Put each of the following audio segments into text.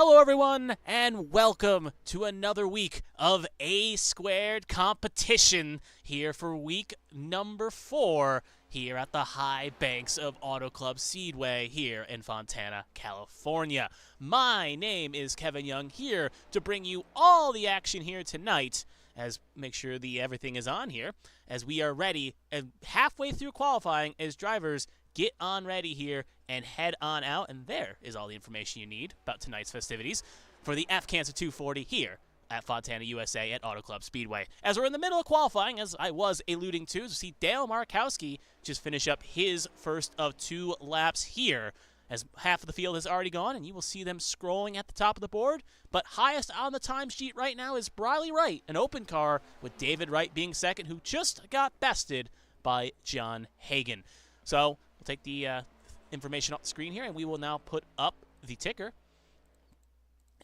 Hello everyone, and welcome to another week of A Squared competition here for week number 4 here at the high banks of Auto Club Speedway here in Fontana, California. My name is Kevin Young, here to bring you all the action here tonight, as make sure everything is on here, as we are ready and halfway through qualifying as drivers get on ready here and head on out. And there is all the information you need about tonight's festivities for the F-Cancer 240 here at Fontana, USA at Auto Club Speedway. As we're in the middle of qualifying, as I was alluding to see Dale Markowski just finish up his first of 2 laps here, as half of the field has already gone, and you will see them scrolling at the top of the board. But highest on the time sheet right now is Briley Wright, an open car, with David Wright being second, who just got bested by John Hagan. So we'll take the information off the screen here, and we will now put up the ticker,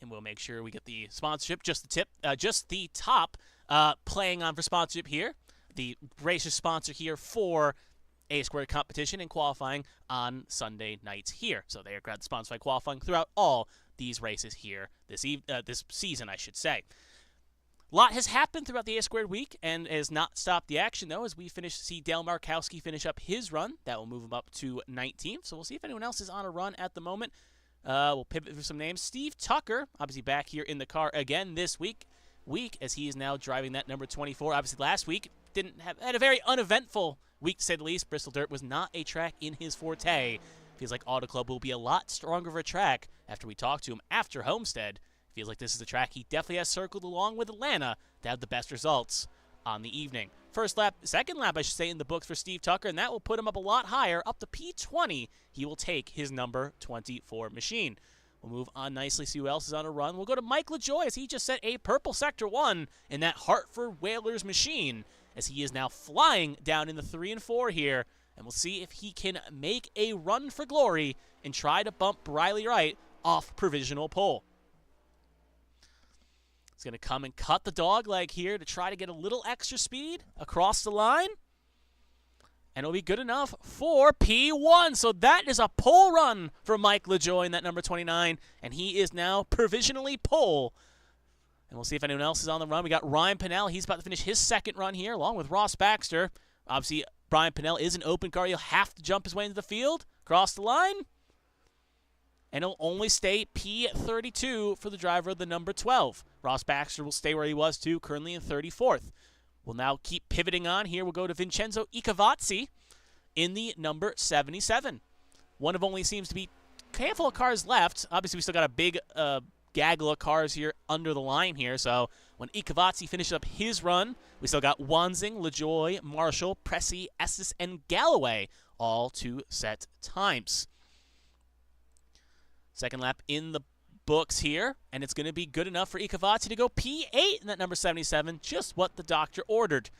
and we'll make sure we get the sponsorship, just the top playing on for sponsorship here. The racer sponsor here for A Squared competition and qualifying on Sunday nights here. So they are glad to sponsor qualifying throughout all these races here this season, I should say. A lot has happened throughout the A Squared week and has not stopped the action, though, as we see Dale Markowski finish up his run. That will move him up to 19th. So we'll see if anyone else is on a run at the moment. We'll pivot through some names. Steve Tucker, obviously back here in the car again this week, as he is now driving that number 24. Obviously last week had a very uneventful week, to say the least. Bristol Dirt was not a track in his forte. Feels like Auto Club will be a lot stronger of a track after we talk to him after Homestead. Feels like this is a track he definitely has circled along with Atlanta to have the best results on the evening. Second lap, I should say, in the books for Steve Tucker, and that will put him up a lot higher, up to P20. He will take his number 24 machine. We'll move on nicely, see who else is on a run. We'll go to Mike LaJoy, as he just set a purple Sector 1 in that Hartford Whalers machine, as he is now flying down in the 3 and 4 here, and we'll see if he can make a run for glory and try to bump Briley Wright off provisional pole. He's going to come and cut the dog leg here to try to get a little extra speed across the line. And it'll be good enough for P1. So that is a pole run for Mike LaJoy in that number 29. And he is now provisionally pole. And we'll see if anyone else is on the run. We got Ryan Pinnell. He's about to finish his second run here, along with Ross Baxter. Obviously, Brian Pinnell is an open car. He'll have to jump his way into the field, cross the line. And he'll only stay P32 for the driver of the number 12. Ross Baxter will stay where he was, too, currently in 34th. We'll now keep pivoting on here. We'll go to Vincenzo Icavazzi in the number 77. One of only seems to be a handful of cars left. Obviously, we still got a big gaggle of cars here under the line here. So when Icavazzi finishes up his run, we still got Wanzing, LaJoy, Marshall, Pressey, Estes, and Galloway, all to set times. Second lap in the books here, and it's going to be good enough for Icavazzi to go P8 in that number 77, just what the doctor ordered.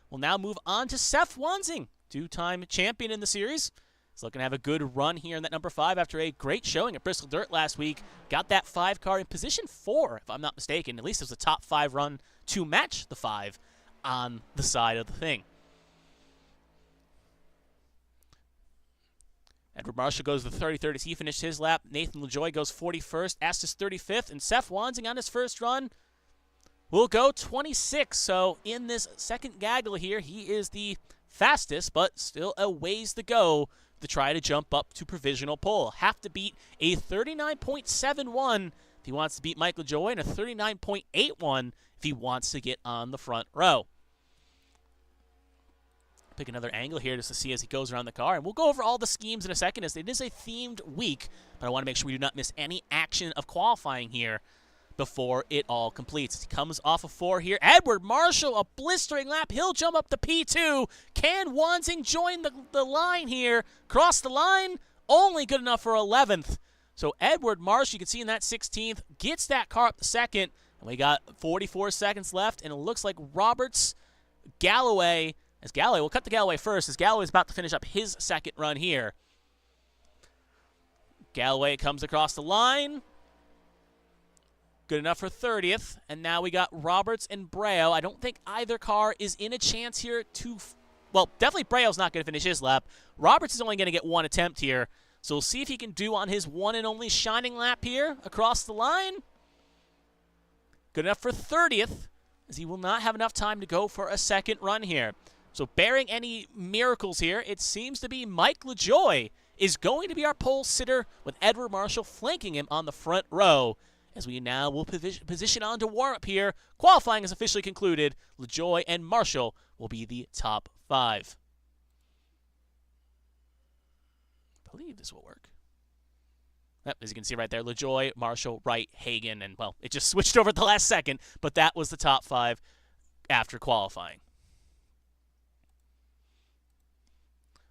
We'll now move on to Seth Wanzing, 2-time champion in the series. He's looking to have a good run here in that number 5 after a great showing at Bristol Dirt last week. Got that 5 car in position 4, if I'm not mistaken. At least it was a top 5 run to match the 5 on the side of the thing. Edward Marshall goes the 33rd as he finished his lap. Nathan LaJoy goes 41st. Estes 35th. And Seth Wanzing on his first run will go 26th. So in this second gaggle here, he is the fastest, but still a ways to go to try to jump up to provisional pole. Have to beat a 39.71 if he wants to beat Mike LaJoy, and a 39.81 if he wants to get on the front row. Pick another angle here just to see as he goes around the car. And we'll go over all the schemes in a second, as it is a themed week, but I want to make sure we do not miss any action of qualifying here before it all completes. He comes off of 4 here. Edward Marshall, a blistering lap. He'll jump up to P2. Can Wanzing join the line here? Cross the line? Only good enough for 11th. So Edward Marshall, you can see in that 16th, gets that car up to second. And we got 44 seconds left, and it looks like Roberts, Galloway, we'll cut to Galloway first, as Galloway's about to finish up his second run here. Galloway comes across the line. Good enough for 30th. And now we got Roberts and Breo. I don't think either car is in a chance here to... Well, definitely Breo's not going to finish his lap. Roberts is only going to get 1 attempt here. So we'll see if he can do on his one and only shining lap here across the line. Good enough for 30th, as he will not have enough time to go for a second run here. So barring any miracles here, it seems to be Mike LaJoie is going to be our pole sitter, with Edward Marshall flanking him on the front row. As we now will position on to warm-up here. Qualifying is officially concluded. LaJoie and Marshall will be the top 5. I believe this will work. Yep, as you can see right there, LaJoie, Marshall, Wright, Hagan, and, well, it just switched over at the last second, but that was the top 5 after qualifying.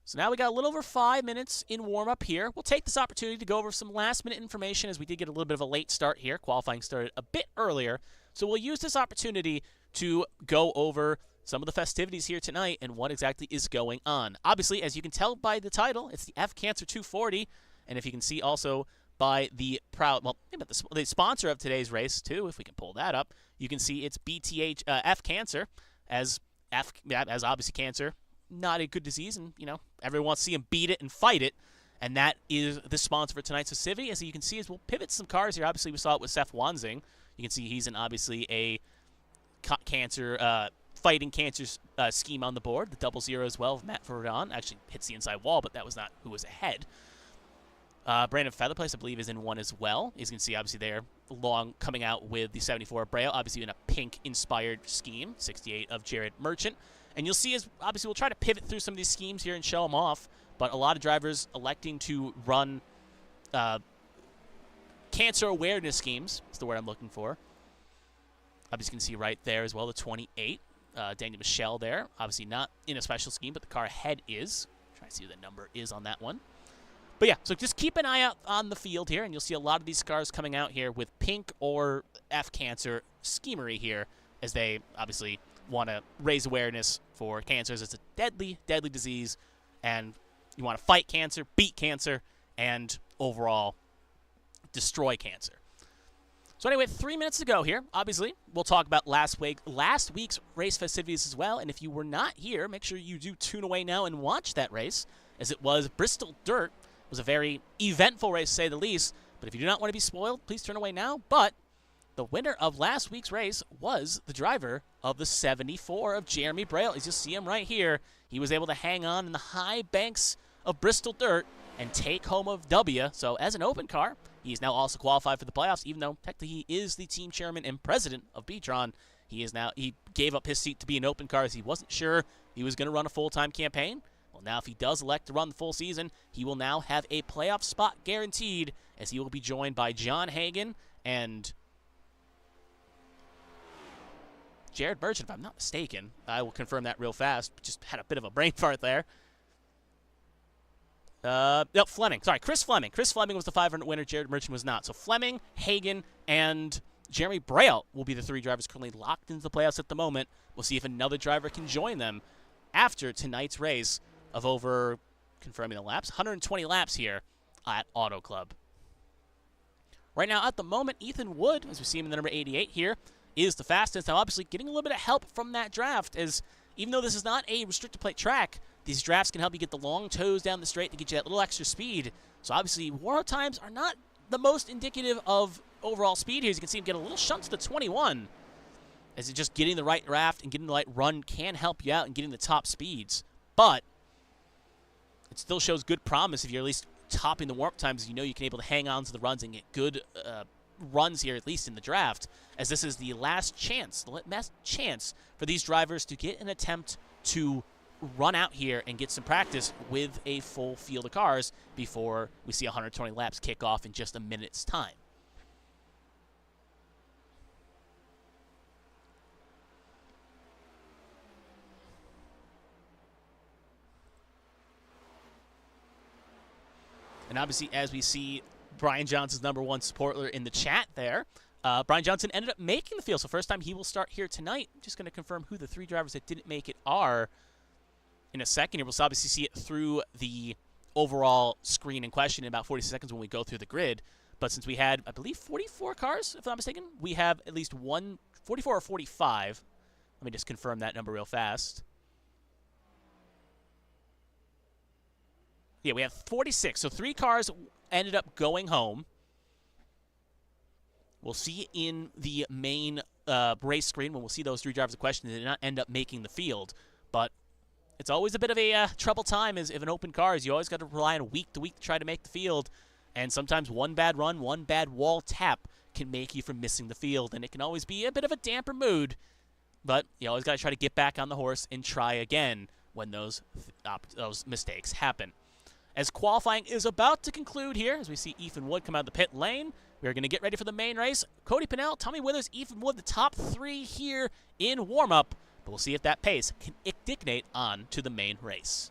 So now we got a little over 5 minutes in warm-up here. We'll take this opportunity to go over some last-minute information, as we did get a little bit of a late start here. Qualifying started a bit earlier, so we'll use this opportunity to go over some of the festivities here tonight and what exactly is going on. Obviously, as you can tell by the title, it's the F-Cancer 240, and if you can see also by the the sponsor of today's race, too, if we can pull that up, you can see it's BTH F-Cancer, as obviously cancer, not a good disease, and, you know, everyone wants to see him beat it and fight it, and that is the sponsor for tonight's festivity. As you can see, as we'll pivot some cars here. Obviously, we saw it with Seth Wanzing. You can see he's in, obviously, a fighting cancer scheme on the board. The 00 as well of Matt Ferran actually hits the inside wall, but that was not who was ahead. Brandon Featherplace, I believe, is in one as well. As you can see, obviously, they're coming out with the 74 Braille, obviously in a pink-inspired scheme, 68 of Jared Merchant. And you'll see, as obviously, we'll try to pivot through some of these schemes here and show them off, but a lot of drivers electing to run cancer awareness schemes. That's the word I'm looking for. Obviously, you can see right there as well the 28. Daniel Michel there. Obviously not in a special scheme, but the car ahead is. Try to see what the number is on that one. But yeah, so just keep an eye out on the field here, and you'll see a lot of these cars coming out here with pink or F-Cancer schemery here, as they obviously want to raise awareness for cancers. It's a deadly, deadly disease, and you want to fight cancer, beat cancer, and overall destroy cancer. So anyway, 3 minutes to go here. Obviously, we'll talk about last week's race festivities as well, and if you were not here, make sure you do tune away now and watch that race, as it was Bristol Dirt. It was a very eventful race, to say the least, but if you do not want to be spoiled, please turn away now. But the winner of last week's race was the driver of the 74 of Jeremy Braille. As you'll see him right here, he was able to hang on in the high banks of Bristol Dirt and take home a W. So as an open car, he's now also qualified for the playoffs, even though technically he is the team chairman and president of B-Tron. He gave up his seat to be an open car, as he wasn't sure he was going to run a full-time campaign. Well, now if he does elect to run the full season, he will now have a playoff spot guaranteed, as he will be joined by John Hagan and Jared Merchant, if I'm not mistaken. I will confirm that real fast. Just had a bit of a brain fart there. No, Fleming. Sorry, Chris Fleming. Chris Fleming was the 500 winner. Jared Merchant was not. So Fleming, Hagan, and Jeremy Braille will be the 3 drivers currently locked into the playoffs at the moment. We'll see if another driver can join them after tonight's race of over, confirming the laps, 120 laps here at Auto Club. Right now, at the moment, Ethan Wood, as we see him in the number 88 here, is the fastest. Now, obviously, getting a little bit of help from that draft, as even though this is not a restricted plate track, these drafts can help you get the long toes down the straight to get you that little extra speed. So, obviously, warm-up times are not the most indicative of overall speed here. As you can see him get a little shunt to the 21, as it's just getting the right draft and getting the right run can help you out in getting the top speeds. But it still shows good promise if you're at least topping the warm-up times. You know you can be able to hang on to the runs and get good runs here, at least in the draft, as this is the last chance for these drivers to get an attempt to run out here and get some practice with a full field of cars before we see 120 laps kick off in just a minute's time. And obviously, as we see Brian Johnson's #1 supporter in the chat there, Brian Johnson ended up making the field. So first time he will start here tonight. I'm just going to confirm who the 3 drivers that didn't make it are in a second here. We'll obviously see it through the overall screen in question in about 40 seconds when we go through the grid. But since we had, I believe, 44 cars, if I'm not mistaken, we have at least 44 or 45. Let me just confirm that number real fast. Yeah, we have 46. So 3 cars ended up going home. We'll see in the main race screen when we'll see those 3 drivers in question. They did not end up making the field. But it's always a bit of a trouble time if an open car is. You always got to rely on week to week to try to make the field. And sometimes one bad run, one bad wall tap can make you from missing the field. And it can always be a bit of a damper mood. But you always got to try to get back on the horse and try again when those mistakes happen. As qualifying is about to conclude here, as we see Ethan Wood come out of the pit lane, we're going to get ready for the main race. Cody Pennell, Tommy Withers, Ethan Wood, the top 3 here in warm-up. But we'll see if that pace can dictate on to the main race.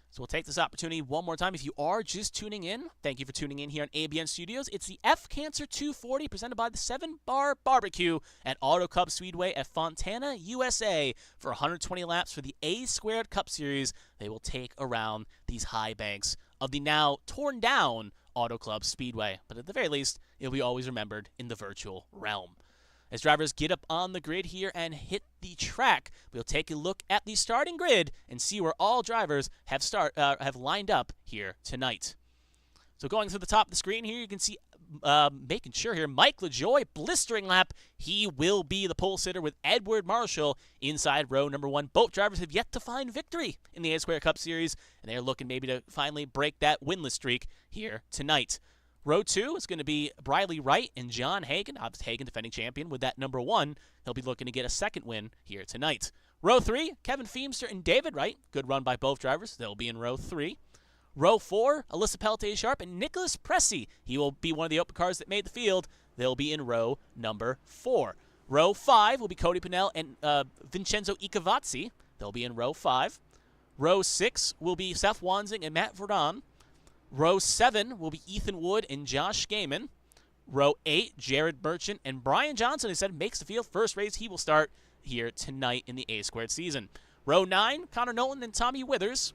So we'll take this opportunity one more time. If you are just tuning in, thank you for tuning in here on ABN Studios. It's the F-Cancer 240 presented by the 7 Bar Barbecue at Auto Club Speedway at Fontana, USA for 120 laps for the A² Cup Series. They will take around these high banks of the now torn down Auto Club Speedway. But at the very least, it'll be always remembered in the virtual realm. As drivers get up on the grid here and hit the track, we'll take a look at the starting grid and see where all drivers have lined up here tonight. So going to the top of the screen here, you can see, making sure here, Mike LaJoy, blistering lap. He will be the pole sitter with Edward Marshall inside row number 1. Both drivers have yet to find victory in the A² Cup Series, and they're looking maybe to finally break that winless streak here tonight. Row 2 is going to be Briley Wright and John Hagan. Obviously, Hagan, defending champion, with that number 1. He'll be looking to get a second win here tonight. Row 3, Kevin Feemster and David Wright. Good run by both drivers. They'll be in row 3. Row 4, Alyssa Pelletier-Sharp and Nicholas Pressey. He will be one of the open cars that made the field. They'll be in row number 4. Row 5 will be Cody Pennell and Vincenzo Icavazzi. They'll be in row 5. Row 6 will be Seth Wanzing and Matt Verdon. Row 7 will be Ethan Wood and Josh Gaiman. Row 8, Jared Merchant and Brian Johnson, who said makes the field. First race he will start here tonight in the A² season. Row 9, Connor Nolan and Tommy Withers.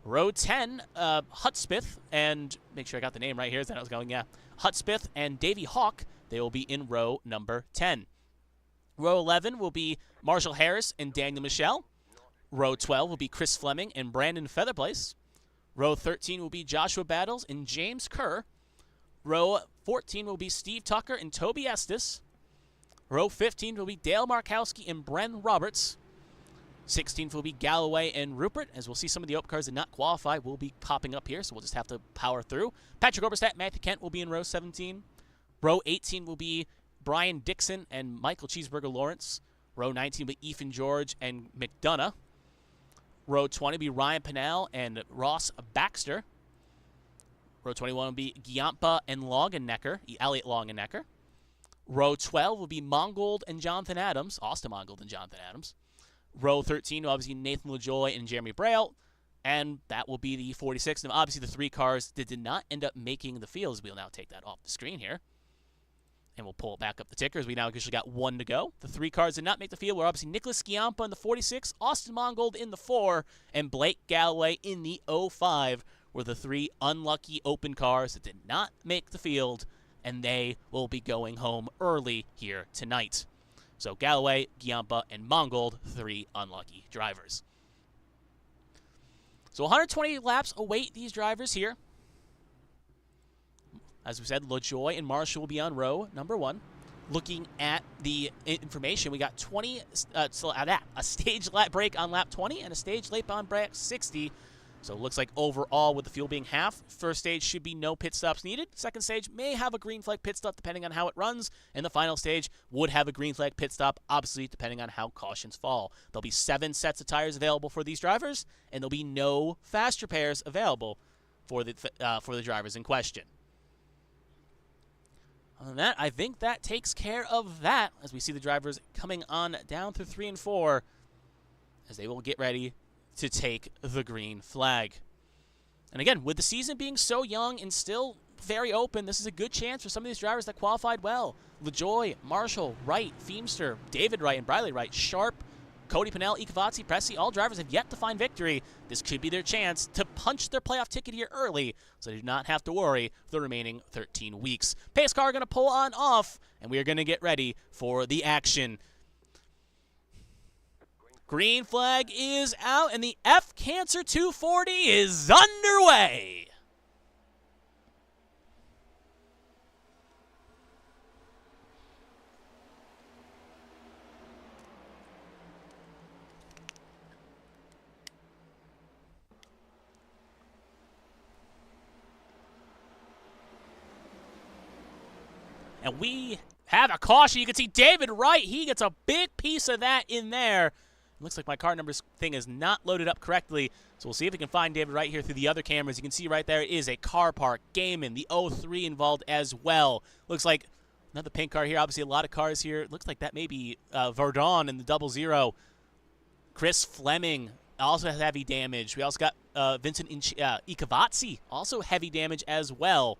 Row 10, Hutspeth, and make sure I got the name right here. Is that I was going? Yeah. Hutspeth and Davey Hawk. They will be in row number 10. Row 11 will be Marshall Harris and Daniel Michelle. Row 12 will be Chris Fleming and Brandon Featherplace. Row 13 will be Joshua Battles and James Kerr. Row 14 will be Steve Tucker and Toby Estes. Row 15 will be Dale Markowski and Bren Roberts. 16th will be Galloway and Rupert. As we'll see, some of the open cars that not qualify will be popping up here, so we'll just have to power through. Patrick Oberstadt, Matthew Kent will be in row 17. Row 18 will be Brian Dixon and Michael Cheeseburger Lawrence. Row 19 will be Ethan George and McDonough. Row 20 will be Ryan Pennell and Ross Baxter. Row 21 will be Giampa and Longenecker, Elliot Longenecker. Row 12 will be Mongold and Jonathan Adams, Austin Mongold and Jonathan Adams. Row 13 will obviously Nathan LaJoy and Jeremy Braille. And that will be the 46th. And obviously the 3 cars that did not end up making the fields. We'll now take that off the screen here. And we'll pull it back up the tickers. We now actually got 1 to go. The 3 cars did not make the field were obviously Nicholas Giampa in the 46, Austin Mongold in the 4, and Blake Galloway in the 05 were the 3 unlucky open cars that did not make the field, and they will be going home early here tonight. So Galloway, Giampa, and Mongold, 3 unlucky drivers. So 120 laps await these drivers here. As we said, LaJoy and Marshall will be on row number 1. Looking at the information, we got 20, a stage lap break on lap 20 and a stage lap on break 60. So it looks like overall, with the fuel being half, first stage should be no pit stops needed. Second stage may have a green flag pit stop depending on how it runs. And the final stage would have a green flag pit stop, obviously, depending on how cautions fall. There'll be 7 sets of tires available for these drivers, and there'll be no fast repairs available for the drivers in question. Other than that, I think that takes care of that as we see the drivers coming on down through 3 and 4 as they will get ready to take the green flag. And again, with the season being so young and still very open, this is a good chance for some of these drivers that qualified well. LaJoy, Marshall, Wright, Feemster, David Wright, and Briley Wright, Sharp, Cody Pennell, Ikavazzi, Pressy, all drivers have yet to find victory. This could be their chance to punch their playoff ticket here early, so they do not have to worry for the remaining 13 weeks. Pace car going to pull on off, and we are going to get ready for the action. Green flag is out, and the F Cancer 240 is underway. And we have a caution. You can see David Wright. He gets a big piece of that in there. It looks like my car numbers thing is not loaded up correctly. So we'll see if we can find David Wright here through the other cameras. You can see right there is a car park. Gaiman, the 03 involved as well. Looks like another pink car here. Obviously a lot of cars here. Looks like that may be Verdon in the 00. Chris Fleming also has heavy damage. We also got Vincent Ikavazzi, also heavy damage as well.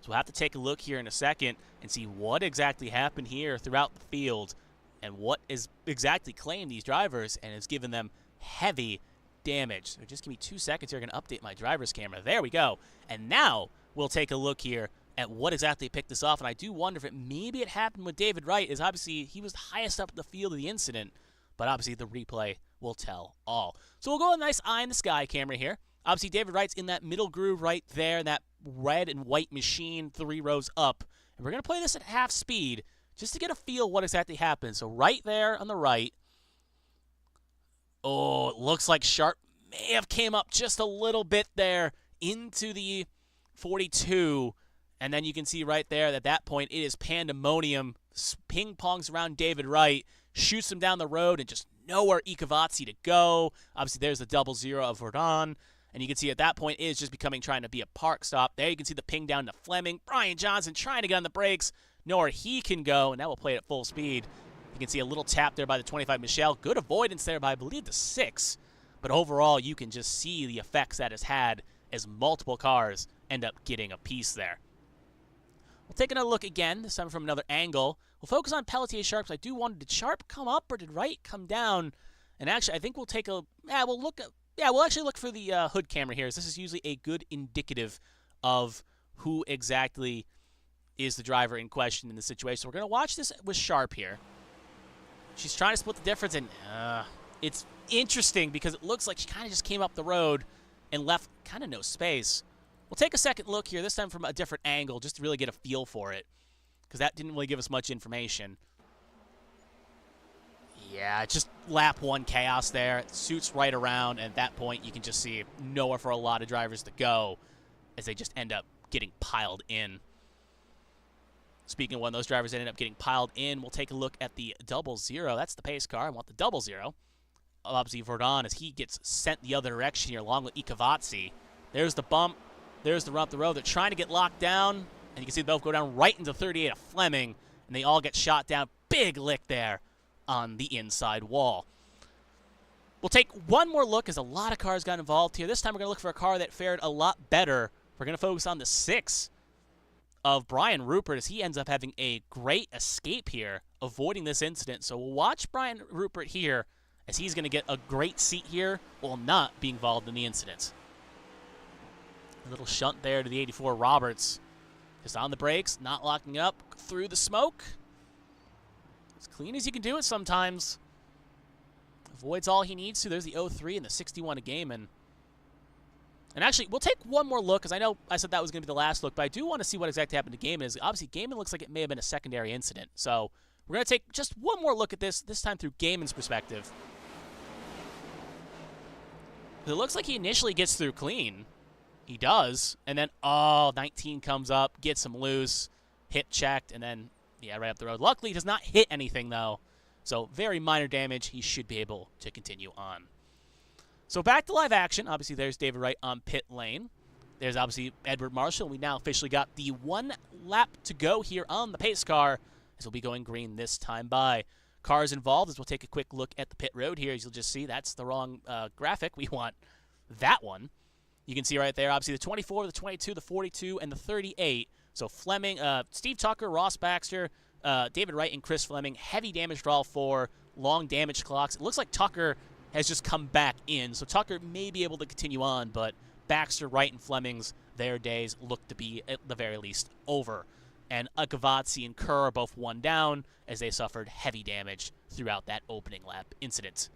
So we'll have to take a look here in a second and see what exactly happened here throughout the field and what is exactly claimed these drivers and has given them heavy damage. So just give me 2 seconds here. I'm going to update my driver's camera. There we go. And now we'll take a look here at what exactly picked this off. And I do wonder if maybe it happened with David Wright, as obviously he was the highest up in the field of the incident. But obviously the replay will tell all. So we'll go with a nice eye in the sky camera here. Obviously David Wright's in that middle groove right there, in that red and white machine 3 rows up. And we're going to play this at half speed just to get a feel what exactly happened. So right there on the right. Oh, it looks like Sharp may have came up just a little bit there into the 42. And then you can see right there that at that point it is pandemonium. Ping-pongs around David Wright, shoots him down the road, and just nowhere Ikavazzi to go. Obviously there's the 00 of Verdon. And you can see at that point it is just trying to be a park stop. There you can see the ping down to Fleming. Brian Johnson trying to get on the brakes. Nowhere he can go, and now we'll play it at full speed. You can see a little tap there by the 25 Michelle. Good avoidance there by, I believe, the 6. But overall, you can just see the effects that has had as multiple cars end up getting a piece there. We'll take another look again, this time from another angle. We'll focus on Pelletier Sharp. I do wonder, did Sharp come up or did Wright come down? And actually, I think we'll take a, we'll actually look for the hood camera here, as this is usually a good indicative of who exactly is the driver in question in the situation. So we're going to watch this with Sharp here. She's trying to split the difference, and it's interesting because it looks like she kind of just came up the road and left kind of no space. We'll take a second look here, this time from a different angle, just to really get a feel for it, because that didn't really give us much information. Yeah, just lap 1 chaos there. It suits right around, and at that point you can just see nowhere for a lot of drivers to go as they just end up getting piled in. Speaking of one of those drivers that ended up getting piled in, we'll take a look at the 00. That's the pace car. I want the 00. Obviously, Verdon, as he gets sent the other direction here along with Ikavazzi. There's the bump. There's the rump the road. They're trying to get locked down, and you can see them both go down right into 38 of Fleming, and they all get shot down. Big lick there on the inside wall. We'll take one more look as a lot of cars got involved here. This time we're going to look for a car that fared a lot better. We're going to focus on the 6 of Brian Rupert, as he ends up having a great escape here, avoiding this incident. So we'll watch Brian Rupert here, as he's going to get a great seat here while not being involved in the incident. A little shunt there to the 84 Roberts. Just on the brakes, not locking up through the smoke. As clean as you can do it sometimes. Avoids all he needs to. There's the 03 and the 61 of Gaiman. And actually, we'll take one more look, because I know I said that was going to be the last look, but I do want to see what exactly happened to Gaiman. Obviously, Gaiman looks like it may have been a secondary incident. So we're going to take just one more look at this time through Gaiman's perspective. It looks like he initially gets through clean. He does. And then, 19 comes up, gets him loose, hit checked, and then, yeah, right up the road. Luckily, he does not hit anything, though. So very minor damage. He should be able to continue on. So back to live action. Obviously, there's David Wright on pit lane. There's obviously Edward Marshall. We now officially got the 1 lap to go here on the pace car, as we'll be going green this time by. Cars involved, as we'll take a quick look at the pit road here. As you'll just see, that's the wrong graphic. We want that one. You can see right there, obviously, the 24, the 22, the 42, and the 38. So Fleming, Steve Tucker, Ross Baxter, David Wright, and Chris Fleming. Heavy damage for all 4. long damage clocks. It looks like Tucker has just come back in, so Tucker may be able to continue on, but Baxter, Wright, and Fleming's, their days look to be, at the very least, over. And Agavazzi and Kerr are both one down as they suffered heavy damage throughout that opening lap incident.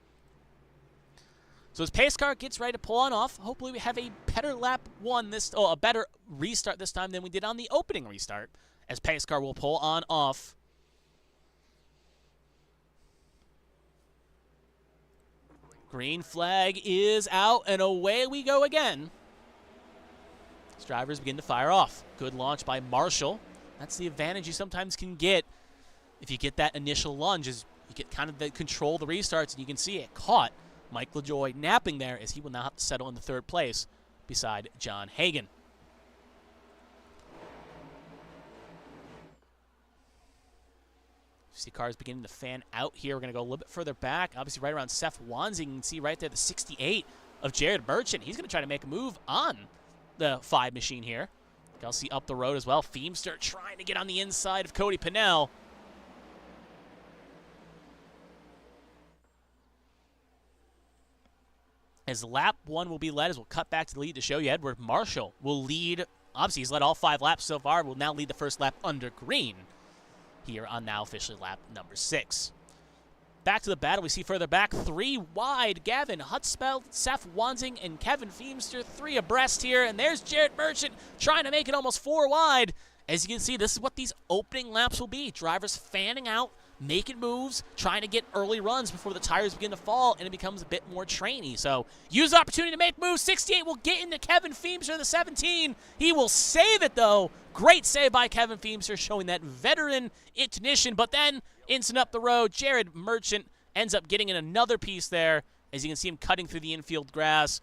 So as pace car gets ready to pull on off, hopefully we have a better lap one a better restart this time than we did on the opening restart, as pace car will pull on off. Green flag is out, and away we go again. As drivers begin to fire off. Good launch by Marshall. That's the advantage you sometimes can get if you get that initial lunge, is you get kind of the control the restarts, and you can see it caught Mike LaJoy napping there, as he will now have to settle in the third place beside John Hagan. See cars beginning to fan out here. We're going to go a little bit further back, obviously right around Seth Wanzing. You can see right there the 68 of Jared Merchant. He's going to try to make a move on the 5 machine here. I'll see up the road as well. Feemster trying to get on the inside of Cody Pinnell. As lap 1 will be led, as we'll cut back to the lead to show you, Edward Marshall will lead. Obviously, he's led all 5 laps so far. Will now lead the first lap under green here on now officially lap number 6. Back to the battle, we see further back, 3 wide. Gavin Hutzfeld, Seth Wanzing, and Kevin Feemster, 3 abreast here. And there's Jared Merchant trying to make it almost 4 wide. As you can see, this is what these opening laps will be. Drivers fanning out, making moves, trying to get early runs before the tires begin to fall, and it becomes a bit more trainy. So use the opportunity to make moves. 68 will get into Kevin Feemster, the 17. He will save it, though. Great save by Kevin Feemster, showing that veteran intuition. But then, instant up the road, Jared Merchant ends up getting in another piece there, as you can see him cutting through the infield grass.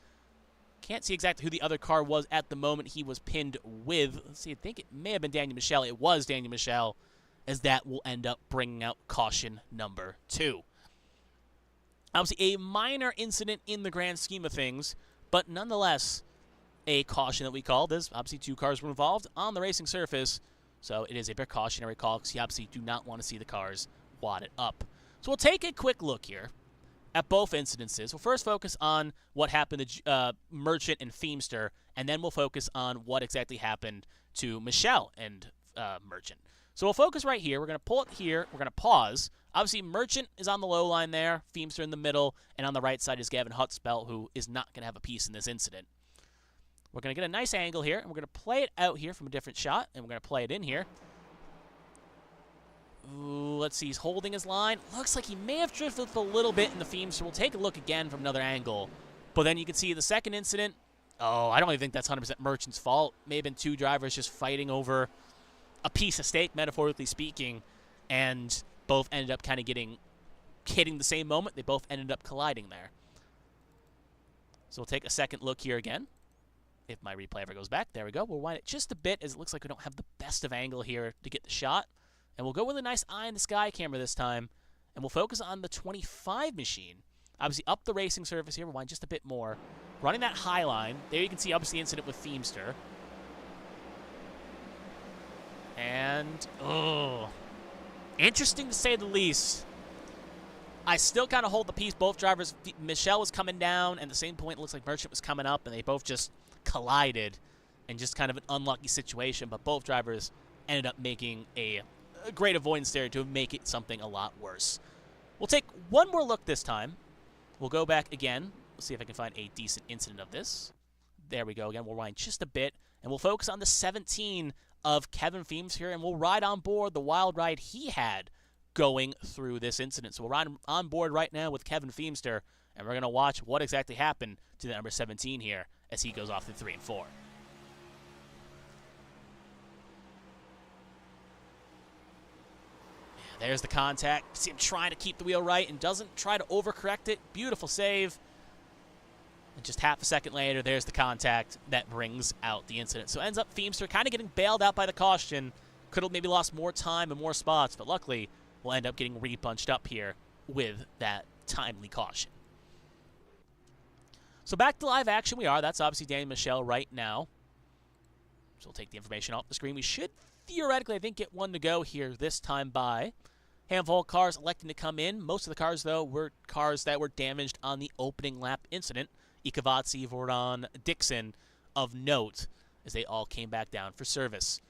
Can't see exactly who the other car was at the moment he was pinned with. Let's see, I think it may have been Daniel Michel. It was Daniel Michel, as that will end up bringing out caution number 2. Obviously, a minor incident in the grand scheme of things, but nonetheless, a caution that we called, as obviously 2 cars were involved on the racing surface, so it is a precautionary call, because you obviously do not want to see the cars wadded up. So we'll take a quick look here at both incidences. We'll first focus on what happened to Merchant and Feemster, and then we'll focus on what exactly happened to Michelle and Merchant. So we'll focus right here. We're going to pull it here. We're going to pause. Obviously, Merchant is on the low line there, Feemster in the middle, and on the right side is Gavin Hutzfeld, who is not going to have a piece in this incident. We're going to get a nice angle here, and we're going to play it out here from a different shot, and we're going to play it in here. Ooh, let's see. He's holding his line. Looks like he may have drifted a little bit in the Feemster. We'll take a look again from another angle. But then you can see the second incident. Oh, I don't even think that's 100% Merchant's fault. May have been 2 drivers just fighting over a piece of steak, metaphorically speaking, and both ended up kind of hitting the same moment. They both ended up colliding there. So we'll take a second look here again. If my replay ever goes back, there we go. We'll wind it just a bit, as it looks like we don't have the best of angle here to get the shot. And we'll go with a nice eye in the sky camera this time, and we'll focus on the 25 machine. Obviously up the racing surface here. We'll wind just a bit more. Running that high line. There you can see obviously the incident with Feemster. And, oh, interesting to say the least. I still kind of hold the piece. Both drivers, Michelle was coming down, and at the same point it looks like Merchant was coming up, and they both just collided in just kind of an unlucky situation. But both drivers ended up making a great avoidance there to make it something a lot worse. We'll take one more look this time. We'll go back again. We'll see if I can find a decent incident of this. There we go again. We'll wind just a bit, and we'll focus on the 17 of Kevin Feemster here, and we'll ride on board the wild ride he had going through this incident. So we're on board right now with Kevin Feemster, and we're going to watch what exactly happened to the number 17 here as he goes off through 3 and 4. There's the contact. See him trying to keep the wheel right and doesn't try to overcorrect it. Beautiful save. And just half a second later, there's the contact that brings out the incident. So ends up Feemster kind of getting bailed out by the caution. Could have maybe lost more time and more spots, but luckily we'll end up getting re-punched up here with that timely caution. So back to live action we are. That's obviously Daniel Michel right now. So we'll take the information off the screen. We should theoretically, I think, get one to go here this time by. Handful of cars electing to come in. Most of the cars, though, were cars that were damaged on the opening lap incident. Ikavazzi, Voron, Dixon of note as they all came back down for service.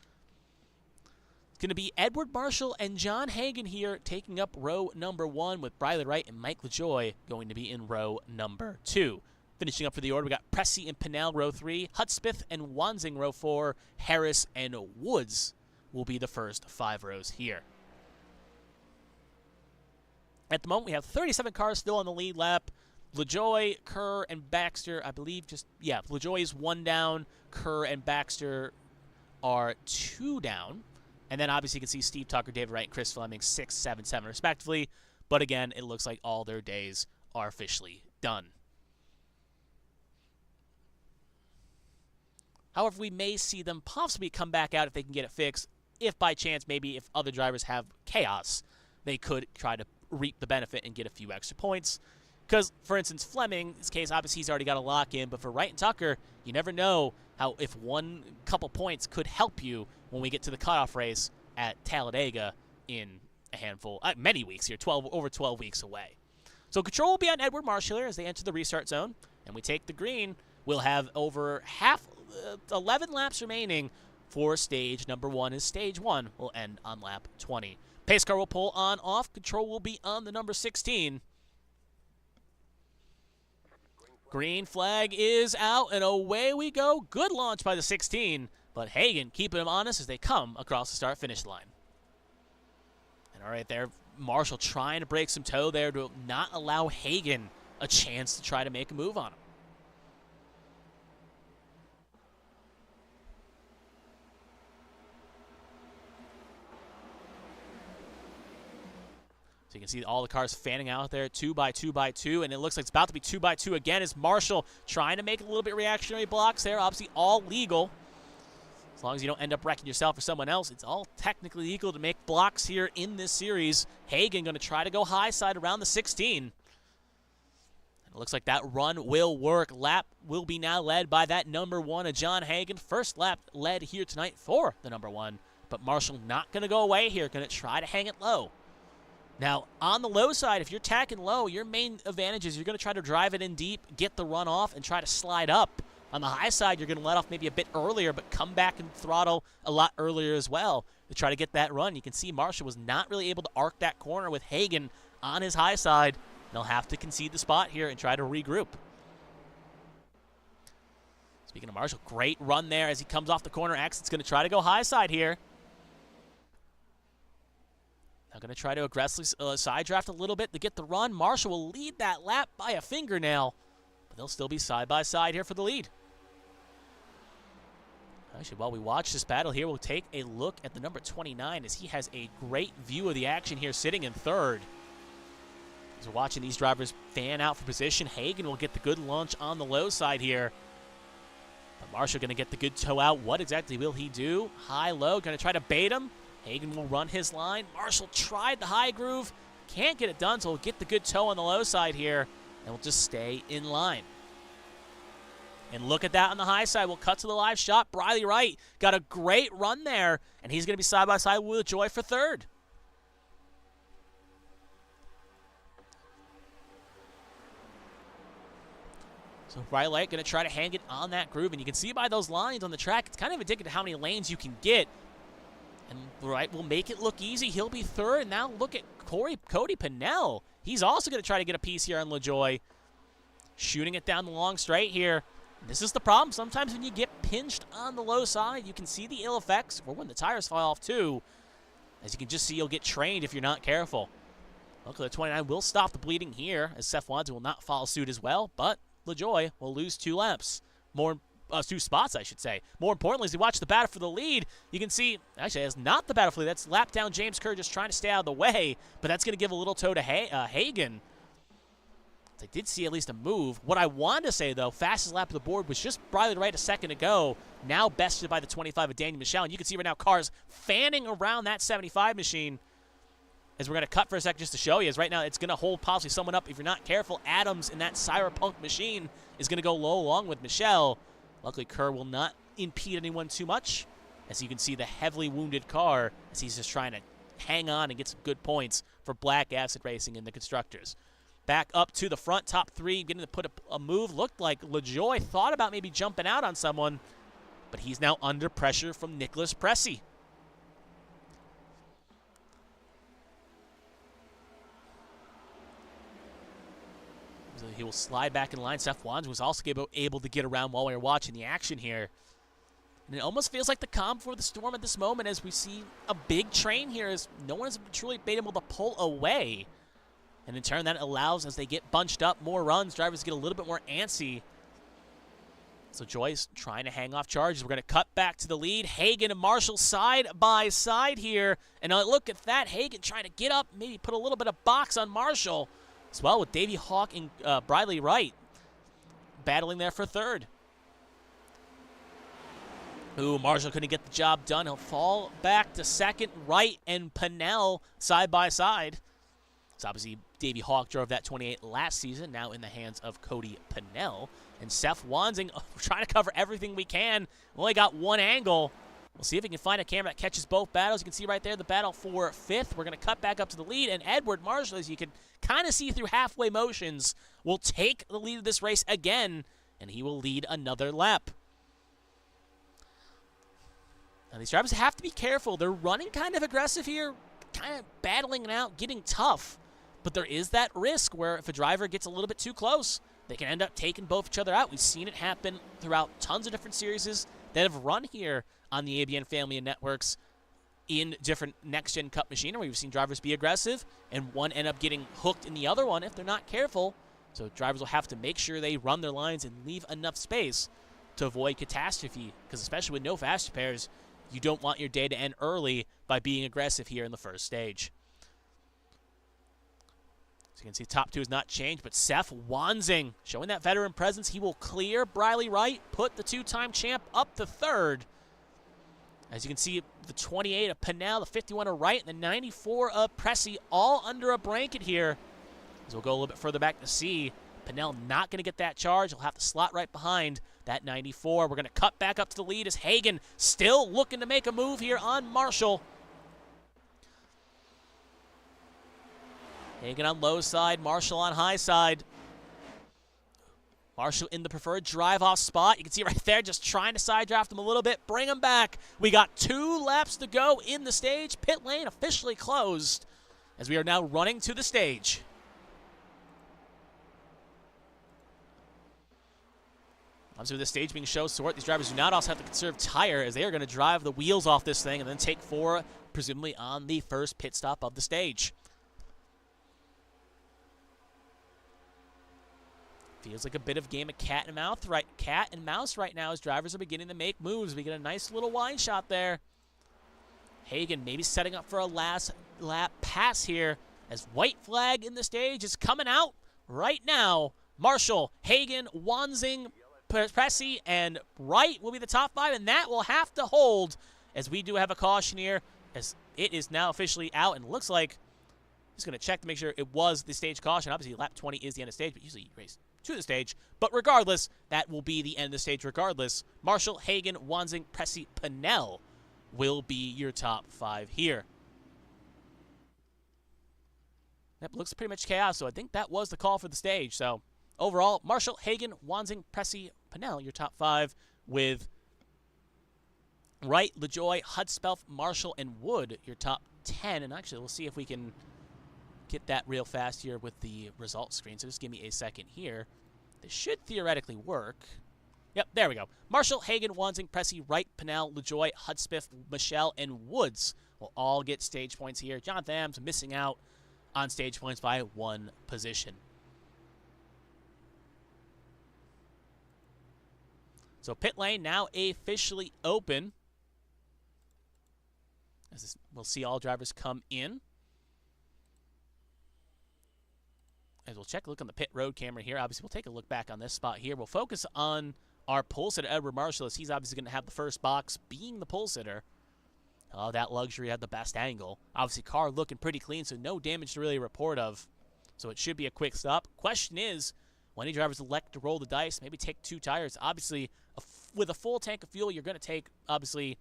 It's going to be Edward Marshall and John Hagan here taking up row number 1 with Briley Wright and Mike LaJoy going to be in row number 2. Finishing up for the order, we got Pressey and Pinnell, row 3. Hudspeth and Wansing, row 4. Harris and Woods will be the first 5 rows here. At the moment, we have 37 cars still on the lead lap. LaJoy, Kerr, and Baxter, I believe LaJoy is 1 down. Kerr and Baxter are 2 down. And then obviously you can see Steve Tucker, David Wright, and Chris Fleming 6, 7, 7 respectively. But again, it looks like all their days are officially done. However, we may see them possibly come back out if they can get it fixed. If by chance, maybe if other drivers have chaos, they could try to reap the benefit and get a few extra points. Because, for instance, Fleming, in this case, obviously he's already got a lock in, but for Wright and Tucker, you never know how if one couple points could help you when we get to the cutoff race at Talladega in a handful, many weeks here, over 12 weeks away. So control will be on Edward Marshall here as they enter the restart zone, and we take the green. We'll have over 11 laps remaining for stage number 1, as stage 1 will end on lap 20. Pace car will pull on off. Control will be on the number 16. Green flag is out, and away we go. Good launch by the 16, but Hagan keeping them honest as they come across the start-finish line. And all right there, Marshall trying to break some toe there to not allow Hagan a chance to try to make a move on him. So you can see all the cars fanning out there, 2 by 2 by 2, and it looks like it's about to be 2 by 2 again as Marshall trying to make a little bit reactionary blocks there. Obviously all legal. As long as you don't end up wrecking yourself or someone else, it's all technically legal to make blocks here in this series. Hagan going to try to go high side around the 16. And it looks like that run will work. Lap will be now led by that number 1 of John Hagan. First lap led here tonight for the number 1. But Marshall not going to go away here. Going to try to hang it low. Now, on the low side, if you're tacking low, your main advantage is you're going to try to drive it in deep, get the run off, and try to slide up. On the high side, you're going to let off maybe a bit earlier, but come back and throttle a lot earlier as well to try to get that run. You can see Marshall was not really able to arc that corner with Hagan on his high side. They'll have to concede the spot here and try to regroup. Speaking of Marshall, great run there as he comes off the corner. Exit's going to try to go high side here. Now going to try to aggressively side draft a little bit to get the run. Marshall will lead that lap by a fingernail, but they'll still be side by side here for the lead. Actually, while we watch this battle here, we'll take a look at the number 29 as he has a great view of the action here sitting in third. As we're watching these drivers fan out for position, Hagan will get the good launch on the low side here. But Marshall going to get the good toe out. What exactly will he do? High-low, going to try to bait him. Hagan will run his line. Marshall tried the high groove. Can't get it done, so he'll get the good toe on the low side here, and we'll just stay in line. And look at that on the high side. We'll cut to the live shot. Briley Wright got a great run there, and he's going to be side-by-side with Joy for third. So Briley Wright going to try to hang it on that groove, and you can see by those lines on the track, it's kind of indicative of how many lanes you can get. And Wright will make it look easy. He'll be third, and now look at Cody Pinnell. He's also going to try to get a piece here on LaJoy. Shooting it down the long straight here. This is the problem. Sometimes when you get pinched on the low side, you can see the ill effects, or when the tires fall off too. As you can just see, you'll get trained if you're not careful. Luckily, the 29 will stop the bleeding here, as Seth Watson will not follow suit as well, but LaJoy will lose 2 laps. 2 spots, I should say. More importantly, as you watch the battle for the lead, you can see, actually, that's not the battle for the lead. That's lap down James Kerr just trying to stay out of the way, but that's going to give a little toe to Hagan. I did see at least a move. What I wanted to say, though, fastest lap of the board was just Briley Wright a second ago, now bested by the 25 of Daniel Michel. And you can see right now cars fanning around that 75 machine. As we're going to cut for a second just to show you, as right now it's going to hold possibly someone up if you're not careful. Adams in that Cyberpunk machine is going to go low along with Michel. Luckily, Kerr will not impede anyone too much. As you can see, the heavily wounded car, as he's just trying to hang on and get some good points for Black Acid Racing in the Constructors. Back up to the front, top three, getting to put a move. Looked like LaJoy thought about maybe jumping out on someone, but he's now under pressure from Nicholas Pressey. So he will slide back in line. Seth Wands was also able to get around while we were watching the action here. And it almost feels like the calm before the storm at this moment as we see a big train here as no one has truly been able to pull away. And in turn, that allows, as they get bunched up, more runs. Drivers get a little bit more antsy. So Joyce trying to hang off charges. We're going to cut back to the lead. Hagan and Marshall side by side here. And look at that. Hagan trying to get up, maybe put a little bit of box on Marshall. As well with Davey Hawk and Briley Wright battling there for third. Ooh, Marshall couldn't get the job done. He'll fall back to second. Wright and Pinnell side by side. So obviously, Davey Hawk drove that 28 last season, now in the hands of Cody Pinnell. And Seth Wansing trying to cover everything we can. Only got one angle. We'll see if we can find a camera that catches both battles. You can see right there the battle for fifth. We're going to cut back up to the lead. And Edward Marshall, as you can kind of see through halfway motions, will take the lead of this race again. And he will lead another lap. Now, these drivers have to be careful. They're running kind of aggressive here, kind of battling it out, getting tough. But there is that risk where if a driver gets a little bit too close, they can end up taking both each other out. We've seen it happen throughout tons of different series that have run here on the ABN family of networks in different next-gen cup machinery. We've seen drivers be aggressive, and one end up getting hooked in the other one if they're not careful. So drivers will have to make sure they run their lines and leave enough space to avoid catastrophe, because especially with no fast pairs, you don't want your day to end early by being aggressive here in the first stage. So you can see top two has not changed, but Seth Wansing showing that veteran presence. He will clear Briley Wright, put the two-time champ up to third. As you can see, the 28 of Pinnell, the 51 of Wright, and the 94 of Pressey all under a blanket here. As we'll go a little bit further back to see, Pinnell not going to get that charge. He'll have to slot right behind that 94. We're going to cut back up to the lead as Hagan still looking to make a move here on Marshall. Hagan on low side, Marshall on high side. Marshall in the preferred drive-off spot. You can see right there just trying to side draft him a little bit, bring him back. We got 2 laps to go in the stage. Pit lane officially closed as we are now running to the stage. Obviously, with the stage being show sort, these drivers do not also have to conserve tire as they are going to drive the wheels off this thing and then take 4, presumably on the first pit stop of the stage. Feels like a bit of game of cat and mouse right now as drivers are beginning to make moves. We get a nice little wide shot there. Hagan maybe setting up for a last lap pass here as white flag in the stage is coming out right now. Marshall, Hagan, Wansing, Pressey, and Wright will be the top 5, and that will have to hold as we do have a caution here as it is now officially out, and it looks like just going to check to make sure it was the stage caution. Obviously, lap 20 is the end of stage, but usually you race to the stage. But regardless, that will be the end of the stage regardless. Marshall, Hagan, Wansing, Pressey, Pinnell will be your top 5 here. That looks pretty much chaos, so I think that was the call for the stage. So overall, Marshall, Hagan, Wansing, Pressey, Pinnell, your top 5 with Wright, LaJoy, Hudspeth, Marshall, and Wood, your top 10. And actually, we'll see if we can get that real fast here with the results screen. So just give me a second here. This should theoretically work. Yep, there we go. Marshall, Hagan, Wansing, Pressey, Wright, Pinnell, LaJoy, Hudspeth, Michelle, and Woods will all get stage points here. Jonathan Adams missing out on stage points by 1 position. So pit lane now officially open. We'll see all drivers come in. As we'll check a look on the pit road camera here. Obviously, we'll take a look back on this spot here. We'll focus on our pole sitter, Edward Marshall, as he's obviously going to have the first box being the pole sitter. Oh, that luxury had the best angle. Obviously, car looking pretty clean, so no damage to really report of. So it should be a quick stop. Question is, when any drivers elect to roll the dice, maybe take 2 tires. Obviously, with a full tank of fuel, you're going to take, obviously,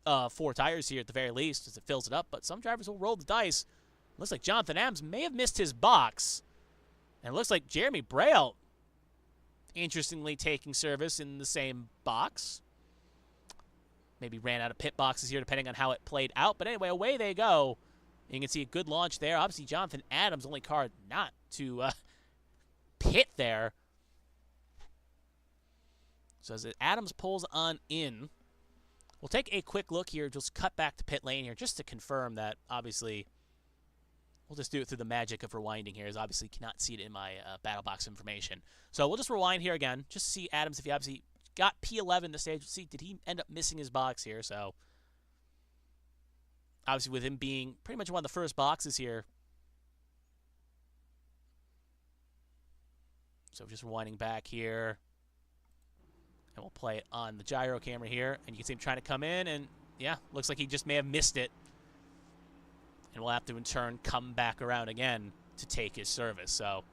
4 tires here at the very least as it fills it up, but some drivers will roll the dice. Looks like Jonathan Adams may have missed his box. And it looks like Jeremy Braille, interestingly, taking service in the same box. Maybe ran out of pit boxes here depending on how it played out. But anyway, away they go. You can see a good launch there. Obviously, Jonathan Adams, only car not to pit there. So as Adams pulls on in, we'll take a quick look here. Just cut back to pit lane here just to confirm that, obviously, we'll just do it through the magic of rewinding here, as obviously cannot see it in my battle box information. So we'll just rewind here again, just to see Adams if he obviously got P11 the stage. See, did he end up missing his box here? So obviously with him being pretty much one of the first boxes here. So just rewinding back here. And we'll play it on the gyro camera here. And you can see him trying to come in. And, yeah, looks like he just may have missed it. And we'll have to, in turn, come back around again to take his service. So,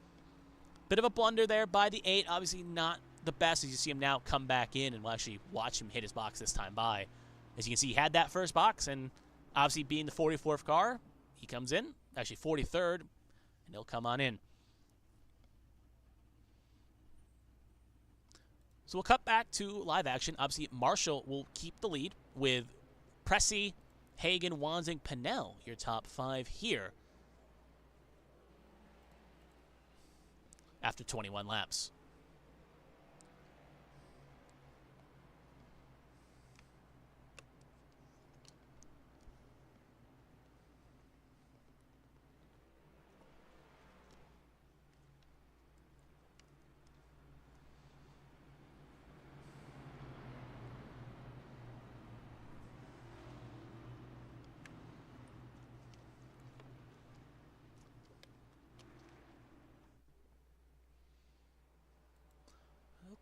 bit of a blunder there by the 8. Obviously not the best as you see him now come back in. And we'll actually watch him hit his box this time by. As you can see, he had that first box. And obviously being the 44th car, he comes in. Actually 43rd. And he'll come on in. So we'll cut back to live action. Obviously, Marshall will keep the lead with Pressey, Hagan, Wanzing, Pinnell, your top 5 here after 21 laps.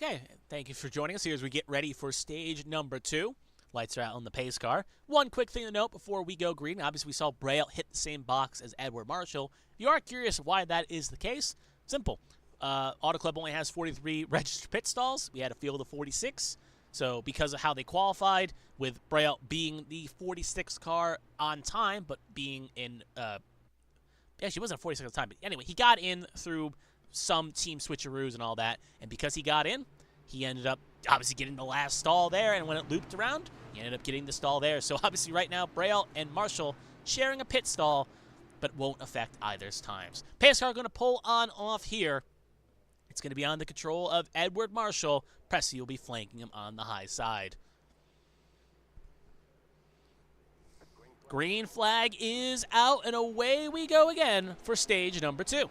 Okay, thank you for joining us here as we get ready for stage number 2. Lights are out on the pace car. One quick thing to note before we go green. Obviously, we saw Braille hit the same box as Edward Marshall. If you are curious why that is the case, simple. Auto Club only has 43 registered pit stalls. We had a field of 46. So because of how they qualified, with Braille being the 46th car on time, but being in... actually, it wasn't a 46th time, but anyway, he got in through some team switcheroos and all that, and because he got in, he ended up obviously getting the last stall there, and when it looped around, he ended up getting the stall there. So obviously right now, Braille and Marshall sharing a pit stall, but won't affect either's times. Pace car going to pull on off here. It's going to be on the control of Edward Marshall. Pressey will be flanking him on the high side. Green flag is out, and away we go again for stage number 2.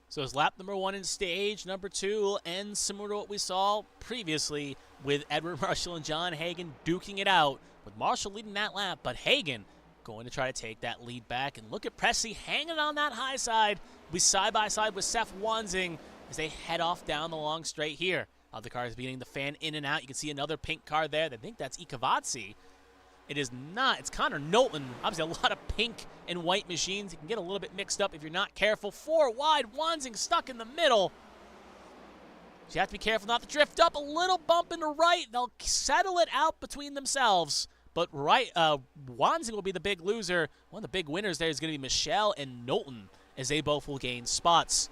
So it's lap number 1 in stage number 2 will end similar to what we saw previously with Edward Marshall and John Hagan duking it out, with Marshall leading that lap, but Hagan going to try to take that lead back. And look at Pressey hanging on that high side. We side by side with Seth Wanzing as they head off down the long straight here. Other cars beginning to fan in and out. You can see another pink car there. I think that's Ikavazzi. It is not. It's Connor Knowlton. Obviously, a lot of pink and white machines. You can get a little bit mixed up if you're not careful. 4 wide. Wanzing stuck in the middle. So you have to be careful not to drift up. A little bump in the right. They'll settle it out between themselves. But Wanzing will be the big loser. One of the big winners there is going to be Michelle and Knowlton, as they both will gain spots.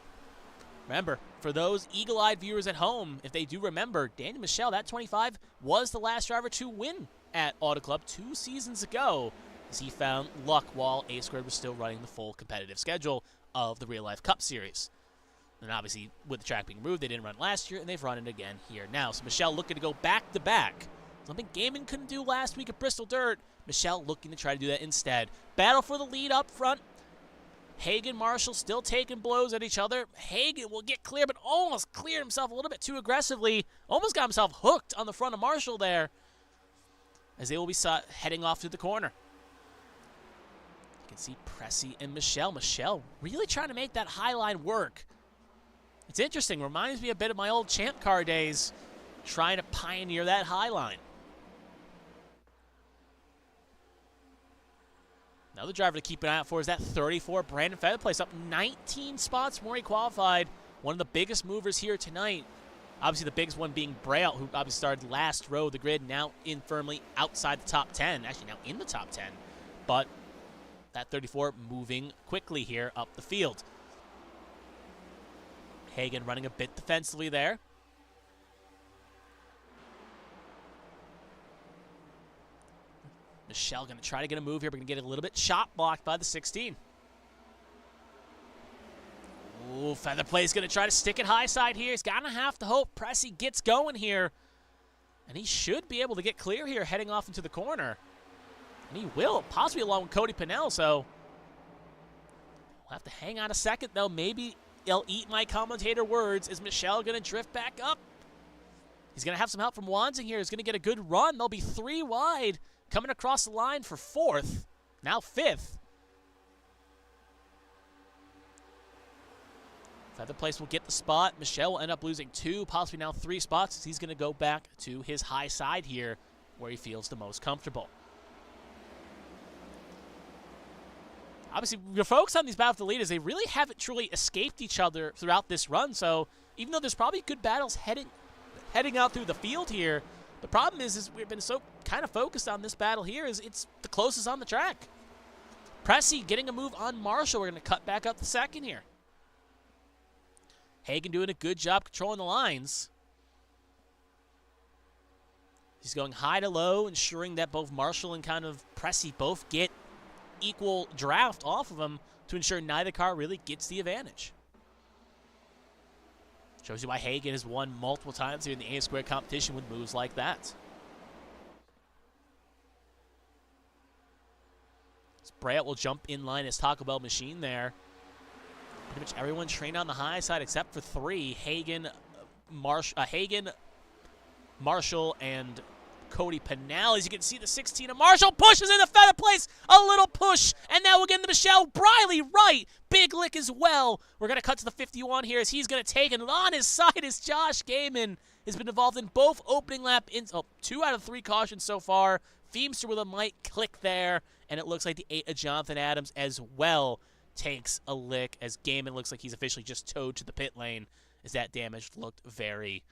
Remember, for those eagle-eyed viewers at home, if they do remember, Daniel Michelle, that 25, was the last driver to win at Auto Club 2 seasons ago, as he found luck while A-Squared was still running the full competitive schedule of the Real Life Cup Series. And obviously, with the track being moved, they didn't run last year, and they've run it again here now. So Michelle looking to go back-to-back. Something Gaiman couldn't do last week at Bristol Dirt, Michelle looking to try to do that instead. Battle for the lead up front. Hagen, Marshall still taking blows at each other. Hagen will get clear, but almost cleared himself a little bit too aggressively. Almost got himself hooked on the front of Marshall there, as they will be heading off to the corner. You can see Pressy and Michelle. Michelle really trying to make that high line work. It's interesting. Reminds me a bit of my old Champ Car days, trying to pioneer that high line. Another driver to keep an eye out for is that 34 Brandon Featherplace, up 19 spots from where he qualified. One of the biggest movers here tonight. Obviously the biggest one being Braille, who obviously started last row of the grid, now in firmly outside the top 10. Actually now in the top 10. But that 34 moving quickly here up the field. Hagen running a bit defensively there. Michelle going to try to get a move here. We're going to get a little bit shot blocked by the 16. Ooh, Featherplay's going to try to stick it high side here. He's going to have to hope Pressy gets going here. And he should be able to get clear here heading off into the corner. And he will, possibly along with Cody Pinnell. So we'll have to hang on a second, though. Maybe he'll eat my commentator words. Is Michelle going to drift back up? He's going to have some help from Wansing here. He's going to get a good run. They'll be 3 wide. Coming across the line for 4th, now 5th. Featherplace will get the spot. Michelle will end up losing 2, possibly now 3 spots, as he's going to go back to his high side here, where he feels the most comfortable. Obviously, your focus on these battles for the lead is they really haven't truly escaped each other throughout this run, so even though there's probably good battles heading out through the field here, the problem is we've been so kind of focused on this battle here is it's the closest on the track. Pressy getting a move on Marshall. We're going to cut back up the second here. Hagen doing a good job controlling the lines. He's going high to low, ensuring that both Marshall and kind of Pressy both get equal draft off of him to ensure neither car really gets the advantage. Shows you why Hagen has won multiple times here in the A-squared competition with moves like that. Braille will jump in line as Taco Bell machine there. Pretty much everyone trained on the high side except for 3. Hagen, Marshall, and Cody Pinnell. As you can see, the 16 of Marshall pushes in the Featherplace. A little push, and now we're getting to Michelle. Briley right. Big lick as well. We're going to cut to the 51 here as he's going to take it. And on his side is Josh Gaiman. Has been involved in both opening lap, 2 out of 3 cautions so far. Feemster with a might click there. And it looks like the 8 of Jonathan Adams as well takes a lick as Gaiman looks like he's officially just towed to the pit lane as that damage looked very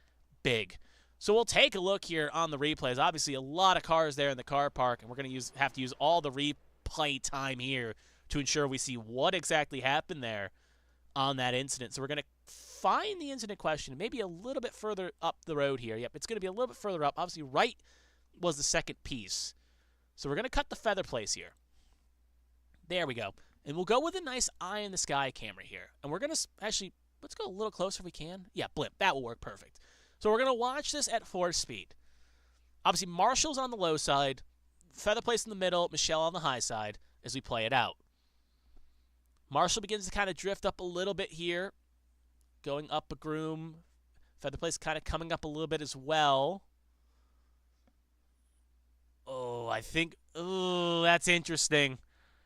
big. So we'll take a look here on the replays. Obviously, a lot of cars there in the car park, and we're going to have to use all the replay time here to ensure we see what exactly happened there on that incident. So we're going to find the incident question maybe a little bit further up the road here. Yep, it's going to be a little bit further up. Obviously, right was the second piece. So we're going to cut the Featherplace here. There we go. And we'll go with a nice eye in the sky camera here. And we're going to actually, let's go a little closer if we can. Yeah, blimp. That will work perfect. So we're going to watch this at 4 speed. Obviously, Marshall's on the low side, Featherplace in the middle, Michelle on the high side as we play it out. Marshall begins to kind of drift up a little bit here, going up a groom. Featherplace kind of coming up a little bit as well. Oh, I think, that's interesting.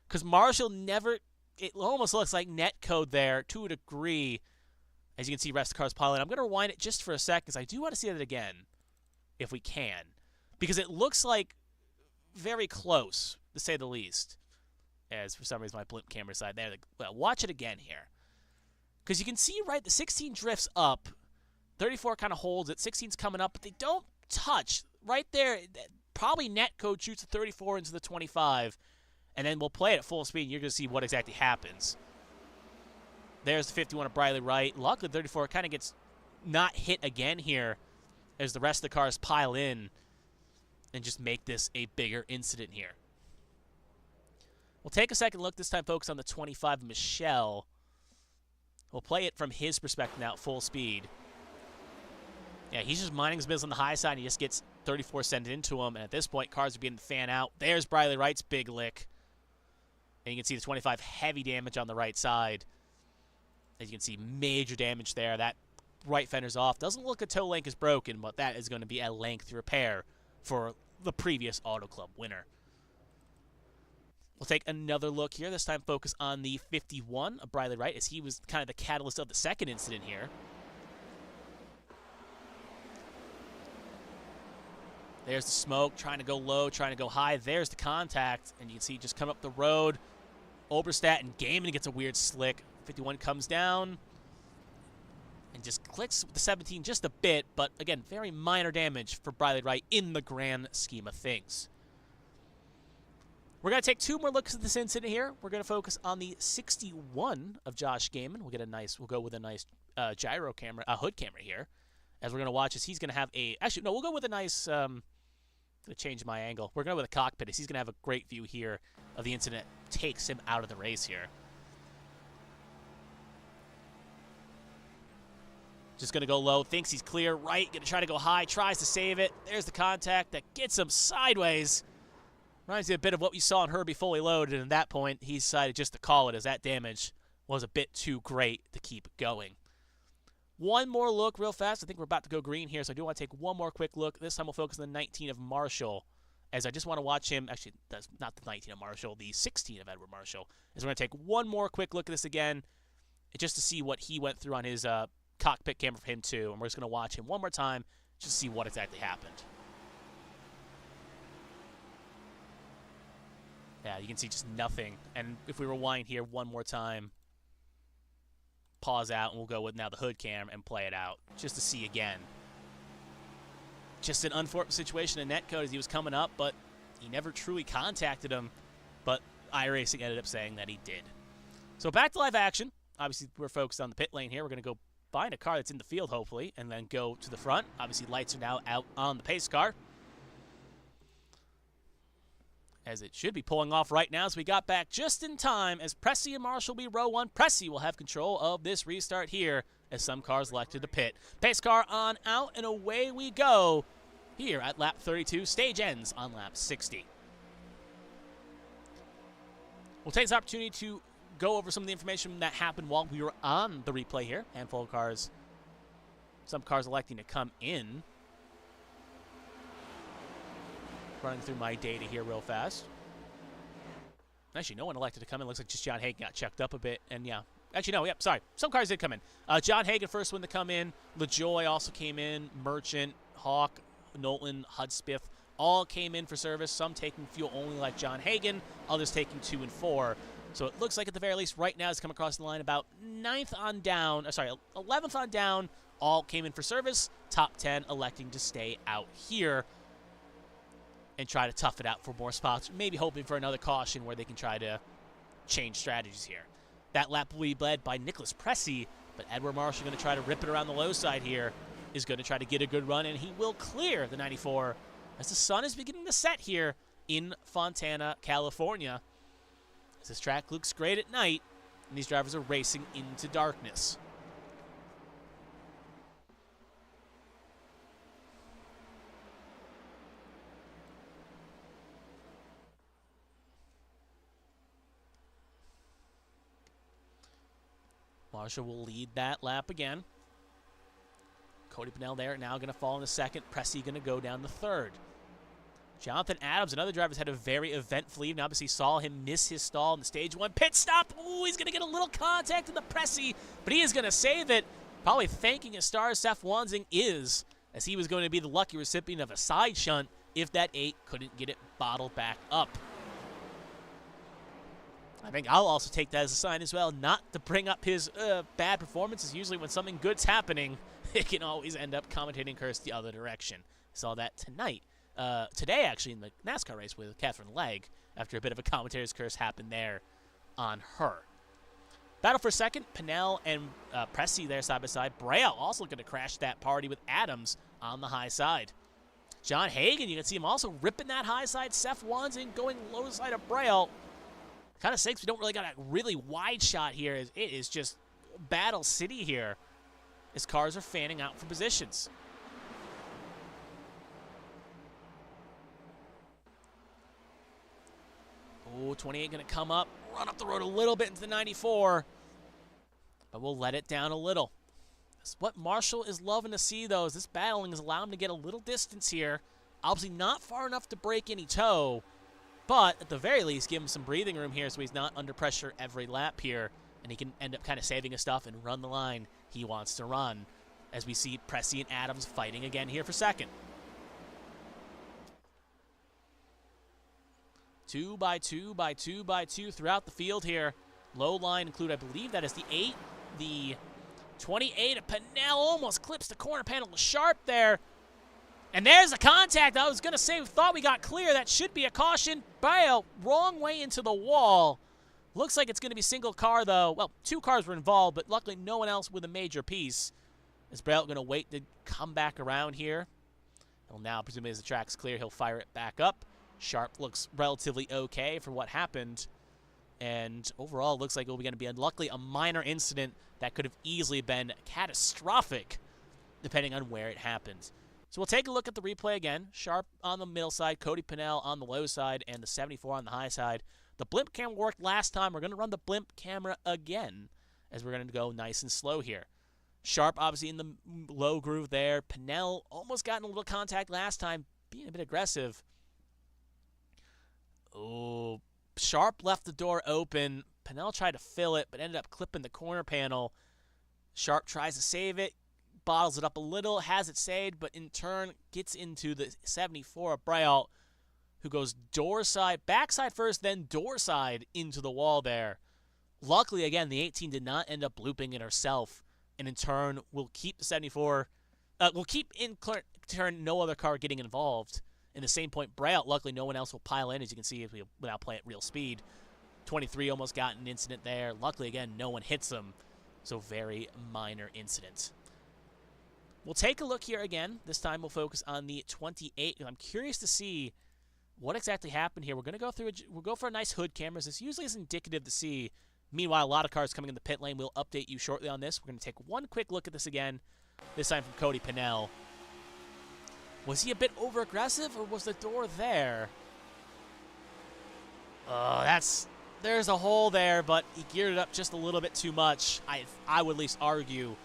Because Marshall never, it almost looks like net code there to a degree. As you can see, rest of the cars piling. I'm going to rewind it just for a sec because I do want to see it again, if we can. Because it looks like very close, to say the least. As for some reason, my blimp camera side there. Well, watch it again here. Because you can see, right, the 16 drifts up. 34 kind of holds it. 16's coming up, but they don't touch. Right there, probably net code shoots the 34 into the 25. And then we'll play it at full speed, and you're going to see what exactly happens. There's the 51 of Briley Wright. Luckily, 34 kind of gets not hit again here as the rest of the cars pile in and just make this a bigger incident here. We'll take a second look, this time focus on the 25 of Michelle. We'll play it from his perspective now at full speed. Yeah, he's just minding his business on the high side, and he just gets 34 sent it into him, and at this point, cars are beginning to fan out. There's Briley Wright's big lick. And you can see the 25 heavy damage on the right side. As you can see, major damage there. That right fender's off. Doesn't look like a toe link is broken, but that is going to be a lengthy repair for the previous Auto Club winner. We'll take another look here. This time focus on the 51 of Briley Wright, as he was kind of the catalyst of the second incident here. There's the smoke, trying to go low, trying to go high. There's the contact, and you can see just come up the road. Oberstadt and Gaiman gets a weird slick. 51 comes down and just clicks with the 17 just a bit, but again, very minor damage for Briley Wright in the grand scheme of things. We're going to take two more looks at this incident here. We're going to focus on the 61 of Josh Gaiman. We'll go with a nice gyro camera, hood camera here, as we're going to watch as he's going to have a, actually, no, we'll go with a nice, going to change my angle. We're going to go with a cockpit, as he's going to have a great view here of the incident that takes him out of the race here. Just going to go low, thinks he's clear, right, going to try to go high, tries to save it. There's the contact that gets him sideways. Reminds me a bit of what we saw in Herbie fully loaded, and at that point, he decided just to call it, as that damage was a bit too great to keep going. One more look real fast. I think we're about to go green here, so I do want to take one more quick look. This time we'll focus on the 19 of Marshall, as I just want to watch him. Actually, that's not the 19 of Marshall, the 16 of Edward Marshall. As we're going to take one more quick look at this again, just to see what he went through on his cockpit camera for him too, and we're just going to watch him one more time just to see what exactly happened. Yeah, you can see just nothing. And if we rewind here one more time, pause out, and we'll go with now the hood cam and play it out just to see again. Just an unfortunate situation in netcode as he was coming up, but he never truly contacted him, but iRacing ended up saying that he did. So back to live action. Obviously, we're focused on the pit lane here. We're going to go find a car that's in the field, hopefully, and then go to the front. Obviously, lights are now out on the pace car, as it should be pulling off right now, so we got back just in time as Pressey and Marshall will be row one. Pressey will have control of this restart here as some cars elected to pit. Pace car on out, and away we go here at lap 32. Stage ends on lap 60. We'll take this opportunity to go over some of the information that happened while we were on the replay here. Handful of cars, some cars electing to come in. Running through my data here real fast. Actually, no one elected to come in. Looks like just John Hagan got checked up a bit. And yeah, actually, no, yep, sorry. Some cars did come in. John Hagan, first one to come in. LaJoy also came in. Merchant, Hawk, Knowlton, Hudspeth, all came in for service. Some taking fuel only like John Hagan, others taking 2 and 4. So it looks like at the very least right now it's come across the line about 11th on down, all came in for service. Top 10 electing to stay out here and try to tough it out for more spots, maybe hoping for another caution where they can try to change strategies here. That lap will be led by Nicholas Pressey, but Edward Marshall going to try to rip it around the low side here, is going to try to get a good run, and he will clear the 94 as the sun is beginning to set here in Fontana, California. As this track looks great at night, and these drivers are racing into darkness. Marshall will lead that lap again. Cody Pennell there, now going to fall in the second. Pressey going to go down the third. Jonathan Adams, another driver, has had a very eventful evening. Obviously saw him miss his stall in the stage 1 pit stop. Ooh, he's going to get a little contact in the Pressey, but he is going to save it. Probably thanking his stars Seth Wansing is, as he was going to be the lucky recipient of a side shunt if that 8 couldn't get it bottled back up. I think I'll also take that as a sign as well, not to bring up his bad performances. Usually when something good's happening, it can always end up commentating curse the other direction. Saw that tonight. Today, actually, in the NASCAR race with Catherine Legg, after a bit of a commentator's curse happened there on her. Battle for second, Pennell and Pressey there side by side. Braille also going to crash that party with Adams on the high side. John Hagan, you can see him also ripping that high side. Seth Wansing going low side of Braille. Kind of sinks we don't really got a really wide shot here. It is just Battle City here as cars are fanning out for positions. Ooh, 28 going to come up, run up the road a little bit into the 94. But we'll let it down a little. That's what Marshall is loving to see, though, is this battling is allowing him to get a little distance here. Obviously not far enough to break any toe, but at the very least give him some breathing room here so he's not under pressure every lap here, and he can end up kind of saving his stuff and run the line he wants to run, as we see Pressey and Adams fighting again here for second. 2 by 2 by 2 by 2 throughout the field here. Low line include, I believe that is the 8, the 28. Pinnell almost clips the corner panel to Sharp there. And there's a contact. I was going to say, we thought we got clear. That should be a caution. Braille, wrong way into the wall. Looks like it's going to be single car, though. Well, 2 cars were involved, but luckily no one else with a major piece. Is Braille going to wait to come back around here? Well, now, presumably as the track's clear, he'll fire it back up. Sharp looks relatively okay for what happened. And overall, it looks like it will be going to be, luckily, a minor incident that could have easily been catastrophic, depending on where it happened. So we'll take a look at the replay again. Sharp on the middle side, Cody Pinnell on the low side, and the 74 on the high side. The blimp camera worked last time. We're going to run the blimp camera again, as we're going to go nice and slow here. Sharp, obviously, in the low groove there. Pinnell almost got in a little contact last time, being a bit aggressive. Oh, Sharp left the door open. Pinnell tried to fill it, but ended up clipping the corner panel. Sharp tries to save it, bottles it up a little, has it saved, but in turn gets into the 74 of Braille, who goes door side, backside first, then door side into the wall there. Luckily, again, the 18 did not end up looping it herself, and in turn will keep the 74, will keep in turn no other car getting involved. In the same point, Braille, luckily no one else will pile in, as you can see, without playing at real speed. 23 almost got an incident there. Luckily, again, no one hits them, so very minor incident. We'll take a look here again. This time we'll focus on the 28. I'm curious to see what exactly happened here. We're going to go through, we'll go for a nice hood cameras. This usually is indicative to see. Meanwhile, a lot of cars coming in the pit lane. We'll update you shortly on this. We're going to take one quick look at this again, this time from Cody Pinnell. Was he a bit over-aggressive, or was the door there? There's a hole there, but he geared it up just a little bit too much. I would at least argue,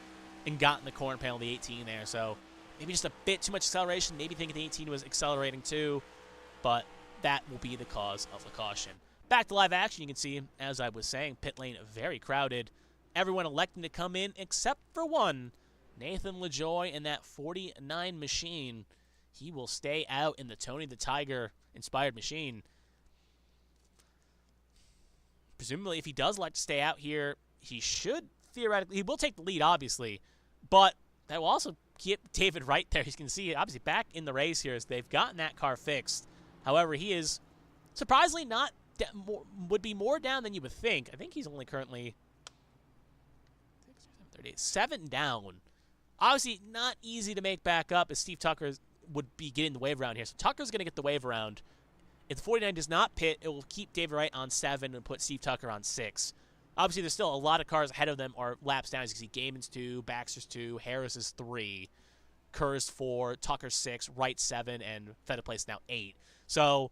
and got in the corner panel of the 18 there. So maybe just a bit too much acceleration. Maybe thinking the 18 was accelerating too, but that will be the cause of the caution. Back to live action, you can see, as I was saying, pit lane very crowded. Everyone electing to come in except for one, Nathan LaJoy in that 49 machine. He will stay out in the Tony the Tiger inspired machine. Presumably, if he does like to stay out here, he should theoretically, he will take the lead, obviously, but that will also keep David right there. You can see, obviously, back in the race here as they've gotten that car fixed. However, he is surprisingly not, would be more down than you would think. I think he's only currently 7 down. Obviously, not easy to make back up as Steve Tucker would be getting the wave around here. So Tucker's going to get the wave around. If the 49 does not pit, it will keep David Wright on 7 and put Steve Tucker on 6. Obviously, there's still a lot of cars ahead of them or laps down. As you can see, Gaiman's 2, Baxter's 2, Harris is 3, Kerr's 4, Tucker's 6, Wright 7, and Feta Place now 8. So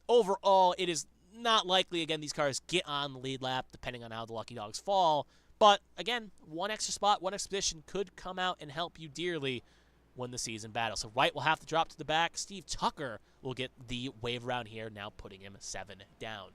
overall, it is not likely, again, these cars get on the lead lap, depending on how the Lucky Dogs fall. But, again, one extra spot, one expedition could come out and help you dearly when the season battle. So Wright will have to drop to the back. Steve Tucker will get the wave around here, now putting him 7 down.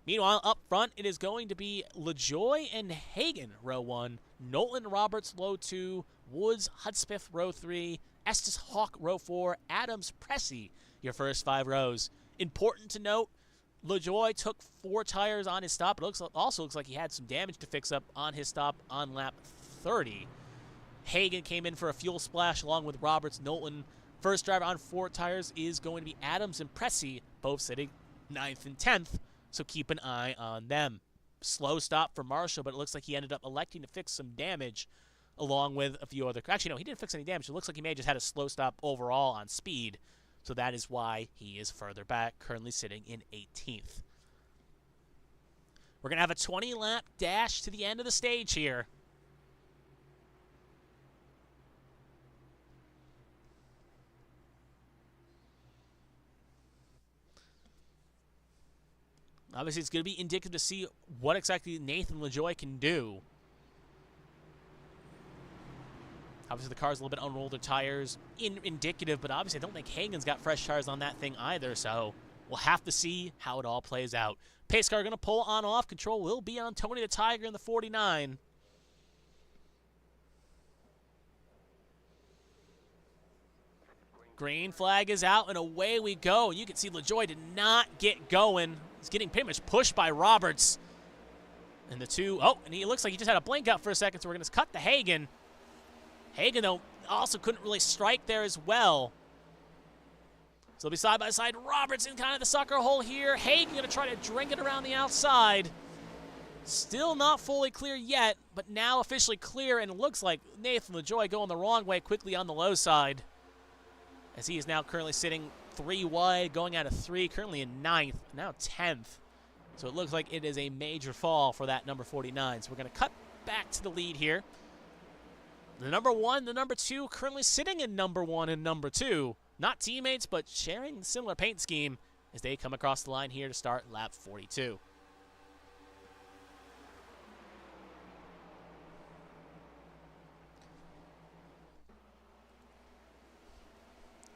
Meanwhile, up front, it is going to be LaJoy and Hagan, row 1. Nolan Roberts, row 2. Woods, Hudspeth, row 3. Estes Hawk, row 4. Adams, Pressey, your first 5 rows. Important to note, LaJoy took 4 tires on his stop. It also looks like he had some damage to fix up on his stop on lap 30. Hagan came in for a fuel splash along with Roberts. Nolan, first driver on 4 tires, is going to be Adams and Pressey, both sitting 9th and 10th. So keep an eye on them. Slow stop for Marshall, but it looks like he ended up electing to fix some damage along with a few other... Actually, no, he didn't fix any damage. It looks like he may have just had a slow stop overall on speed. So that is why he is further back, currently sitting in 18th. We're going to have a 20-lap dash to the end of the stage here. Obviously, it's going to be indicative to see what exactly Nathan LaJoie can do. Obviously, the car's a little bit unrolled, their tires indicative, but obviously I don't think Hagan's got fresh tires on that thing either, so we'll have to see how it all plays out. Pace car going to pull on off. Control will be on Tony the Tiger in the 49. Green flag is out, and away we go. You can see LaJoie did not get going. He's getting pretty much pushed by Roberts. And the two, and he looks like he just had a blink out for a second, so we're going to cut to Hagan. Hagan, though, also couldn't really strike there as well. So it'll be side by side. Roberts in kind of the sucker hole here. Hagan going to try to drink it around the outside. Still not fully clear yet, but now officially clear, and it looks like Nathan LaJoie going the wrong way quickly on the low side, as he is now currently sitting 3 wide, going out of 3, currently in 9th, now 10th. So it looks like it is a major fall for that number 49. So we're going to cut back to the lead here. The number 1, the number 2, currently sitting in number 1 and number 2. Not teammates, but sharing a similar paint scheme as they come across the line here to start lap 42.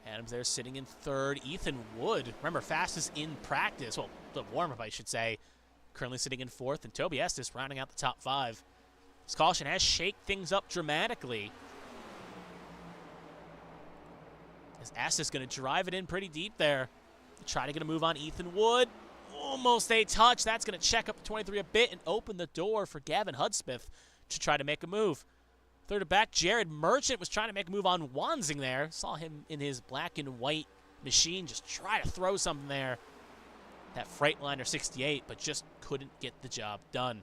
Adams there sitting in 3rd. Ethan Wood, remember, fastest in practice. Well, the warm-up, I should say. Currently sitting in 4th. And Toby Estes rounding out the top 5. This caution has shaked things up dramatically, as Estes going to drive it in pretty deep there. Try to get a move on Ethan Wood. Almost a touch. That's going to check up 23 a bit and open the door for Gavin Hudspeth to try to make a move. 3rd to back, Jared Merchant was trying to make a move on Wanzing there. Saw him in his black and white machine just try to throw something there. That Freightliner 68, but just couldn't get the job done.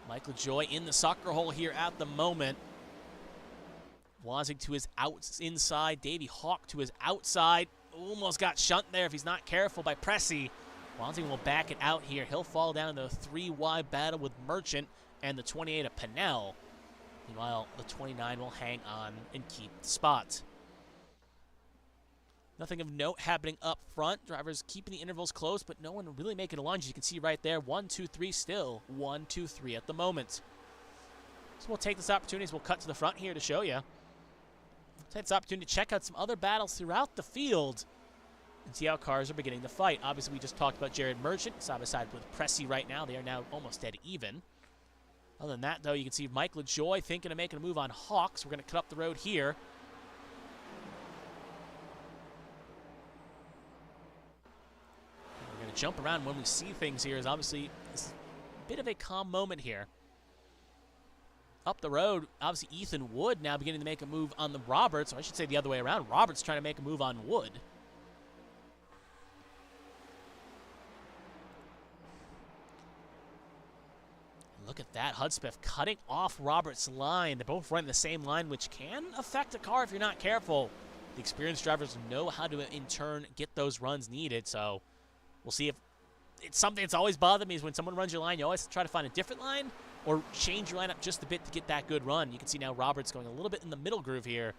Mike LaJoie in the sucker hole here at the moment. Wanzing to his inside. Davey Hawk to his outside. Almost got shunt there if he's not careful by Pressey. Wanzing will back it out here. He'll fall down in the 3 wide battle with Merchant and the 28 of Pinnell. Meanwhile, the 29 will hang on and keep the spot. Nothing of note happening up front. Drivers keeping the intervals close, but no one really making a lunge. You can see right there, 1, 2, 3 still. 1, 2, 3 at the moment. So we'll take this opportunity as we'll cut to the front here to show you. We'll take this opportunity to check out some other battles throughout the field and see how cars are beginning to fight. Obviously, we just talked about Jared Merchant side by side with Pressey right now. They are now almost dead even. Other than that, though, you can see Mike LaJoie thinking of making a move on Hawks. We're going to cut up the road here. We're going to jump around when we see things here. Is obviously this is a bit of a calm moment here. Up the road, obviously Ethan Wood now beginning to make a move on the Roberts, or I should say the other way around. Roberts trying to make a move on Wood. Look at that, Hudspeth cutting off Roberts' line. They're both running the same line, which can affect a car if you're not careful. The experienced drivers know how to, in turn, get those runs needed, so we'll see if it's something that's always bothered me is when someone runs your line, you always try to find a different line or change your lineup just a bit to get that good run. You can see now Roberts going a little bit in the middle groove here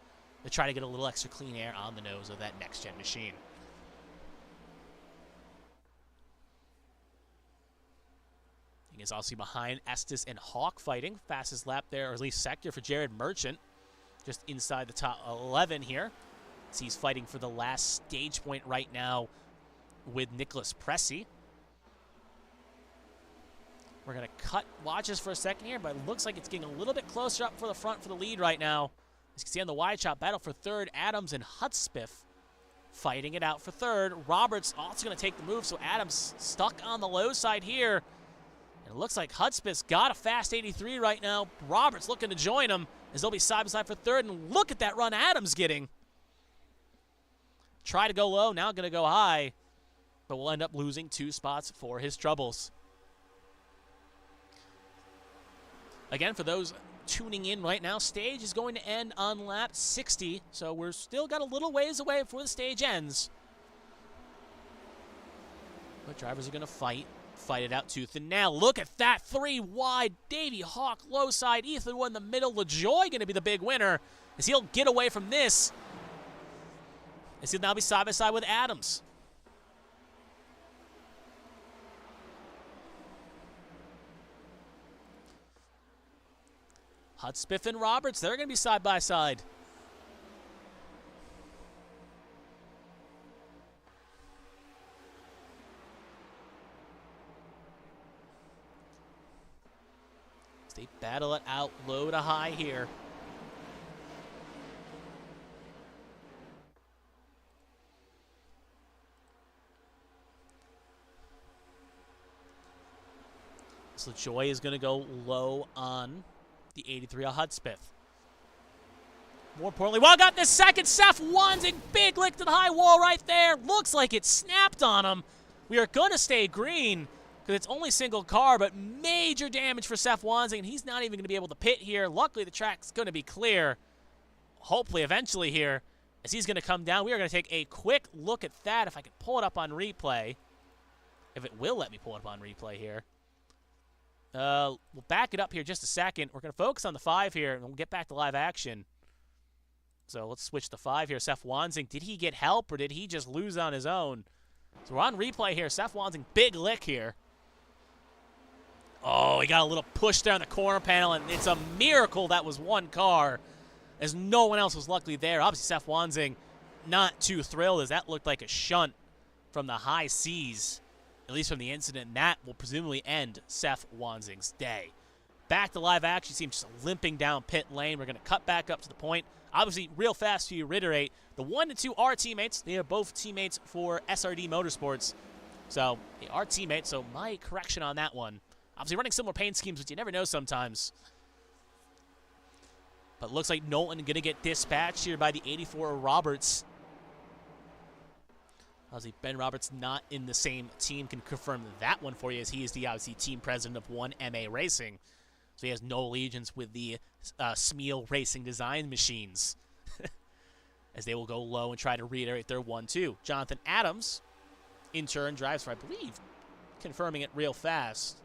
to try to get a little extra clean air on the nose of that next-gen machine. Is also behind Estes and Hawk fighting. Fastest lap there, or at least sector for Jared Merchant. Just inside the top 11 here. So he's fighting for the last stage point right now with Nicholas Pressey. We're going to cut watches for a second here, but it looks like it's getting a little bit closer up for the front for the lead right now. As you can see on the wide shot, battle for 3rd, Adams and Hudspeth fighting it out for 3rd. Roberts also going to take the move, so Adams stuck on the low side here. And it looks like Hudspeth's got a fast 83 right now. Roberts looking to join him as they'll be side by side for 3rd. And look at that run Adams getting. Try to go low, now going to go high. But we'll end up losing 2 spots for his troubles. Again, for those tuning in right now, stage is going to end on lap 60. So we're still got a little ways away before the stage ends. But drivers are going to fight it out tooth and nail. Look at that, 3 wide. Davey Hawk low side, Ethan Wood in the middle. LaJoie going to be the big winner as he'll get away from this. As he'll now be side by side with Adams. Hudspeth and Roberts, they're going to be side by side. They battle it out low to high here. So Joy is going to go low on the 83 of Hudspeth. More importantly, well, got this second. Seth Wansing, big lick to the high wall right there. Looks like it snapped on him. We are going to stay green because it's only single car, but major damage for Seth Wansing, and he's not even going to be able to pit here. Luckily, the track's going to be clear, hopefully eventually here, as he's going to come down. We are going to take a quick look at that, if I can pull it up on replay. If it will let me pull it up on replay here. We'll back it up here just a second. We're going to focus on the 5 here, and we'll get back to live action. So let's switch to 5 here. Seth Wansing, did he get help, or did he just lose on his own? So we're on replay here. Seth Wansing, big lick here. Oh, he got a little push there on the corner panel, and it's a miracle that was one car, as no one else was luckily there. Obviously, Seth Wansing not too thrilled, as that looked like a shunt from the high seas, at least from the incident, and that will presumably end Seth Wansing's day. Back to live action. You see him just limping down pit lane. We're going to cut back up to the point. Obviously, real fast to reiterate, the 1 and 2 are teammates. They are both teammates for SRD Motorsports. So, they are teammates, so my correction on that one. Obviously running similar paint schemes, but you never know sometimes. But looks like Nolan going to get dispatched here by the 84 Roberts. Obviously, Ben Roberts not in the same team can confirm that one for you, as he is the obviously team president of 1MA Racing. So he has no allegiance with the Smeal Racing Design Machines. As they will go low and try to reiterate their 1-2. Jonathan Adams, in turn, drives for, I believe, confirming it real fast.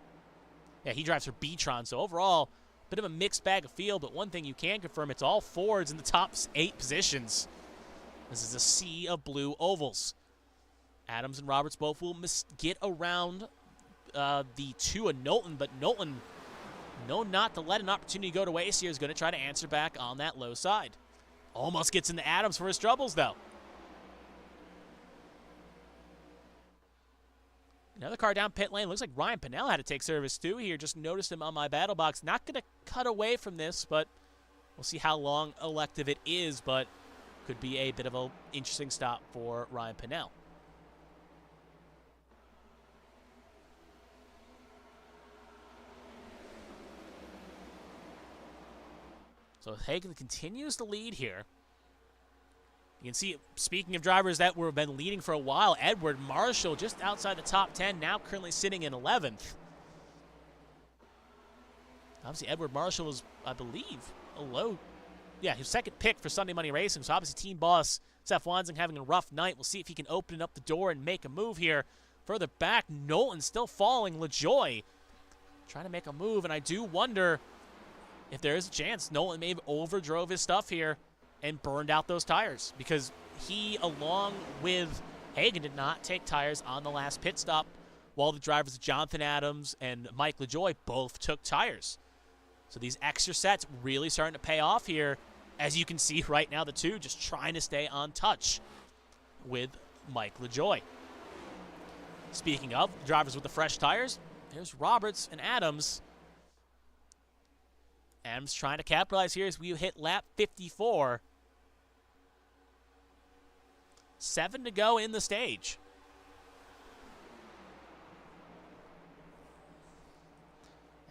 Yeah, he drives for B-Tron, so overall, a bit of a mixed bag of field, but one thing you can confirm, it's all Fords in the top 8 positions. This is a sea of blue ovals. Adams and Roberts both will get around the 2 of Knowlton, but Knowlton, no, not to let an opportunity go to waste here, is going to try to answer back on that low side. Almost gets into Adams for his troubles, though. Another car down pit lane. Looks like Ryan Pinnell had to take service too here. Just noticed him on my battle box. Not going to cut away from this, but we'll see how long elective it is, but could be a bit of an interesting stop for Ryan Pinnell. So Hagen continues to lead here. You can see, speaking of drivers that were been leading for a while, Edward Marshall just outside the top 10, now currently sitting in 11th. Obviously, Edward Marshall was, I believe, a low. Yeah, his second pick for Sunday Money Racing. So obviously, team boss Seth Wansing having a rough night. We'll see if he can open up the door and make a move here. Further back, Knowlton still falling. LaJoy trying to make a move, and I do wonder if there is a chance Knowlton may have overdrove his stuff here and burned out those tires, because he, along with Hagen, did not take tires on the last pit stop, while the drivers Jonathan Adams and Mike LaJoy both took tires. So these extra sets really starting to pay off here. As you can see right now, the 2 just trying to stay on touch with Mike LaJoy. Speaking of drivers with the fresh tires, there's Roberts and Adams. Adams trying to capitalize here as we hit lap 54. 7 to go in the stage.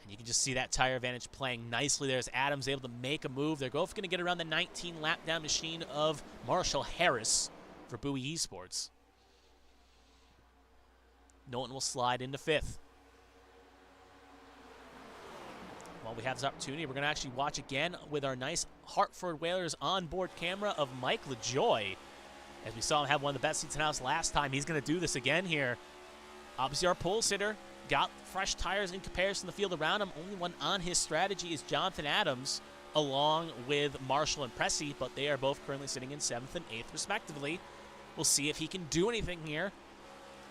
And you can just see that tire advantage playing nicely there as Adams able to make a move. They're both going to get around the 19 lap down machine of Marshall Harris for Bowie Esports. Knowlton will slide into 5th. While we have this opportunity, we're going to actually watch again with our nice Hartford Whalers onboard camera of Mike LaJoy. As we saw him have one of the best seats in the house last time, he's going to do this again here. Obviously, our pole sitter got fresh tires in comparison to the field around him. Only one on his strategy is Jonathan Adams, along with Marshall and Pressey, but they are both currently sitting in 7th and 8th, respectively. We'll see if he can do anything here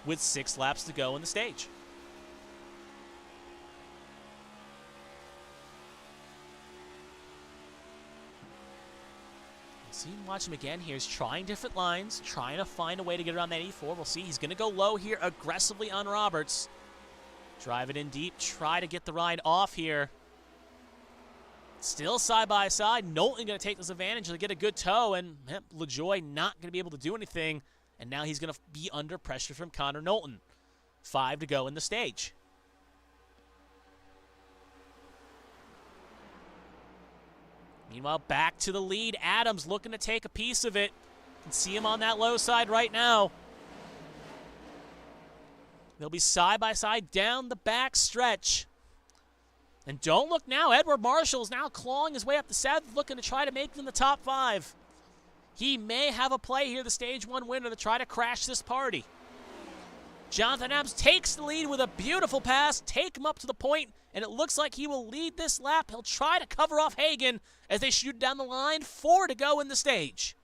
with 6 laps to go in the stage. See, watch him again here. He's trying different lines, trying to find a way to get around that E4. We'll see. He's going to go low here aggressively on Roberts. Drive it in deep. Try to get the ride off here. Still side by side. Knowlton going to take this advantage to get a good tow, and LaJoy not going to be able to do anything. And now he's going to be under pressure from Connor Knowlton. 5 to go in the stage. Meanwhile, back to the lead. Adams looking to take a piece of it. You can see him on that low side right now. They'll be side by side down the back stretch. And don't look now. Edward Marshall is now clawing his way up the 7th, looking to try to make it in the top 5. He may have a play here, the Stage 1 winner, to try to crash this party. Jonathan Adams takes the lead with a beautiful pass, take him up to the point, and it looks like he will lead this lap. He'll try to cover off Hagan as they shoot down the line. 4 to go in the stage.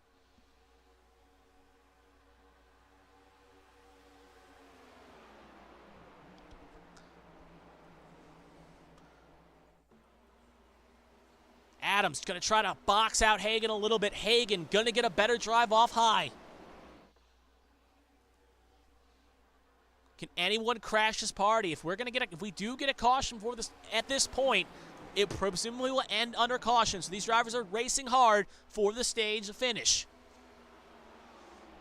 Adams going to try to box out Hagan a little bit. Hagan going to get a better drive off high. Can anyone crash this party? If we do get a caution for this at this point, it presumably will end under caution. So these drivers are racing hard for the stage finish.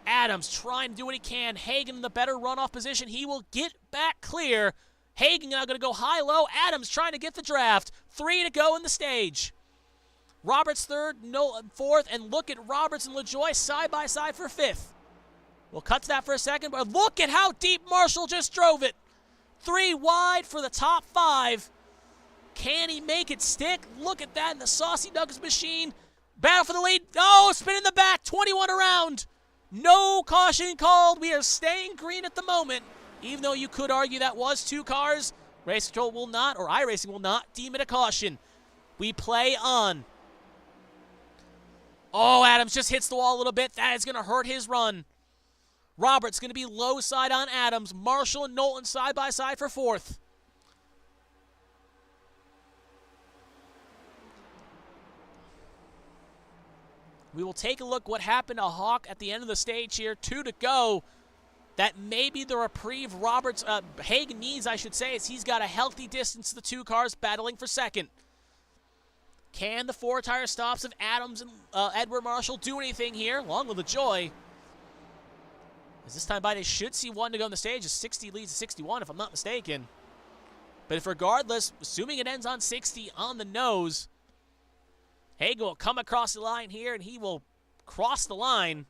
Adams trying to do what he can. Hagan in the better runoff position. He will get back clear. Hagan now going to go high-low. Adams trying to get the draft. 3 to go in the stage. Roberts 3rd, 4th, and look at Roberts and LaJoy side by side for 5th. We'll cut to that for a second, but look at how deep Marshall just drove it. 3 wide for the top 5. Can he make it stick? Look at that in the Saucy Nuggets machine. Battle for the lead. Oh, spin in the back. 21 around. No caution called. We are staying green at the moment, even though you could argue that was 2 cars. Race Control will not, or iRacing will not, deem it a caution. We play on. Oh, Adams just hits the wall a little bit. That is going to hurt his run. Roberts going to be low side on Adams. Marshall and Knowlton side by side for 4th. We will take a look what happened to Hawk at the end of the stage here. 2 to go. That may be the reprieve Hagan needs, I should say, as he's got a healthy distance to the 2 cars battling for 2nd. Can the 4-tire stops of Adams and Edward Marshall do anything here? Along with LaJoy. As this time by, they should see 1 to go on the stage. As 60 leads to 61, if I'm not mistaken. But if regardless, assuming it ends on 60 on the nose, Hagan will come across the line here, and he will cross the line,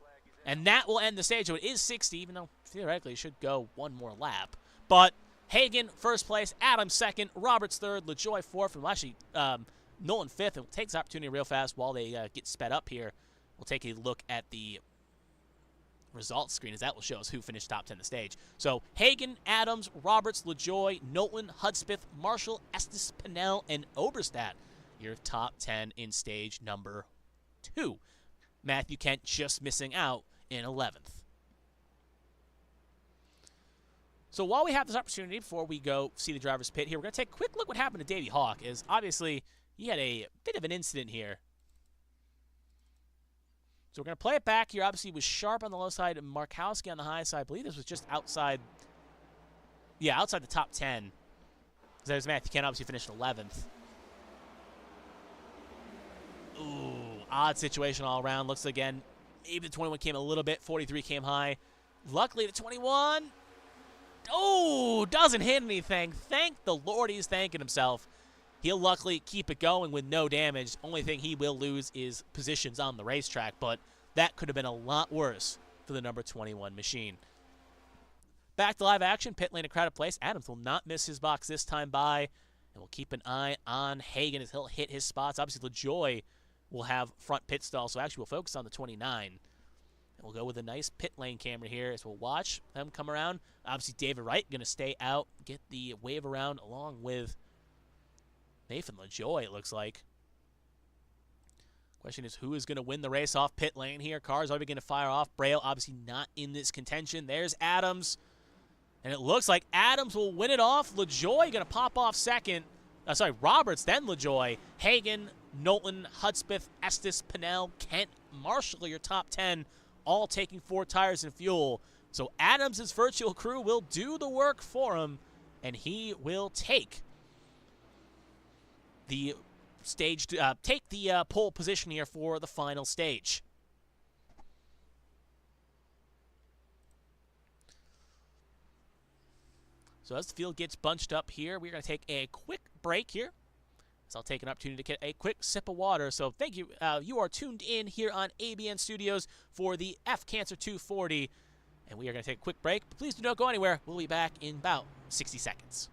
and that will end the stage. So it is 60, even though theoretically it should go 1 more lap. But Hagan, 1st place. Adams, 2nd. Roberts, 3rd. LaJoy, 4th. And actually, Knowlton 5th, and we'll take this opportunity real fast while they get sped up here. We'll take a look at the results screen, as that will show us who finished top 10 of the stage. So Hagan, Adams, Roberts, LaJoy, Knowlton, Hudspeth, Marshall, Estes, Pinnell, and Oberstadt. Your top 10 in stage number 2. Matthew Kent just missing out in 11th. So while we have this opportunity, before we go see the driver's pit here, we're going to take a quick look what happened to Davey Hawk, as obviously he had a bit of an incident here. So we're going to play it back here. Obviously, he was sharp on the low side and Markowski on the high side. I believe this was just outside, outside the top 10. There's Matthew Kent, obviously finished 11th. Ooh, odd situation all around. Looks again, maybe the 21 came a little bit. 43 came high. Luckily, the 21, doesn't hit anything. Thank the Lord he's thanking himself. He'll luckily keep it going with no damage. Only thing he will lose is positions on the racetrack, but that could have been a lot worse for the number 21 machine. Back to live action, pit lane and crowded place. Adams will not miss his box this time by, and we'll keep an eye on Hagan as he'll hit his spots. Obviously, LaJoy will have front pit stall, so actually we'll focus on the 29. And we'll go with a nice pit lane camera here as we'll watch them come around. Obviously, David Wright going to stay out, get the wave around along with Nathan LaJoy, it looks like. Question is, who is going to win the race off pit lane here? Cars are going to fire off. Braille obviously not in this contention. There's Adams. And it looks like Adams will win it off. LaJoy going to pop off second. Roberts, then LaJoy. Hagan, Knowlton, Hudspeth, Estes, Pinnell, Kent, Marshall, your top 10, all taking 4 tires and fuel. So Adams' virtual crew will do the work for him, and he will take the pole position here for the final stage. So as the field gets bunched up here, we're going to take a quick break here. So I'll take an opportunity to get a quick sip of water. So thank you. You are tuned in here on ABN Studios for the F Cancer 240. And we are going to take a quick break. But please do not go anywhere. We'll be back in about 60 seconds.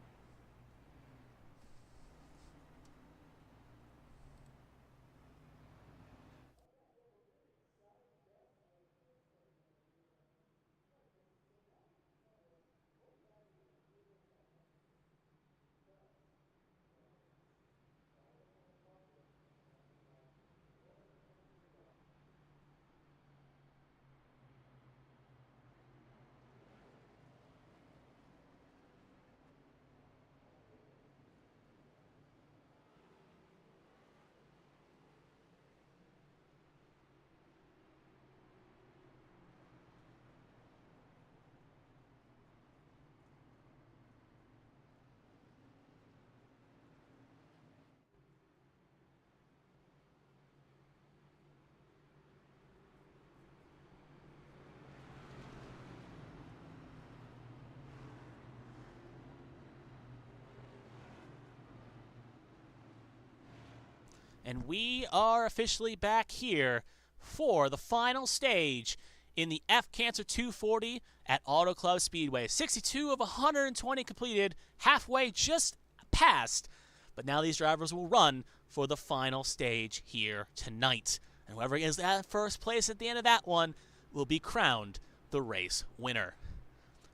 And we are officially back here for the final stage in the F Cancer 240 at Auto Club Speedway. 62 of 120 completed, halfway just past. But now these drivers will run for the final stage here tonight. And whoever is at first place at the end of that one will be crowned the race winner.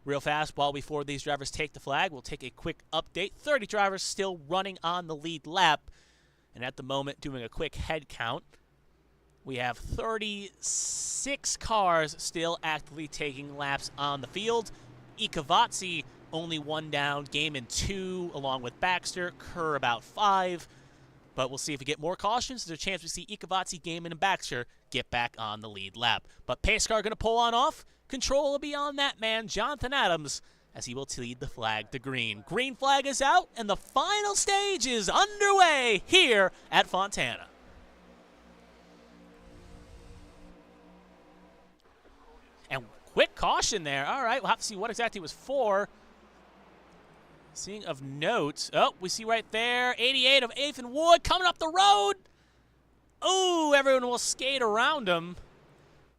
Real fast, while before these drivers take the flag, we'll take a quick update. 30 drivers still running on the lead lap. And at the moment, doing a quick head count, we have 36 cars still actively taking laps on the field. Ikavazzi only 1 down, Gaiman 2, along with Baxter. Kerr about 5. But we'll see if we get more cautions. There's a chance we see Ikavazzi, Gaiman, and Baxter get back on the lead lap. But pace car going to pull on off. Control will be on that man, Jonathan Adams, as he will lead the flag to green. Green flag is out, and the final stage is underway here at Fontana. And quick caution there. All right, we'll have to see what exactly it was for. Seeing of note, oh, we see right there, 88 of Ethan Wood coming up the road. Oh, everyone will skate around him.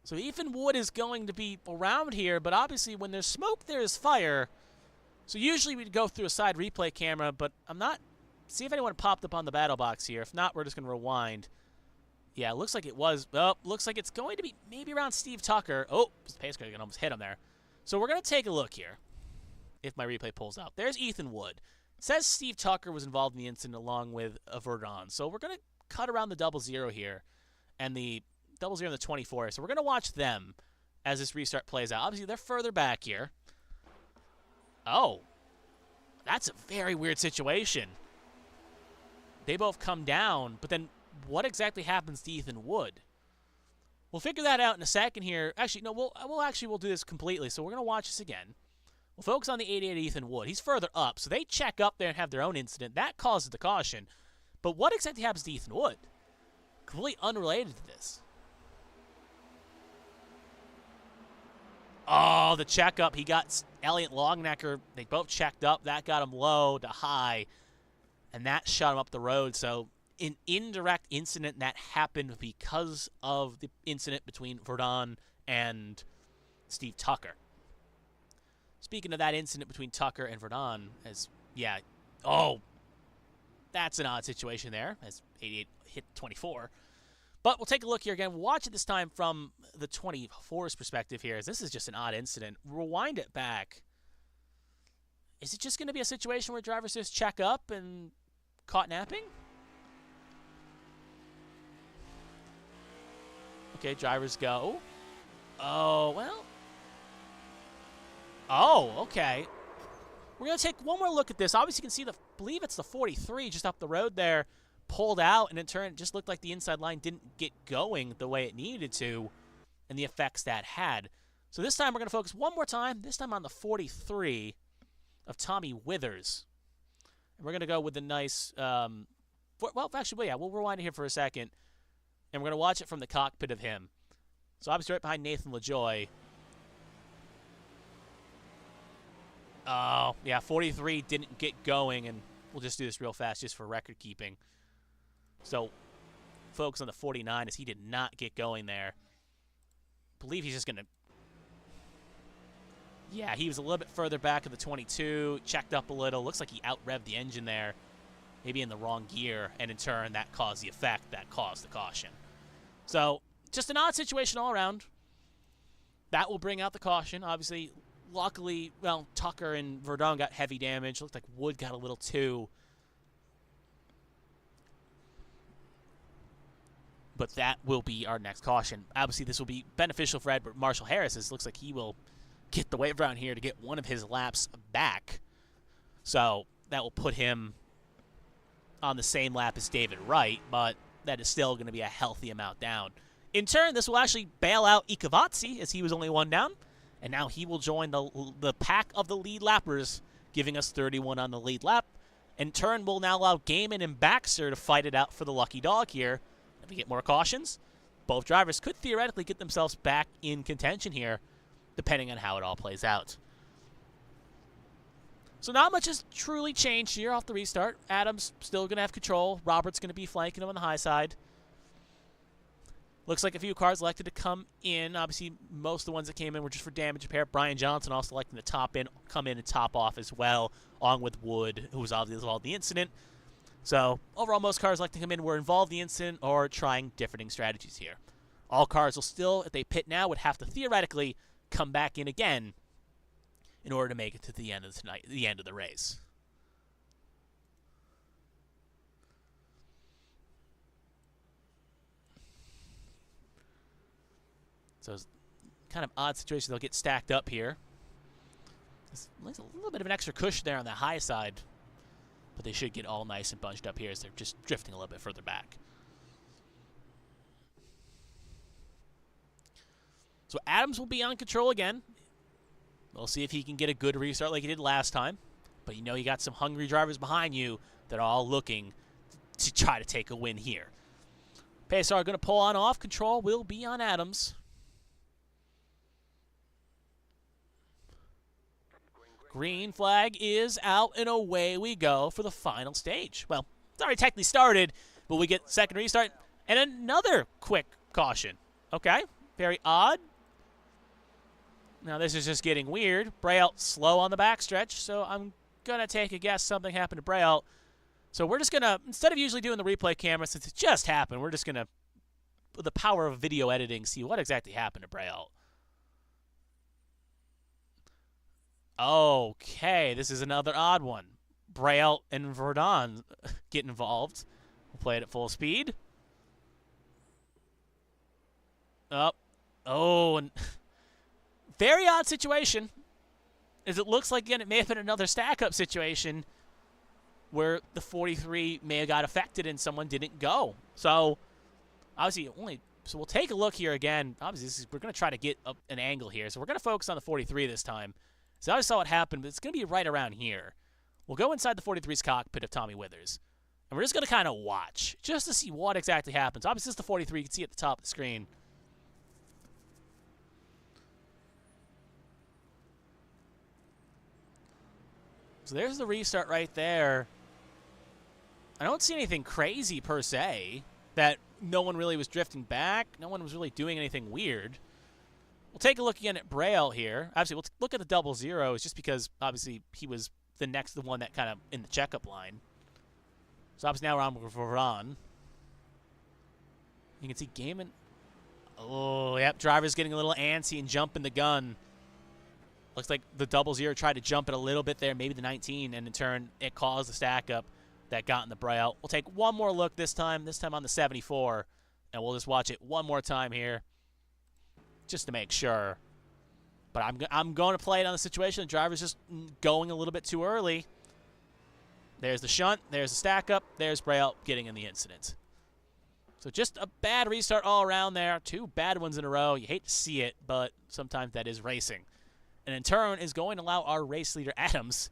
So Ethan Wood is going to be around here, but obviously when there's smoke, there's fire. So usually we'd go through a side replay camera, but I'm not. See if anyone popped up on the battle box here. If not, we're just going to rewind. Yeah, it looks like it was. Oh, looks like it's going to be maybe around Steve Tucker. Oh, his pace car can almost hit him there. So we're going to take a look here. If my replay pulls out. There's Ethan Wood. It says Steve Tucker was involved in the incident along with Verdon. So we're going to cut around the 00 here. And the 00 and the 24. So we're going to watch them as this restart plays out. Obviously, they're further back here. Oh. That's a very weird situation. They both come down, but then what exactly happens to Ethan Wood? We'll figure that out in a second here. Actually, no, we'll do this completely. So we're going to watch this again. We'll focus on the 88 Ethan Wood. He's further up, so they check up there and have their own incident. That causes the caution. But what exactly happens to Ethan Wood? Completely unrelated to this. Oh, the checkup. He got Elliot Longnecker. They both checked up. That got him low to high, and that shot him up the road. So an indirect incident that happened because of the incident between Verdon and Steve Tucker. Speaking of that incident between Tucker and Verdon, that's an odd situation there, as 88 hit 24. But we'll take a look here again. We'll watch it this time from the 24's perspective here, as this is just an odd incident. Rewind it back. Is it just going to be a situation where drivers just check up and caught napping? Okay, drivers go. Oh, well. Oh, okay. We're going to take one more look at this. Obviously, you can see I believe it's the 43 just up the road there, pulled out, and in turn, it just looked like the inside line didn't get going the way it needed to, and the effects that had. So this time, we're going to focus one more time, this time on the 43 of Tommy Withers. And we're going to go with the nice, well, actually, yeah, we'll rewind it here for a second, and we're going to watch it from the cockpit of him. So obviously right behind Nathan LaJoy. Oh, yeah, 43 didn't get going, and we'll just do this real fast just for record keeping. So focus on the 49 as he did not get going there. I believe he's just going to... Yeah, he was a little bit further back of the 22, checked up a little. Looks like he out-revved the engine there, maybe in the wrong gear, and in turn that caused the effect that caused the caution. So just an odd situation all around. That will bring out the caution. Obviously, luckily, well, Tucker and Verdun got heavy damage. Looked like Wood got a little too. But that will be our next caution. Obviously, this will be beneficial for Edward Marshall Harris. It looks like he will get the wave around here to get one of his laps back. So that will put him on the same lap as David Wright, but that is still going to be a healthy amount down. In turn, this will actually bail out Ikavazzi, as he was only one down, and now he will join the pack of the lead lappers, giving us 31 on the lead lap. In turn, we'll now allow Gaiman and Baxter to fight it out for the lucky dog here. If we get more cautions, both drivers could theoretically get themselves back in contention here, depending on how it all plays out. So not much has truly changed here off the restart. Adams still going to have control. Robert's going to be flanking him on the high side. Looks like a few cars elected to come in. Obviously, most of the ones that came in were just for damage repair. Brian Johnson also electing to come in and top off as well, along with Wood, who was obviously involved in the incident. So overall, most cars electing to come in were involved in the incident or trying differing strategies here. All cars will still, if they pit now, would have to theoretically come back in again in order to make it to the end of the end of the race. So it's kind of odd situation. They'll get stacked up here. There's a little bit of an extra cushion there on the high side, but they should get all nice and bunched up here as they're just drifting a little bit further back. So Adams will be on control again. We'll see if he can get a good restart like he did last time. But you know you got some hungry drivers behind you that are all looking to try to take a win here. PSR going to pull on off. Control will be on Adams. Green flag is out, and away we go for the final stage. Well, it's already technically started, but we get second restart and another quick caution. Okay, very odd. Now this is just getting weird. Braille slow on the backstretch, so I'm going to take a guess something happened to Braille. So we're just going to, instead of usually doing the replay camera, since it just happened, we're just going to, with the power of video editing, see what exactly happened to Braille. Okay, this is another odd one. Braille and Verdun get involved. We'll play it at full speed. Oh, and very odd situation. As it looks like, again, it may have been another stack-up situation where the 43 may have got affected and someone didn't go. So, obviously, so we'll take a look here again. Obviously, we're going to try to get up an angle here. So we're going to focus on the 43 this time. So I just saw what happened, but it's going to be right around here. We'll go inside the 43's cockpit of Tommy Withers. And we're just going to kind of watch, just to see what exactly happens. Obviously, this is the 43. You can see at the top of the screen. So there's the restart right there. I don't see anything crazy, per se, that no one really was drifting back. No one was really doing anything weird. We'll take a look again at Braille here. Obviously, we'll look at the double zeros just because, obviously, he was the one that kind of in the checkup line. So, obviously, now we're on with Ron. You can see Gaiman. Oh, yep, driver's getting a little antsy and jumping the gun. Looks like the double zero tried to jump it a little bit there, maybe the 19, and in turn, it caused the stack up that got in the Braille. We'll take one more look this time on the 74, and we'll just watch it one more time here. just to make sure. But I'm going to play it on the situation. The driver's just going a little bit too early. There's the shunt. There's the stack up. There's Braille getting in the incident. So just a bad restart all around there. 2 bad ones in a row. You hate to see it, but sometimes that is racing. And in turn is going to allow our race leader, Adams,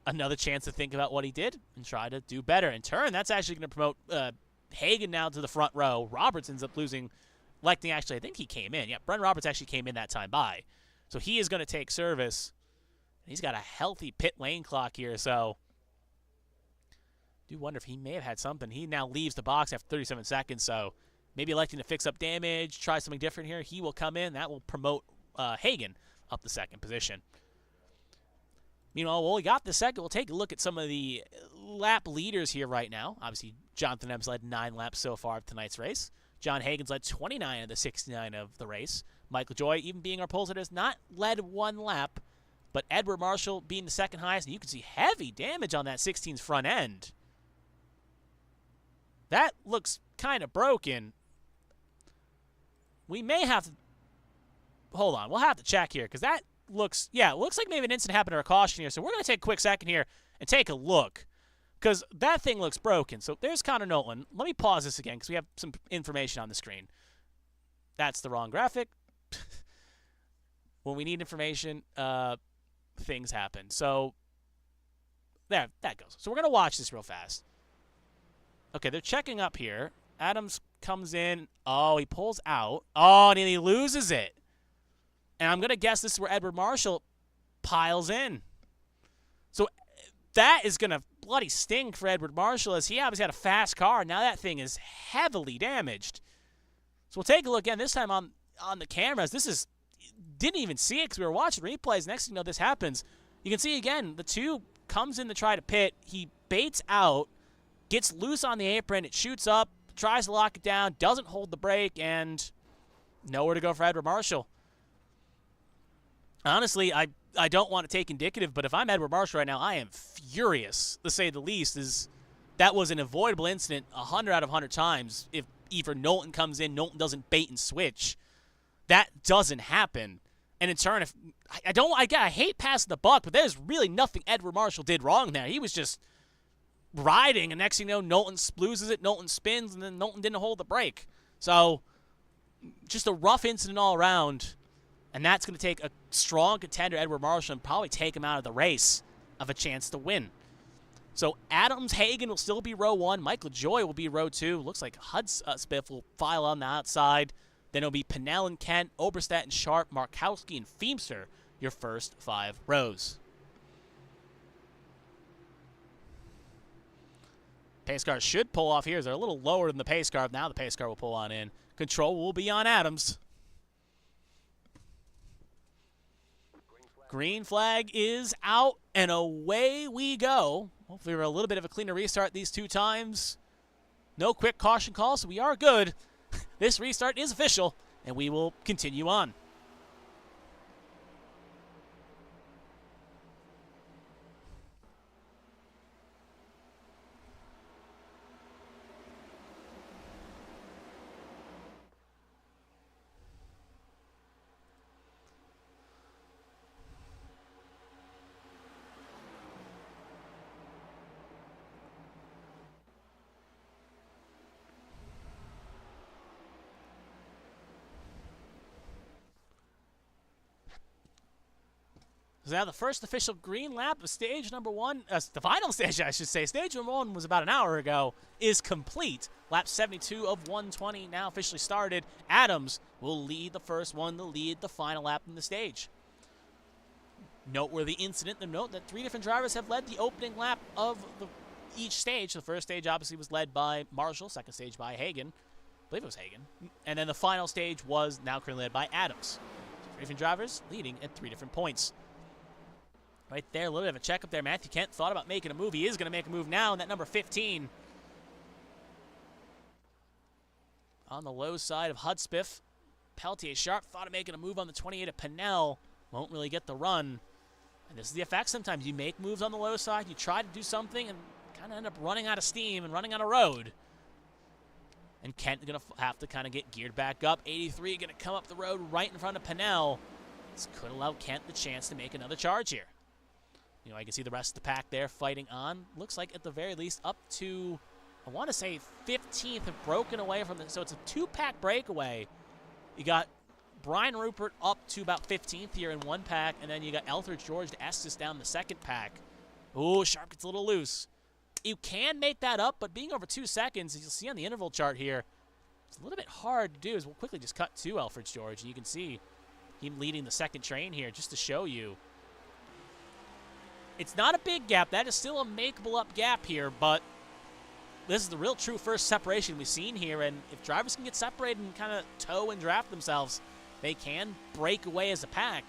another chance to think about what he did and try to do better. In turn, that's actually going to promote Hagan now to the front row. Roberts ends up losing, electing actually, I think he came in. Yeah, Brent Roberts actually came in that time by. So he is going to take service. He's got a healthy pit lane clock here, so I do wonder if he may have had something. He now leaves the box after 37 seconds, so maybe electing to fix up damage, try something different here. He will come in. That will promote Hagan up the 2nd position. Meanwhile, while we got the second, we'll take a look at some of the lap leaders here right now. Obviously, Jonathan M's led 9 laps so far of tonight's race. John Hagan's led 29 of the 69 of the race. Michael Joy, even being our pole sitter, has not led 1 lap, but Edward Marshall being the 2nd highest, and you can see heavy damage on that 16's front end. That looks kind of broken. We may have to... Hold on. We'll have to check here, because that looks... Yeah, it looks like maybe an incident happened or a caution here, so we're going to take a quick second here and take a look, because that thing looks broken. So there's Connor Nolan. Let me pause this again, because we have some information on the screen. That's the wrong graphic. When we need information, things happen. So there, that goes. So we're going to watch this real fast. Okay, they're checking up here. Adams comes in. Oh, he pulls out. Oh, and he loses it. And I'm going to guess this is where Edward Marshall piles in. So that is going to bloody sting for Edward Marshall, as he obviously had a fast car. Now that thing is heavily damaged. So we'll take a look again, this time on the cameras. This is... Didn't even see it because we were watching replays. Next thing you know, this happens. You can see again, the 2 comes in to try to pit. He baits out, gets loose on the apron. It shoots up, tries to lock it down, doesn't hold the brake, and nowhere to go for Edward Marshall. Honestly, I don't want to take indicative, but if I'm Edward Marshall right now, I am furious, to say the least. That was an avoidable incident 100 out of 100 times. If either Knowlton comes in, Knowlton doesn't bait and switch. That doesn't happen. And in turn, if I hate passing the buck, but there's really nothing Edward Marshall did wrong there. He was just riding, and next thing you know, Knowlton loses it, Knowlton spins, and then Knowlton didn't hold the brake. So, just a rough incident all around, and that's going to take a strong contender, Edward Marshall, and probably take him out of the race of a chance to win. So, Adams Hagan will still be row 1. Michael Joy will be row 2. Looks like Spiff will file on the outside. Then it'll be Pinnell and Kent, Oberstadt and Sharp, Markowski and Feemster, your first 5 rows. Pace car should pull off here. They're a little lower than the pace car. Now the pace car will pull on in. Control will be on Adams. Green flag is out, and away we go. Hopefully we're a little bit of a cleaner restart these 2 times. No quick caution call, so we are good. This restart is official, and we will continue on. So now the first official green lap of stage number 1, the final stage, I should say. Stage number 1 was about an hour ago, is complete. Lap 72 of 120 now officially started. Adams will lead the first one to lead the final lap in the stage. Noteworthy incident to note that 3 different drivers have led the opening lap of each stage. The first stage obviously was led by Marshall, second stage by Hagan. I believe it was Hagan. And then the final stage was now currently led by Adams. So 3 different drivers leading at 3 different points. Right there, a little bit of a checkup there. Matthew Kent thought about making a move. He is going to make a move now, and that number 15 on the low side of Hudspeth. Peltier Sharp thought of making a move on the 28 of Pinnell. Won't really get the run. And this is the effect sometimes. You make moves on the low side, you try to do something, and kind of end up running out of steam and running out of road. And Kent going to have to kind of get geared back up. 83 going to come up the road right in front of Pinnell. This could allow Kent the chance to make another charge here. You know, I can see the rest of the pack there fighting on. Looks like at the very least up to, I want to say 15th have broken away from the, so it's a 2-pack breakaway. You got Brian Rupert up to about 15th here in one pack, and then you got Elfridge George to Estes down the second pack. Ooh, Sharp gets a little loose. You can make that up, but being over 2 seconds, as you'll see on the interval chart here, it's a little bit hard to do. As we'll quickly just cut to Elfridge George, and you can see him leading the second train here just to show you. It's not a big gap. That is still a makeable up gap here, but this is the real true first separation we've seen here, and if drivers can get separated and kind of tow and draft themselves, they can break away as a pack.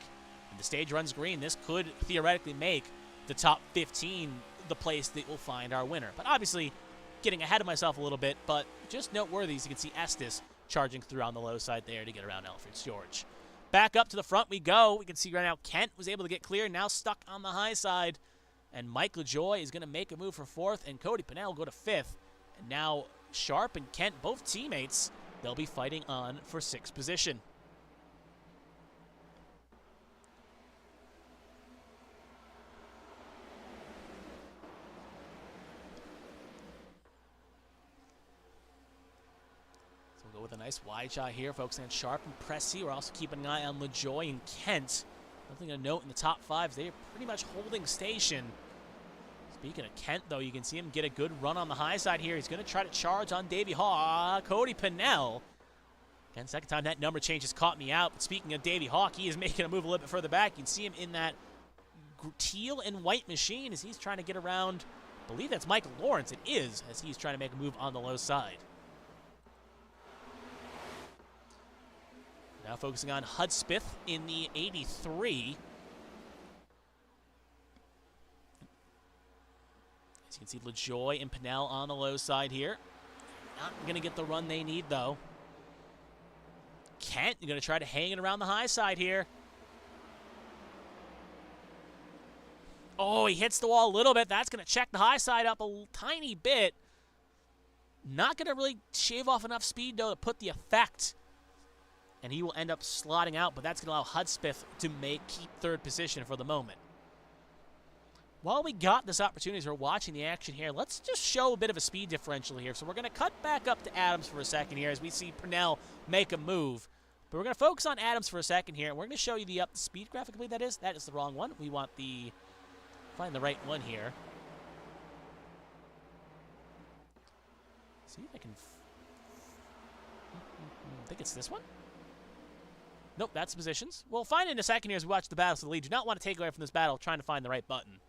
And the stage runs green. This could theoretically make the top 15 the place that will find our winner. But obviously, getting ahead of myself a little bit, but just noteworthy as you can see Estes charging through on the low side there to get around Elfridge George. Back up to the front we go. We can see right now Kent was able to get clear, now stuck on the high side. And Mike LaJoy is going to make a move for 4th, and Cody Pinnell will go to 5th. And now Sharp and Kent, both teammates, they'll be fighting on for 6th position. Go with a nice wide shot here, focusing on Sharp and Pressy. We're also keeping an eye on LaJoy and Kent. Nothing to note in the top 5s. They're pretty much holding station. Speaking of Kent, though, you can see him get a good run on the high side here. He's going to try to charge on Davey Hawk. Cody Pinnell. Again, second time that number change has caught me out. But speaking of Davey Hawk, he is making a move a little bit further back. You can see him in that teal and white machine as he's trying to get around, I believe that's Michael Lawrence. It is, as he's trying to make a move on the low side. Now focusing on Hudspeth in the 83. As you can see, LaJoy and Pinnell on the low side here. Not going to get the run they need, though. Kent going to try to hang it around the high side here. Oh, he hits the wall a little bit. That's going to check the high side up a tiny bit. Not going to really shave off enough speed, though, to put the effect. And he will end up slotting out, but that's going to allow Hudspeth to keep 3rd position for the moment. While we got this opportunity as we're watching the action here, let's just show a bit of a speed differential here. So we're going to cut back up to Adams for a second here as we see Pinnell make a move. But we're going to focus on Adams for a second here, and we're going to show you the up speed graphic. I believe that is. That is the wrong one. We want the, find the right one here. See if I can, I think it's this one. Nope, that's positions. We'll find it in a second here as we watch the battle. So the lead do not want to take away from this battle trying to find the right button.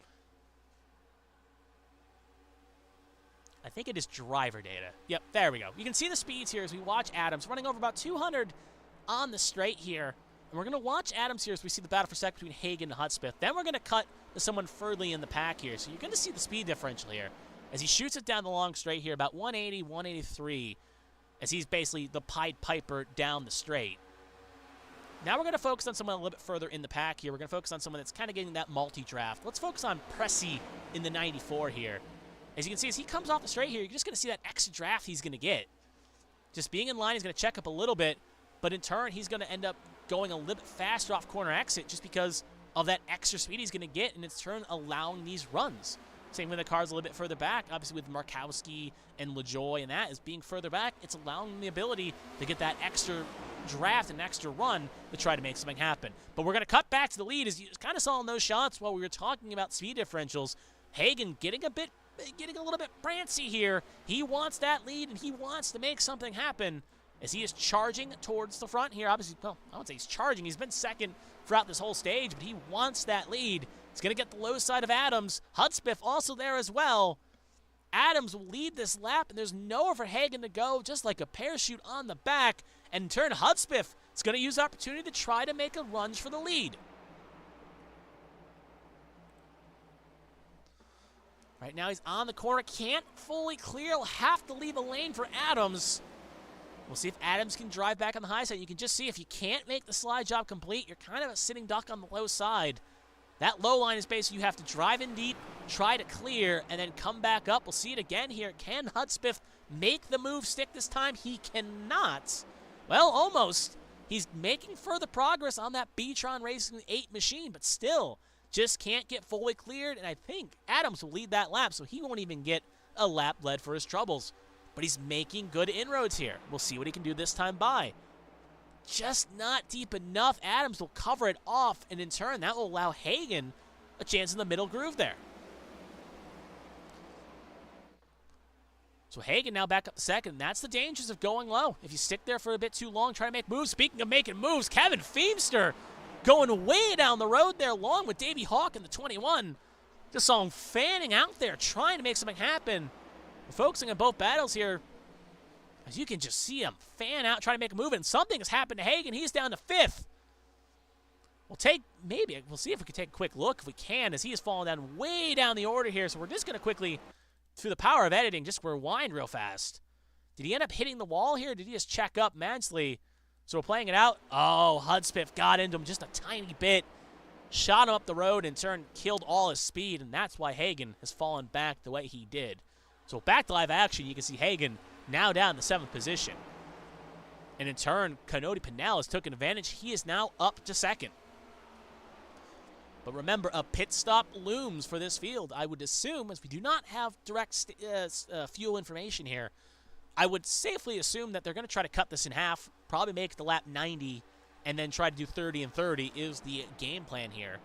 I think it is driver data. Yep, there we go. You can see the speeds here as we watch Adams running over about 200 on the straight here. And we're going to watch Adams here as we see the battle for second between Hagen and Hudspeth. Then we're going to cut to someone further in the pack here. So you're going to see the speed differential here as he shoots it down the long straight here, about 180, 183, as he's basically the Pied Piper down the straight. Now we're going to focus on someone a little bit further in the pack here. We're going to focus on someone that's kind of getting that multi-draft. Let's focus on Pressy in the 94 here. As you can see, as he comes off the straight here, you're just going to see that extra draft he's going to get. Just being in line, he's going to check up a little bit, but in turn, he's going to end up going a little bit faster off corner exit just because of that extra speed he's going to get, and in turn, allowing these runs. Same with the cars a little bit further back, obviously with Markowski and LaJoy, and that is being further back. It's allowing him the ability to get that extra draft and extra run to try to make something happen. But we're going to cut back to the lead, as you kind of saw in those shots while we were talking about speed differentials. Hagen getting a little bit prancy here. He wants that lead, and he wants to make something happen as he is charging towards the front here. Obviously, well, I would say he's charging. He's been second throughout this whole stage, but he wants that lead. He's going to get the low side of Adams. Hudspeth also there as well. Adams will lead this lap, and there's nowhere for Hagen to go, just like a parachute on the back. And in turn, Hudspeth is going to use the opportunity to try to make a lunge for the lead. Right now, he's on the corner. Can't fully clear. He'll have to leave a lane for Adams. We'll see if Adams can drive back on the high side. You can just see if you can't make the slide job complete, you're kind of a sitting duck on the low side. That low line is basically you have to drive in deep, try to clear, and then come back up. We'll see it again here. Can Hudspeth make the move stick this time? He cannot. Well, almost. He's making further progress on that B-Tron Racing 8 machine, but still just can't get fully cleared, and I think Adams will lead that lap, so he won't even get a lap led for his troubles. But he's making good inroads here. We'll see what he can do this time by. Just not deep enough. Adams will cover it off, and in turn, that will allow Hagan a chance in the middle groove there. So Hagan now back up second. That's the dangers of going low. If you stick there for a bit too long, try to make moves. Speaking of making moves, Kevin Feemster going way down the road there, along with Davey Hawk in the 21. Just saw him fanning out there, trying to make something happen. We're focusing on both battles here. As you can just see him fan out, trying to make a move, and something has happened to Hagan. He's down to 5th. We'll see if we can take a quick look if we can, as he is falling down way down the order here. So we're just going to quickly, through the power of editing, just rewind real fast. Did he end up hitting the wall here? Did he just check up immensely? So we're playing it out. Oh, Hudspeth got into him just a tiny bit. Shot him up the road, and in turn killed all his speed, and that's why Hagan has fallen back the way he did. So back to live action, you can see Hagan now down in the 7th position. And in turn, Cody Pinell has taken advantage. He is now up to 2nd. But remember, a pit stop looms for this field. I would assume, as we do not have direct fuel information here, I would safely assume that they're going to try to cut this in half, probably make it the lap 90, and then try to do 30 and 30 is the game plan here.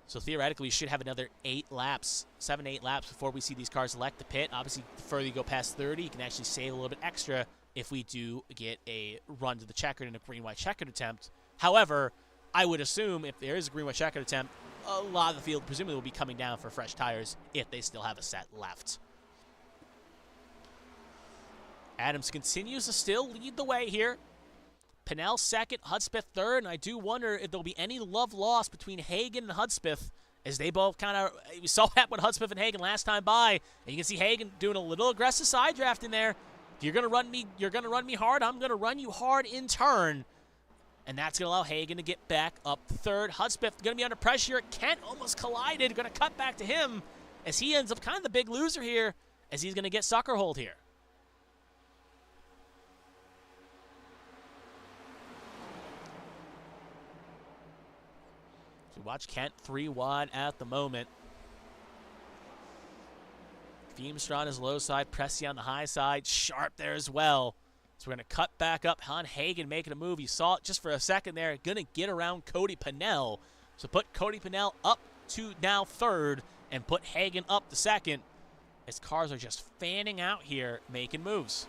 So theoretically, we should have another 7, 8 laps before we see these cars elect the pit. Obviously, the further you go past 30, you can actually save a little bit extra if we do get a run to the checkered and a green-white checkered attempt. However, I would assume if there is a green-white checkered attempt, a lot of the field presumably will be coming down for fresh tires if they still have a set left. Adams continues to still lead the way here. Pinell 2nd, Hudspeth 3rd, and I do wonder if there'll be any love lost between Hagan and Hudspeth, as they both we saw that with Hudspeth and Hagan last time by, and you can see Hagan doing a little aggressive side draft in there. If you're gonna run me hard, I'm gonna run you hard in turn. And that's gonna allow Hagan to get back up 3rd. Hudspeth gonna be under pressure. Kent almost collided, gonna cut back to him, as he ends up kind of the big loser here, as he's gonna get sucker hold here. Watch Kent 3-1 at the moment. Feemster on his low side, Pressy on the high side, sharp there as well. So we're going to cut back up. Han Hagan making a move. You saw it just for a second there. Going to get around Cody Pinell. So put Cody Pinell up to now 3rd and put Hagan up to 2nd, as cars are just fanning out here, making moves.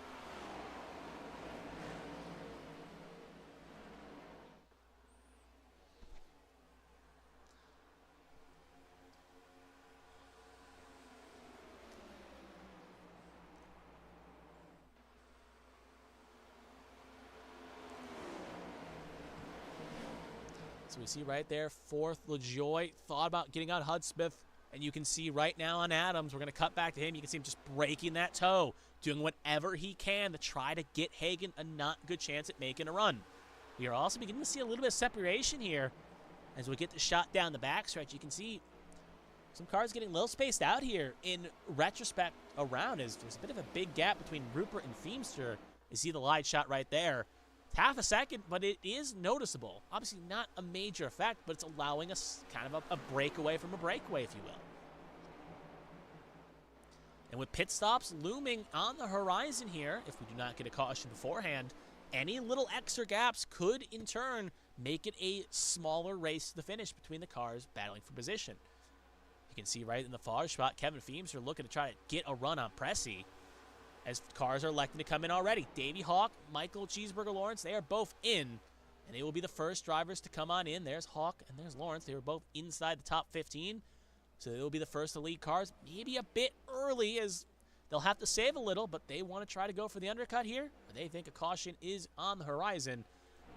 So we see right there, 4th, LaJoy thought about getting on Hudspeth, and you can see right now on Adams, we're going to cut back to him. You can see him just breaking that toe, doing whatever he can to try to get Hagan a not good chance at making a run. We are also beginning to see a little bit of separation here as we get the shot down the backstretch. You can see some cars getting a little spaced out here in retrospect around, as there's a bit of a big gap between Rupert and Feemster. You see the live shot right there. Half a second, but it is noticeable. Obviously not a major effect, but it's allowing us kind of a breakaway from a breakaway, if you will. And with pit stops looming on the horizon here, if we do not get a caution beforehand, any little extra gaps could, in turn, make it a smaller race to the finish between the cars battling for position. You can see right in the far spot, Kevin Feemster looking to try to get a run on Pressy, as cars are electing to come in already. Davey Hawk, Michael Cheeseburger Lawrence, they are both in, and they will be the first drivers to come on in. There's Hawk and there's Lawrence. They were both inside the top 15, so they will be the first to lead cars. Maybe a bit early, as they'll have to save a little, but they want to try to go for the undercut here. They think a caution is on the horizon.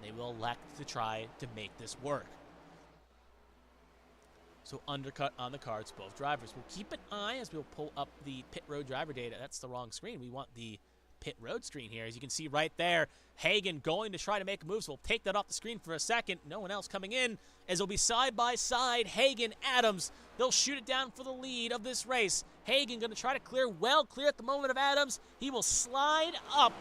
They will elect to try to make this work. So undercut on the cards, both drivers. We'll keep an eye as we'll pull up the pit road driver data. That's the wrong screen. We want the pit road screen here. As you can see right there, Hagen going to try to make moves. We'll take that off the screen for a second. No one else coming in, as it'll be side by side. Hagen, Adams, they'll shoot it down for the lead of this race. Hagen going to try to clear, well clear at the moment of Adams. He will slide up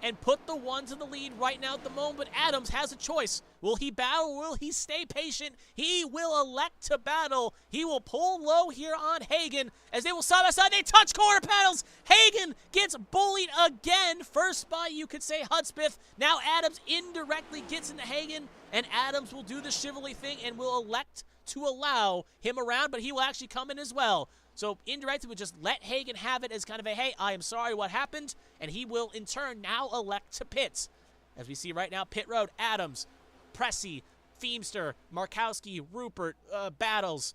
and put the one to the lead right now at the moment, but Adams has a choice. Will he battle or will he stay patient? He will elect to battle. He will pull low here on Hagen as they will side by side. They touch corner panels. Hagen gets bullied again. First by, you could say, Hudspeth. Now Adams indirectly gets into Hagen, and Adams will do the chivalry thing and will elect to allow him around, but he will actually come in as well. So indirectly would just let Hagen have it as kind of a, hey, I am sorry what happened, and he will in turn now elect to pit. As we see right now, pit road, Adams, Pressey, Feemster, Markowski, Rupert, Battles,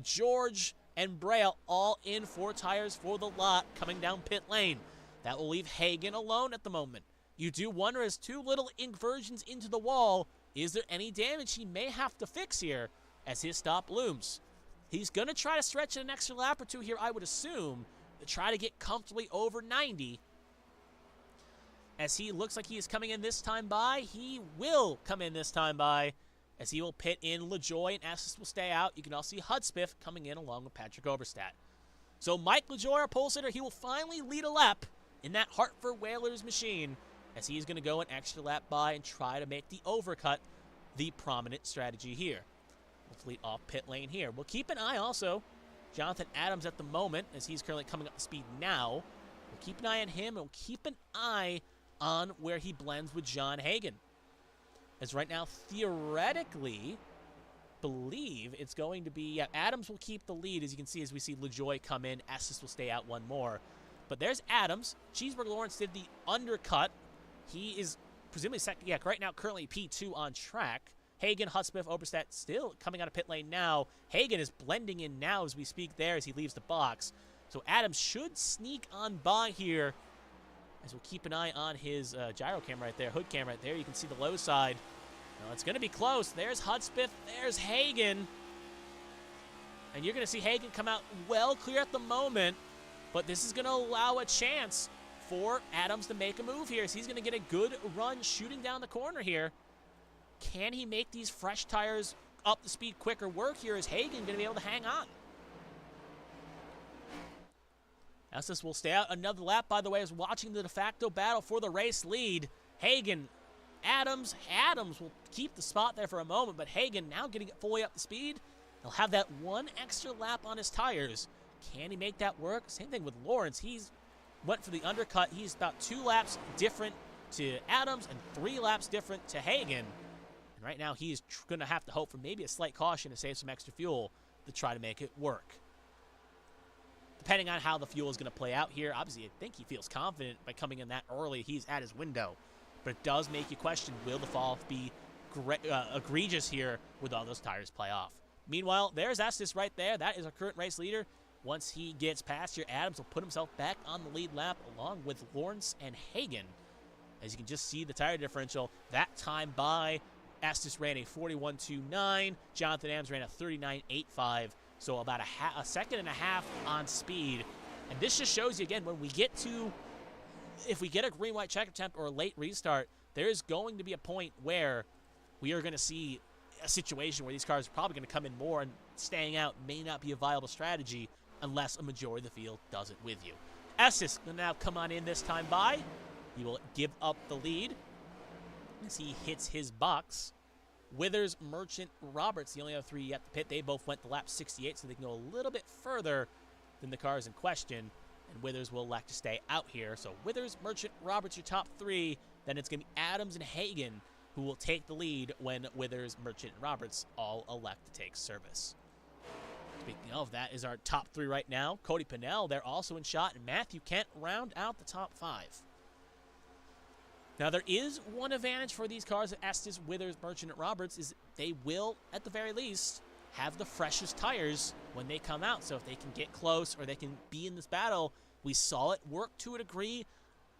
George, and Braille all in 4 tires for the lot coming down pit lane. That will leave Hagen alone at the moment. You do wonder, as 2 little inversions into the wall, is there any damage he may have to fix here as his stop looms? He's going to try to stretch it an extra lap or 2 here, I would assume, to try to get comfortably over 90. As he looks like he is coming in this time by, he will come in this time by, as he will pit in LaJoy, and Estes will stay out. You can also see Hudspeth coming in along with Patrick Oberstadt. So Mike LaJoy, our pole sitter, he will finally lead a lap in that Hartford Whalers machine, as he is going to go an extra lap by and try to make the overcut the prominent strategy here. Hopefully off pit lane here. We'll keep an eye also, Jonathan Adams at the moment, as he's currently coming up to speed now. We'll keep an eye on him, and we'll keep an eye on where he blends with John Hagen. As right now, theoretically, believe it's going to be, Adams will keep the lead, as you can see, as we see LaJoy come in. Estes will stay out one more. But there's Adams. Cheeseburger Lawrence did the undercut. He is presumably second, right now currently P2 on track. Hagen, Hudspeth, Oberstadt still coming out of pit lane now. Hagen is blending in now as we speak there as he leaves the box. So Adams should sneak on by here, as we'll keep an eye on his gyro cam right there, hood cam right there. You can see the low side. Now it's going to be close. There's Hudspeth. There's Hagen. And you're going to see Hagen come out well clear at the moment, but this is going to allow a chance for Adams to make a move here, as he's going to get a good run shooting down the corner here. Can he make these fresh tires up the speed quicker work here? Is Hagen going to be able to hang on? Estes will stay out another lap, by the way, as watching the de facto battle for the race lead. Hagen, Adams. Adams will keep the spot there for a moment, but Hagen now getting it fully up to speed. He'll have that 1 extra lap on his tires. Can he make that work? Same thing with Lawrence. He's went for the undercut. He's about 2 laps different to Adams and 3 laps different to Hagen. And right now he's going to have to hope for maybe a slight caution to save some extra fuel to try to make it work. Depending on how the fuel is going to play out here, obviously I think he feels confident by coming in that early. He's at his window. But it does make you question, will the fall be egregious here with all those tires play off? Meanwhile, there's Estes right there. That is our current race leader. Once he gets past here, Adams will put himself back on the lead lap along with Lawrence and Hagen. As you can just see the tire differential, that time by Estes ran a 41.29. Jonathan Adams ran a 39.85. So about a second and a half on speed. And this just shows you, again, when we get to, if we get a green-white check attempt or a late restart, there is going to be a point where we are going to see a situation where these cars are probably going to come in more, and staying out may not be a viable strategy unless a majority of the field does it with you. Estes will now come on in this time by. He will give up the lead as he hits his box. Withers, Merchant, Roberts, the only other 3 yet to pit. They both went to lap 68, so they can go a little bit further than the cars in question. And Withers will elect to stay out here. So Withers, Merchant, Roberts, your top 3. Then it's going to be Adams and Hagen who will take the lead when Withers, Merchant, and Roberts all elect to take service. Speaking of, that is our top 3 right now. Cody Pennell, they're also in shot, and Matthew Kent round out the top 5. Now, there is one advantage for these cars, Estes, Withers, Merchant, and Roberts, is they will, at the very least, have the freshest tires when they come out. So if they can get close or they can be in this battle, we saw it work to a degree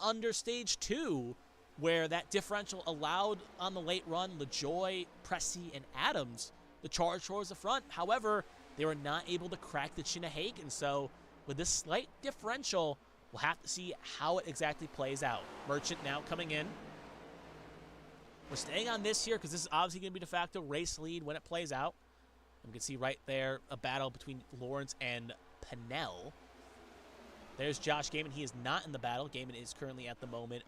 under Stage 2, where that differential allowed on the late run LaJoy, Pressey, and Adams to charge towards the front. However, they were not able to crack the chin of Hagen. So with this slight differential, We'll have to see how it exactly plays out. Merchant now coming in. We're staying on this here because this is obviously going to be de facto race lead when it plays out. And we can see right there a battle between Lawrence and Pennell. There's Josh Gaiman. He is not in the battle. Gaiman is currently at the moment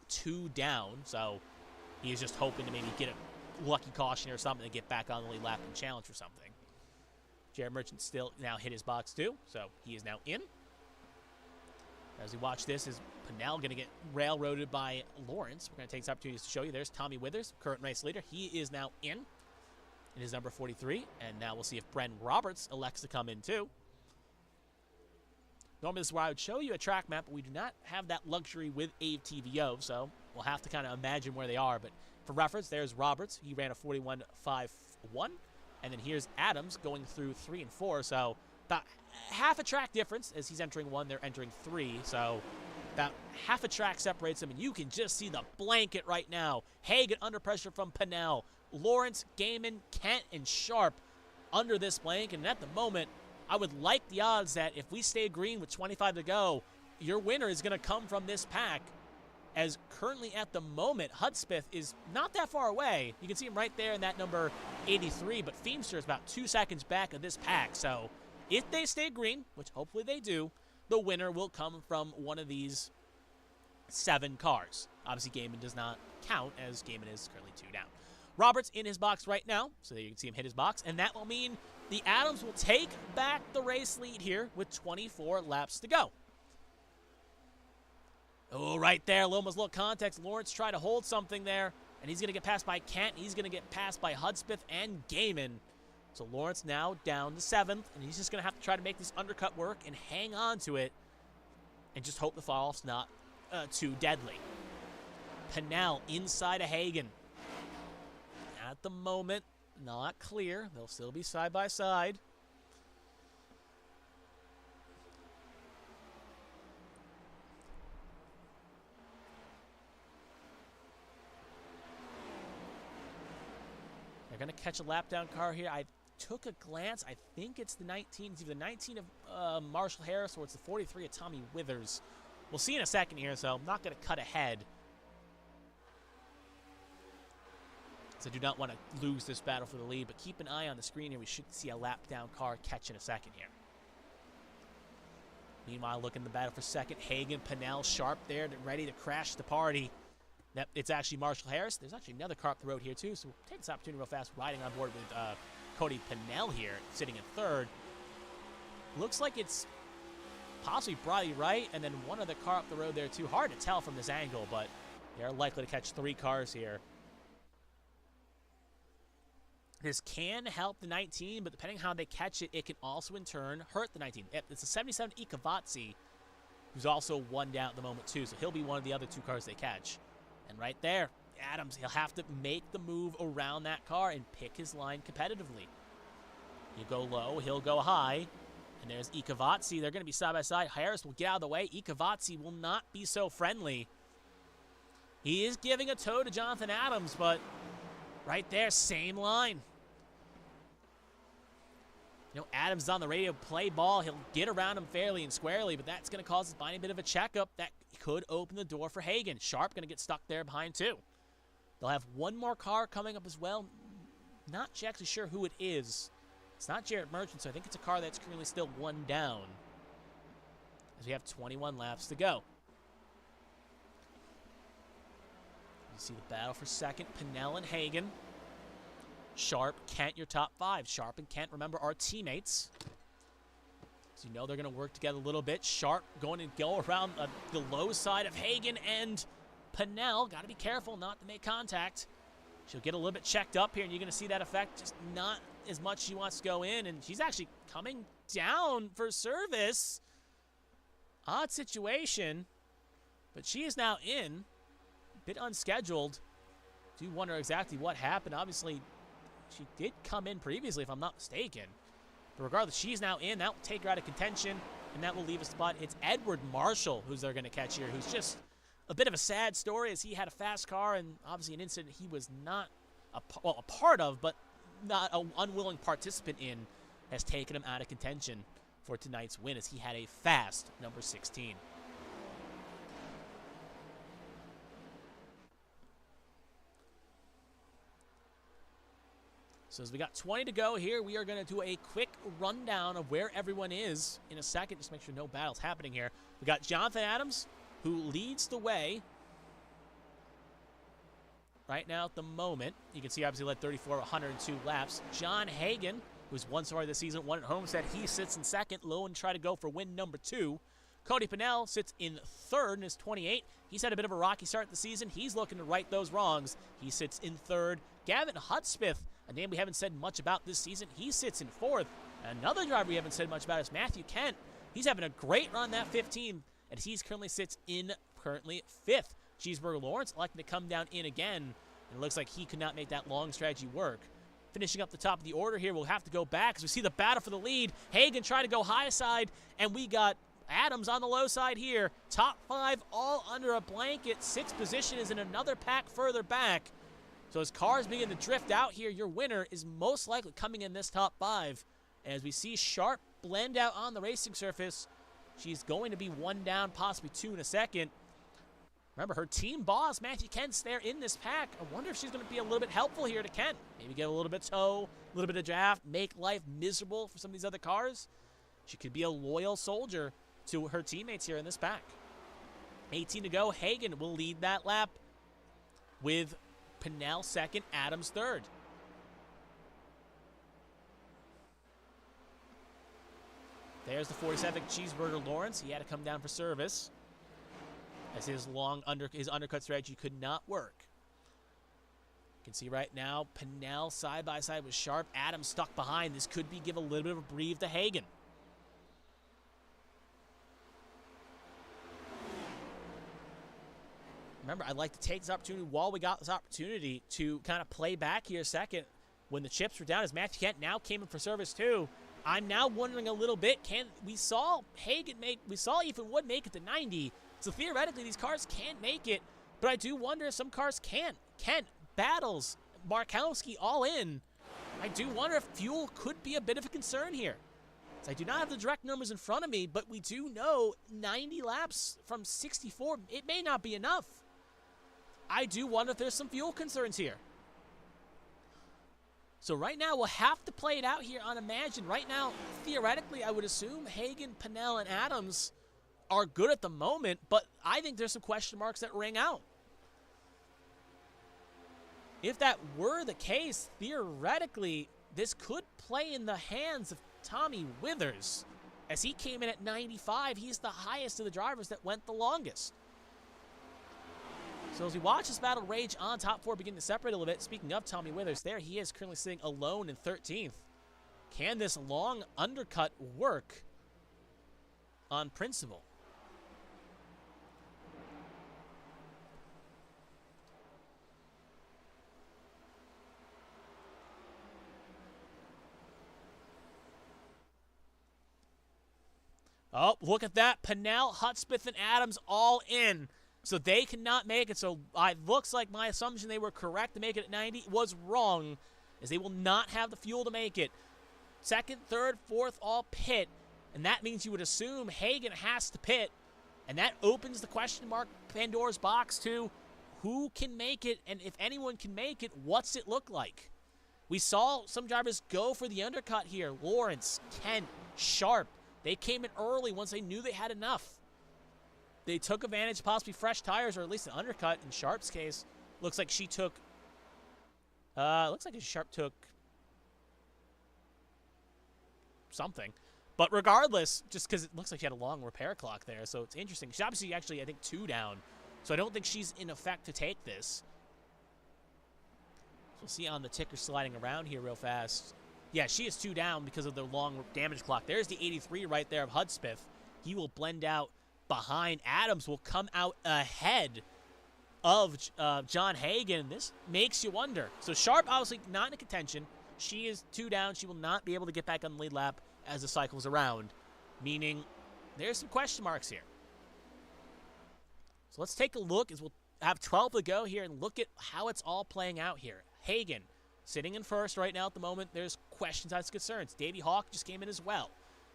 2 down, so he is just hoping to maybe get a lucky caution or something to get back on the lead lap and challenge for something. Jared Merchant still now hit his box too, so he is now in. As we watch this, is Pennell going to get railroaded by Lawrence? We're going to take this opportunity to show you. There's Tommy Withers, current race leader. He is now in his number 43. And now we'll see if Bren Roberts elects to come in too. Normally this is where I would show you a track map, but we do not have that luxury with AVTVO, so we'll have to kind of imagine where they are. But for reference, there's Roberts. He ran a 41.51. And then here's Adams going through 3 and 4, so about half a track difference as he's entering 1, they're entering 3, so about half a track separates them, and you can just see the blanket right now. Hagan under pressure from Pennell. Lawrence, Gaiman, Kent, and Sharp under this blanket, and at the moment, I would like the odds that if we stay green with 25 to go, your winner is going to come from this pack, as currently at the moment, Hudspeth is not that far away. You can see him right there in that number 83, but Feemster is about 2 seconds back of this pack, so if they stay green, which hopefully they do, the winner will come from one of these 7 cars. Obviously, Gaiman does not count, as Gaiman is currently 2 down. Roberts in his box right now, so there you can see him hit his box, and that will mean the Adams will take back the race lead here with 24 laps to go. Oh, right there, almost little context. Lawrence tried to hold something there, and he's going to get passed by Kent. He's going to get passed by Hudspeth and Gaiman. So Lawrence now down to 7th, and he's just going to have to try to make this undercut work and hang on to it and just hope the fall-off's not too deadly. Pennell inside of Hagan. At the moment, not clear. They'll still be side by side. They're going to catch a lap-down car here. I took a glance. I think it's the 19. It's either the 19 of Marshall Harris or it's the 43 of Tommy Withers. We'll see in a second here, so I'm not going to cut ahead. So I do not want to lose this battle for the lead, but keep an eye on the screen here. We should see a lap-down car catch in a second here. Meanwhile, looking at the battle for second, Hagan, Pennell, Sharp there, ready to crash the party. It's actually Marshall Harris. There's actually another car up the road here, too, so we'll take this opportunity real fast, riding on board with Cody Pennell here, sitting in 3rd. Looks like it's possibly Briley Wright, and then one other car up the road there, too. Hard to tell from this angle, but they're likely to catch 3 cars here. This can help the 19, but depending on how they catch it, it can also, in turn, hurt the 19. It's a 77 Ikavatsi, who's also 1 down at the moment, too, so he'll be one of the other 2 cars they catch. And right there, Adams, he'll have to make the move around that car and pick his line competitively. You go low, he'll go high. And there's Ikavatsi. They're going to be side by side. Harris will get out of the way. Ikavatsi will not be so friendly. He is giving a toe to Jonathan Adams, but right there, same line. You know, Adams is on the radio, play ball. He'll get around him fairly and squarely, but that's going to cause a bit of a checkup that could open the door for Hagan. Sharp going to get stuck there behind, too. They'll have one more car coming up as well. Not actually sure who it is. It's not Jarrett Merchant, so I think it's a car that's currently still 1 down. As we have 21 laps to go. You see the battle for second, Pennell and Hagan. Sharp, Kent, your top 5. Sharp and Kent, remember, are teammates. So you know they're going to work together a little bit. Sharp going to go around the low side of Hagan and Pennell. Got to be careful not to make contact. She'll get a little bit checked up here, and you're going to see that effect. Just not as much as she wants to go in, and she's actually coming down for service. Odd situation, but she is now in. A bit unscheduled. Do wonder exactly what happened. Obviously, she did come in previously, if I'm not mistaken. But regardless, she's now in. That will take her out of contention, and that will leave a spot. It's Edward Marshall who's they're going to catch here, who's just a bit of a sad story as he had a fast car and obviously an incident he was not a part of, but not an unwilling participant in, has taken him out of contention for tonight's win as he had a fast number 16. So as we got 20 to go here, we are going to do a quick rundown of where everyone is in a second. Just make sure no battle's happening here. We got Jonathan Adams, who leads the way right now at the moment. You can see obviously led 34, 102 laps. John Hagan, who's won so far this season, won at Homestead. He sits in second. Lowen try to go for win number 2. Cody Pennell sits in third and is 28. He's had a bit of a rocky start to the season. He's looking to right those wrongs. He sits in third. Gavin Hudspeth, a name we haven't said much about this season, he sits in fourth. Another driver we haven't said much about is Matthew Kent. He's having a great run that 15, and he's currently sits in fifth. Cheeseburger Lawrence electing to come down in again, and it looks like he could not make that long strategy work. Finishing up the top of the order here, we'll have to go back as we see the battle for the lead. Hagan trying to go high side, and we got Adams on the low side here. Top 5 all under a blanket. 6th position is in another pack further back. So as cars begin to drift out here, your winner is most likely coming in this top 5. As we see Sharp blend out on the racing surface, she's going to be 1 down, possibly 2 in a second. Remember, her team boss, Matthew Kent's there in this pack. I wonder if she's going to be a little bit helpful here to Kent. Maybe get a little bit of tow, a little bit of draft, make life miserable for some of these other cars. She could be a loyal soldier to her teammates here in this pack. 18 to go. Hagan will lead that lap with Pennell second, Adams third. There's the 47 Cheeseburger Lawrence. He had to come down for service as his undercut strategy could not work. You can see right now Pennell side by side with Sharp. Adams stuck behind. This could give a little bit of a breathe to Hagan. Remember, I'd like to take this opportunity while we got this opportunity to kind of play back here a second when the chips were down as Matthew Kent now came in for service too. I'm now wondering a little bit, we saw Ethan Wood make it to 90, so theoretically these cars can't make it, but I do wonder if some cars can. Kent, Battles, Markowski all in. I do wonder if fuel could be a bit of a concern here. So I do not have the direct numbers in front of me, but we do know 90 laps from 64, it may not be enough. I do wonder if there's some fuel concerns here. So right now, we'll have to play it out here on Imagine. Right now, theoretically, I would assume Hagan, Pennell, and Adams are good at the moment, but I think there's some question marks that ring out. If that were the case, theoretically, this could play in the hands of Tommy Withers. As he came in at 95, he's the highest of the drivers that went the longest. So as we watch this battle rage on top 4 begin to separate a little bit, speaking of Tommy Withers, there he is currently sitting alone in 13th. Can this long undercut work on principle? Oh, look at that. Pennell, Hudspeth, and Adams all in. So they cannot make it. So it looks like my assumption they were correct to make it at 90 was wrong, as they will not have the fuel to make it. Second, third, fourth, all pit. And that means you would assume Hagan has to pit. And that opens the question mark Pandora's box to who can make it, and if anyone can make it, what's it look like? We saw some drivers go for the undercut here. Lawrence, Kent, Sharp. They came in early once they knew they had enough. They took advantage of possibly fresh tires, or at least an undercut. In Sharp's case, looks like she took, Sharp took something. But regardless, just because it looks like she had a long repair clock there, so it's interesting. She's obviously actually, I think, 2 down. So I don't think she's in effect to take this. So we'll see on the ticker sliding around here real fast. Yeah, she is 2 down because of the long damage clock. There's the 83 right there of Hudspeth. He will blend out behind. Adams will come out ahead of John Hagan. This makes you wonder. So Sharp obviously not in contention. She is 2 down. She will not be able to get back on the lead lap as the cycle's around, meaning there's some question marks here. So let's take a look as we'll have 12 to go here and look at how it's all playing out here. Hagan sitting in first right now at the moment. There's questions as concerns. Davey Hawk just came in as well.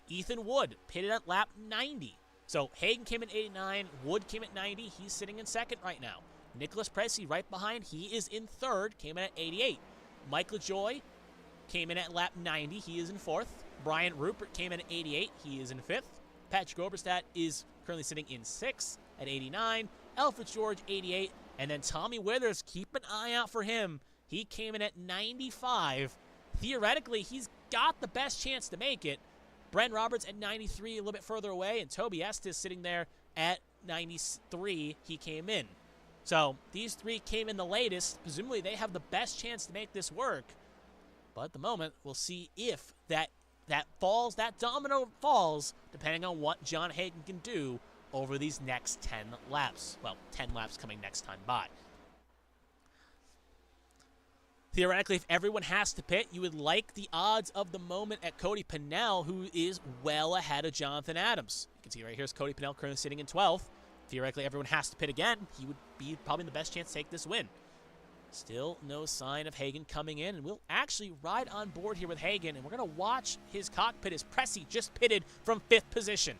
Ethan Wood pitted at lap 90. So Hagan came in 89. Wood came at 90. He's sitting in second right now. Nicholas Pressey right behind. He is in third. Came in at 88. Mike LaJoy came in at lap 90. He is in 4th. Bryant Rupert came in at 88. He is in 5th. Patrick Oberstadt is currently sitting in 6th at 89. Alfred George, 88. And then Tommy Withers, keep an eye out for him. He came in at 95. Theoretically, he's got the best chance to make it. Brent Roberts at 93, a little bit further away. And Toby Estes sitting there at 93. He came in. So these three came in the latest. Presumably, they have the best chance to make this work. But at the moment, we'll see if that domino falls, depending on what John Hagen can do over these next 10 laps. Well, 10 laps coming next time by. Theoretically, if everyone has to pit, you would like the odds of the moment at Cody Pennell, who is well ahead of Jonathan Adams. You can see right here's Cody Pennell currently sitting in 12th. Theoretically, everyone has to pit again. He would be probably the best chance to take this win. Still no sign of Hagen coming in, and we'll actually ride on board here with Hagen, and we're going to watch his cockpit as Pressey just pitted from 5th position.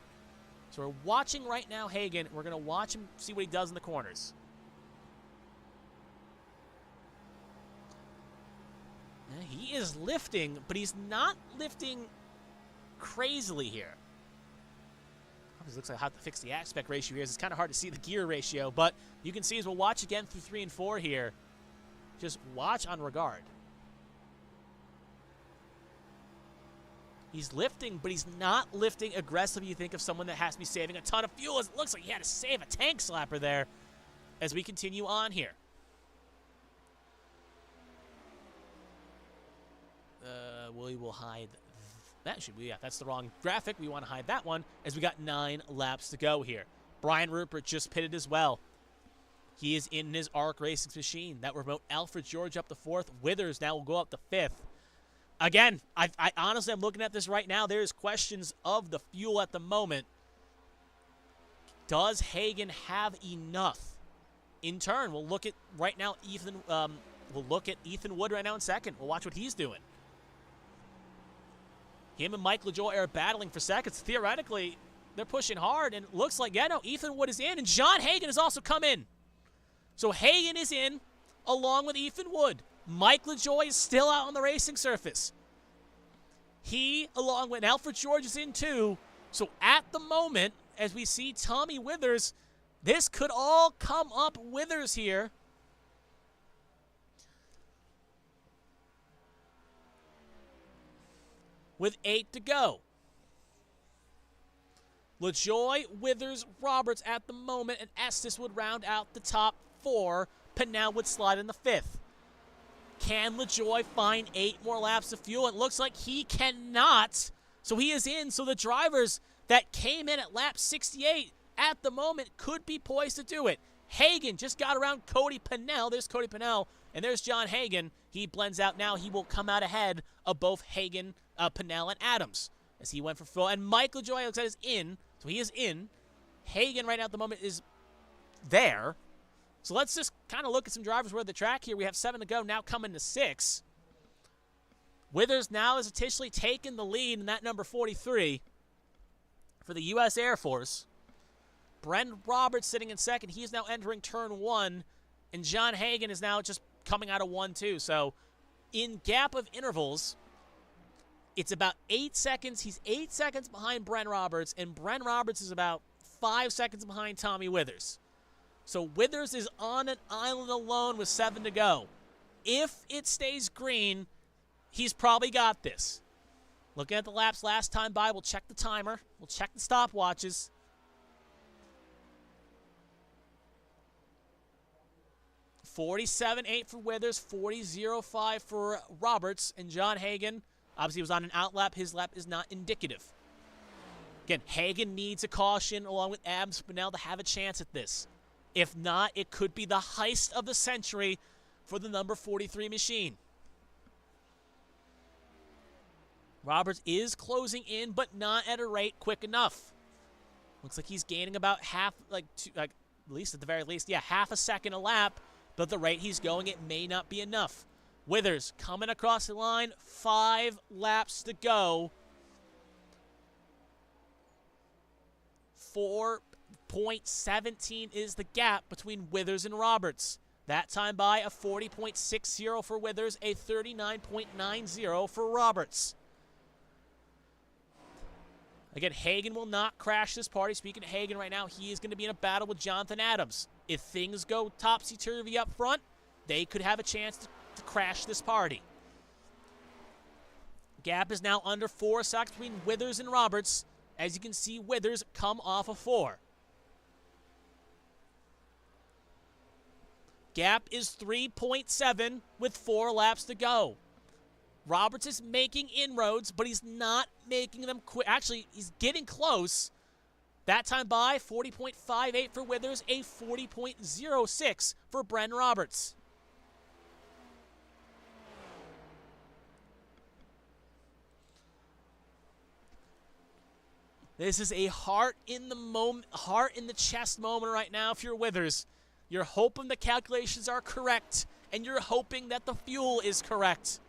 So we're watching right now Hagen, and we're going to watch him see what he does in the corners. Now, he is lifting, but he's not lifting crazily here. It looks like I have to fix the aspect ratio here. It's kind of hard to see the gear ratio, but you can see as we'll watch again through 3 and 4 here. Just watch on regard. He's lifting, but he's not lifting aggressively. You think of someone that has to be saving a ton of fuel. It looks like he had to save a tank slapper there as we continue on here. We will hide that. That's the wrong graphic. We want to hide that one as we got 9 laps to go here. Brian Rupert just pitted as well. He is in his ARC Racing machine. That remote Alfred George up to 4th. Withers now will go up to 5th. Again, I honestly am looking at this right now. There's questions of the fuel at the moment. Does Hagen have enough? In turn, we'll look at right now Ethan. We'll look at Ethan Wood right now in 2nd. We'll watch what he's doing. Him and Mike LaJoy are battling for seconds. Theoretically, they're pushing hard, and it looks like, Ethan Wood is in, and John Hagen has also come in. So Hagen is in, along with Ethan Wood. Mike LaJoy is still out on the racing surface. He, along with Alfred George, is in too. So at the moment, as we see Tommy Withers, this could all come up Withers here. With 8 to go. LaJoy, Withers, Roberts at the moment, and Estes would round out the top 4. Pennell would slide in the 5th. Can LaJoy find 8 more laps of fuel? It looks like he cannot. So he is in. So the drivers that came in at lap 68 at the moment could be poised to do it. Hagen just got around Cody Pennell. There's Cody Pennell, and there's John Hagen. He blends out now. He will come out ahead of both Hagen, Pennell, and Adams as he went for full. And Mike LaJoy looks like is in. So he is in. Hagen right now at the moment is there. So let's just kind of look at some drivers where the track here. We have 7 to go, now coming to 6. Withers now has officially taken the lead in that number 43 for the U.S. Air Force. Brent Roberts sitting in 2nd. He is now entering turn 1. And John Hagen is now just coming out of 1-2. So in gap of intervals, it's about 8 seconds. He's 8 seconds behind Brent Roberts, and Brent Roberts is about 5 seconds behind Tommy Withers. So Withers is on an island alone with 7 to go. If it stays green, he's probably got this. Looking at the laps last time by, we'll check the timer. We'll check the stopwatches. .47.8 for Withers, 40.05 for Roberts, and John Hagen obviously was on an out lap. His lap is not indicative. Again, Hagen needs a caution along with Adams Pennell to have a chance at this. If not, it could be the heist of the century for the number 43 machine. Roberts is closing in, but not at a rate quick enough. Looks like he's gaining about half, at least at the very least, half a second a lap. But the rate he's going, it may not be enough. Withers coming across the line, 5 laps to go. 4.17 is the gap between Withers and Roberts. That time by a 40.60 for Withers, a 39.90 for Roberts. Again, Hagen will not crash this party. Speaking of Hagen right now, he is going to be in a battle with Jonathan Adams. If things go topsy-turvy up front, they could have a chance to crash this party. Gap is now under 4 seconds between Withers and Roberts. As you can see, Withers come off a 4. Gap is 3.7 with 4 laps to go. Roberts is making inroads, but he's not making them quick. Actually, he's getting close. That time by 40.58 for Withers, a 40.06 for Bren Roberts. This is a heart in the chest moment right now if you're Withers. You're hoping the calculations are correct, and you're hoping that the fuel is correct.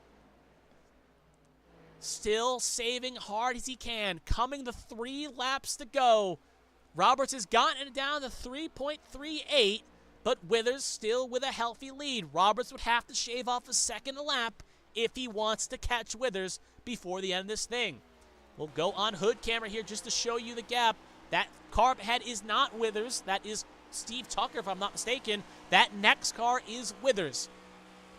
Still saving hard as he can. Coming to 3 laps to go. Roberts has gotten it down to 3.38, but Withers still with a healthy lead. Roberts would have to shave off a second a lap if he wants to catch Withers before the end of this thing. We'll go on hood camera here just to show you the gap. That car up ahead is not Withers. That is Steve Tucker, if I'm not mistaken. That next car is Withers.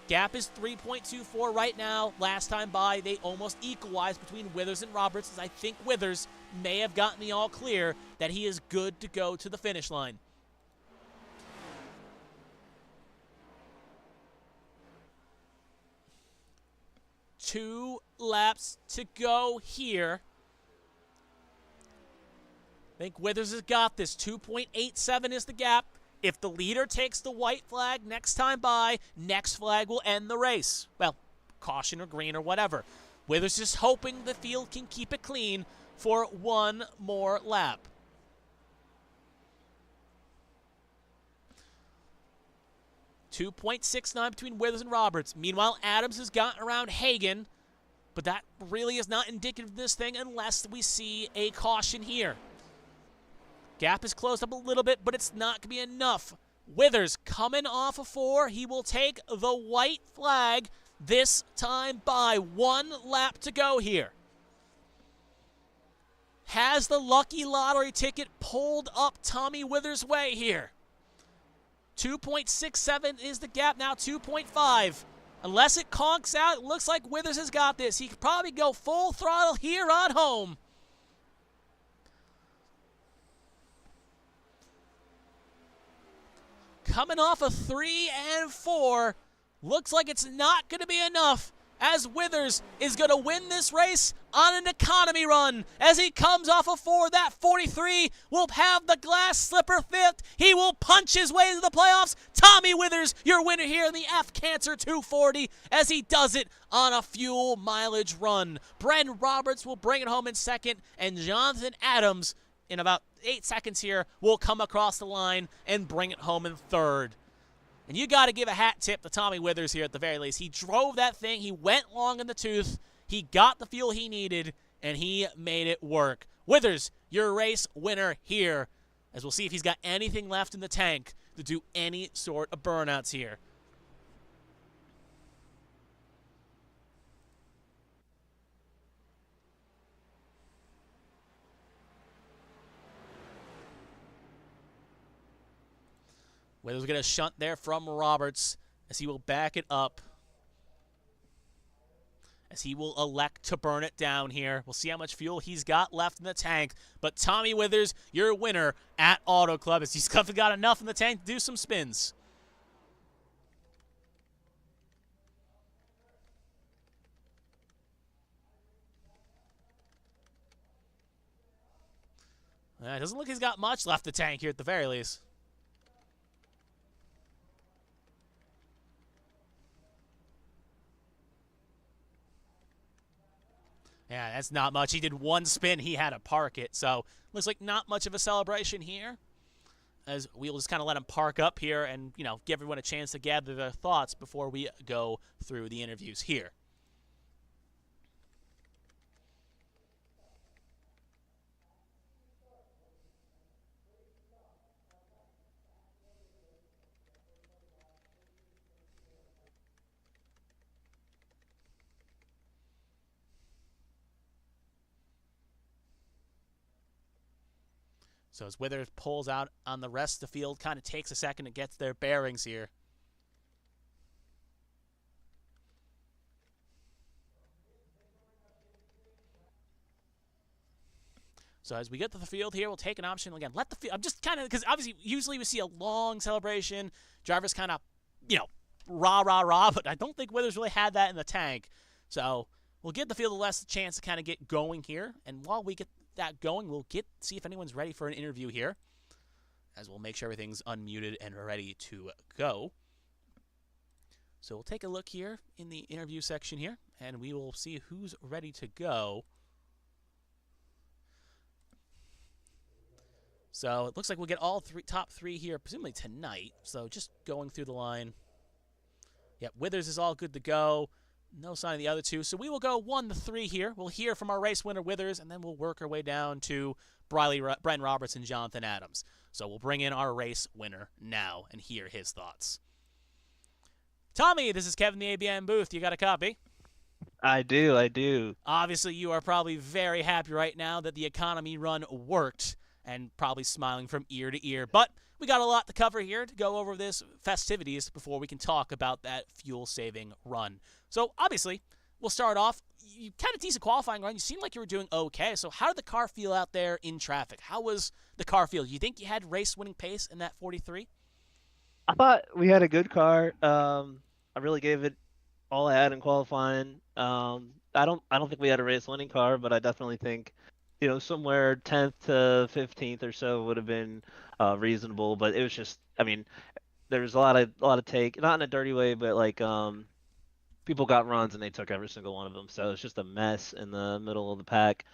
Gap is 3.24 right now. Last time by, they almost equalized between Withers and Roberts, as I think Withers may have gotten the all clear that he is good to go to the finish line. Two laps to go here. I think Withers has got this. 2.87 is the gap. If the leader takes the white flag next time by, next flag will end the race. Well, caution or green or whatever. Withers is hoping the field can keep it clean for one more lap. .69 between Withers and Roberts. Meanwhile, Adams has gotten around Hagen, but that really is not indicative of this thing unless we see a caution here. Gap is closed up a little bit, but it's not going to be enough. Withers coming off a 4. He will take the white flag this time by. 1 lap to go here. Has the lucky lottery ticket pulled up Tommy Withers' way here? 2.67 is the gap now, 2.5. Unless it conks out, it looks like Withers has got this. He could probably go full throttle here on home. Coming off a 3 and 4. Looks like it's not going to be enough, as Withers is going to win this race on an economy run. As he comes off a 4, that 43 will have the glass slipper 5th. He will punch his way into the playoffs. Tommy Withers, your winner here in the F Cancer 240, as he does it on a fuel mileage run. Bren Roberts will bring it home in second, and Jonathan Adams, in about 8 seconds here, will come across the line and bring it home in third. And you got to give a hat tip to Tommy Withers here at the very least. He drove that thing. He went long in the tooth. He got the fuel he needed, and he made it work. Withers, your race winner here, as we'll see if he's got anything left in the tank to do any sort of burnouts here. Withers going to shunt there from Roberts, as he will back it up, as he will elect to burn it down here. We'll see how much fuel he's got left in the tank. But Tommy Withers, your winner at Auto Club, as he's got enough in the tank to do some spins. It doesn't look like he's got much left in the tank here at the very least. Yeah, that's not much. He did 1 spin. He had to park it. So, looks like not much of a celebration here, as we'll just kind of let him park up here and, you know, give everyone a chance to gather their thoughts before we go through the interviews here. So as Withers pulls out on the rest of the field, kind of takes a second to get their bearings here. So as we get to the field here, we'll take an option again. Let the field. I'm just kind of because obviously usually we see a long celebration. Drivers kind of, rah rah rah. But I don't think Withers really had that in the tank. So we'll give the field a less chance to kind of get going here. And while we get that going, we'll see if anyone's ready for an interview here. As we'll make sure everything's unmuted and ready to go. So we'll take a look here in the interview section here, and we will see who's ready to go. So it looks like we'll get all top three here, presumably tonight. So just going through the line. Yep, Withers is all good to go. No sign of the other two. So we will go 1 to 3 here. We'll hear from our race winner, Withers, and then we'll work our way down to Brendan Roberts and Jonathan Adams. So we'll bring in our race winner now and hear his thoughts. Tommy, this is Kevin, the ABM booth. You got a copy? I do. Obviously, you are probably very happy right now that the economy run worked and probably smiling from ear to ear. But we got a lot to cover here to go over this festivities before we can talk about that fuel-saving run. So, obviously, we'll start off. You kind of decent qualifying run. You seemed like you were doing okay. So, how did the car feel out there in traffic? How was the car feel? You think you had race-winning pace in that 43? I thought we had a good car. I really gave it all I had in qualifying. I don't think we had a race winning car, but I definitely think, somewhere 10th to 15th or so would have been reasonable. But it was just, I mean, there was a lot of take, not in a dirty way, but like people got runs and they took every single one of them. So it's just a mess in the middle of the pack.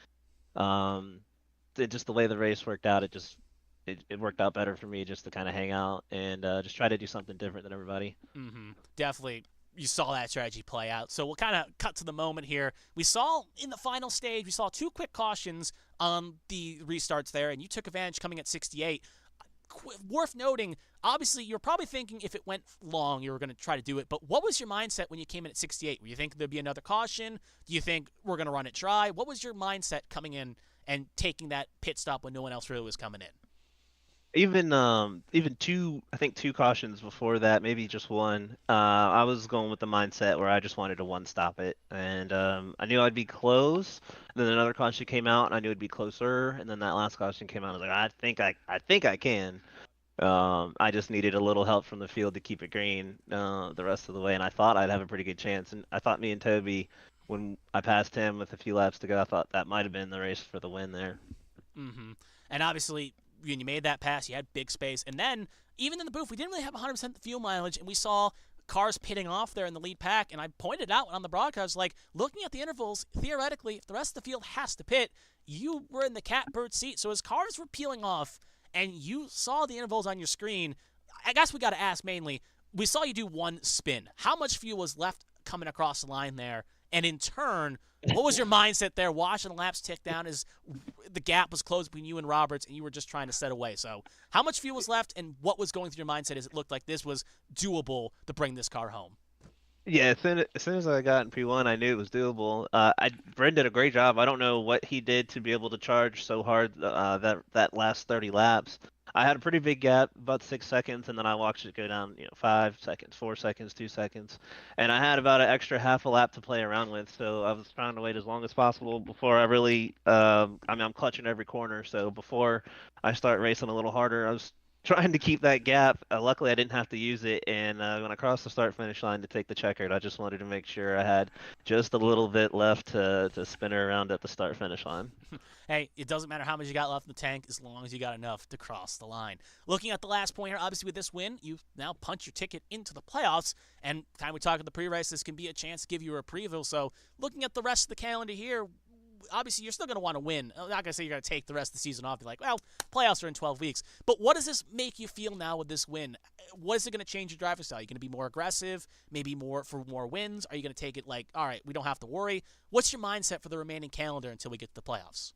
Just the way the race worked out, it worked out better for me just to kind of hang out and just try to do something different than everybody. Definitely. You saw that strategy play out. So we'll kind of cut to the moment here. We saw in the final stage, we saw 2 quick cautions on the restarts there, and you took advantage coming at 68. Worth noting, obviously, you're probably thinking if it went long, you were going to try to do it. But what was your mindset when you came in at 68? Were you thinking there'd be another caution? Do you think we're going to run it dry? What was your mindset coming in and taking that pit stop when no one else really was coming in? Even two, I think 2 cautions before that, maybe just one. I was going with the mindset where I just wanted to one stop it, and I knew I'd be close. And then another caution came out, and I knew it'd be closer. And then that last caution came out. I was like, I think I can. I just needed a little help from the field to keep it green the rest of the way, and I thought I'd have a pretty good chance. And I thought me and Toby, when I passed him with a few laps to go, I thought that might have been the race for the win there. And obviously, when you made that pass, you had big space. And then, even in the booth, we didn't really have 100% fuel mileage, and we saw cars pitting off there in the lead pack. And I pointed out on the broadcast, like, looking at the intervals, theoretically, if the rest of the field has to pit, you were in the catbird seat. So as cars were peeling off and you saw the intervals on your screen, I guess we got to ask mainly, we saw you do one spin. How much fuel was left coming across the line there? And in turn, what was your mindset there watching the laps tick down as the gap was closed between you and Roberts and you were just trying to set away? So how much fuel was left and what was going through your mindset as it looked like this was doable to bring this car home? Yeah, as soon as I got in P1, I knew it was doable. Brent did a great job. I don't know what he did to be able to charge so hard that last 30 laps. I had a pretty big gap, about 6 seconds, and then I watched it go down, 5 seconds, 4 seconds, 2 seconds, and I had about an extra half a lap to play around with. So I was trying to wait as long as possible before I really. I'm clutching every corner, so before I start racing a little harder, I was trying to keep that gap. Luckily, I didn't have to use it, and when I crossed the start-finish line to take the checkered, I just wanted to make sure I had just a little bit left to spin her around at the start-finish line. Hey, it doesn't matter how much you got left in the tank as long as you got enough to cross the line. Looking at the last point here, obviously with this win, you now punch your ticket into the playoffs, and time we talk at the pre-race, this can be a chance to give you a preview. So looking at the rest of the calendar here, obviously you're still going to want to win. I'm not going to say you're going to take the rest of the season off. Be like, well, playoffs are in 12 weeks. But what does this make you feel now with this win? What is it going to change your driving style? Are you going to be more aggressive, maybe more for more wins? Are you going to take it like, all right, we don't have to worry? What's your mindset for the remaining calendar until we get to the playoffs?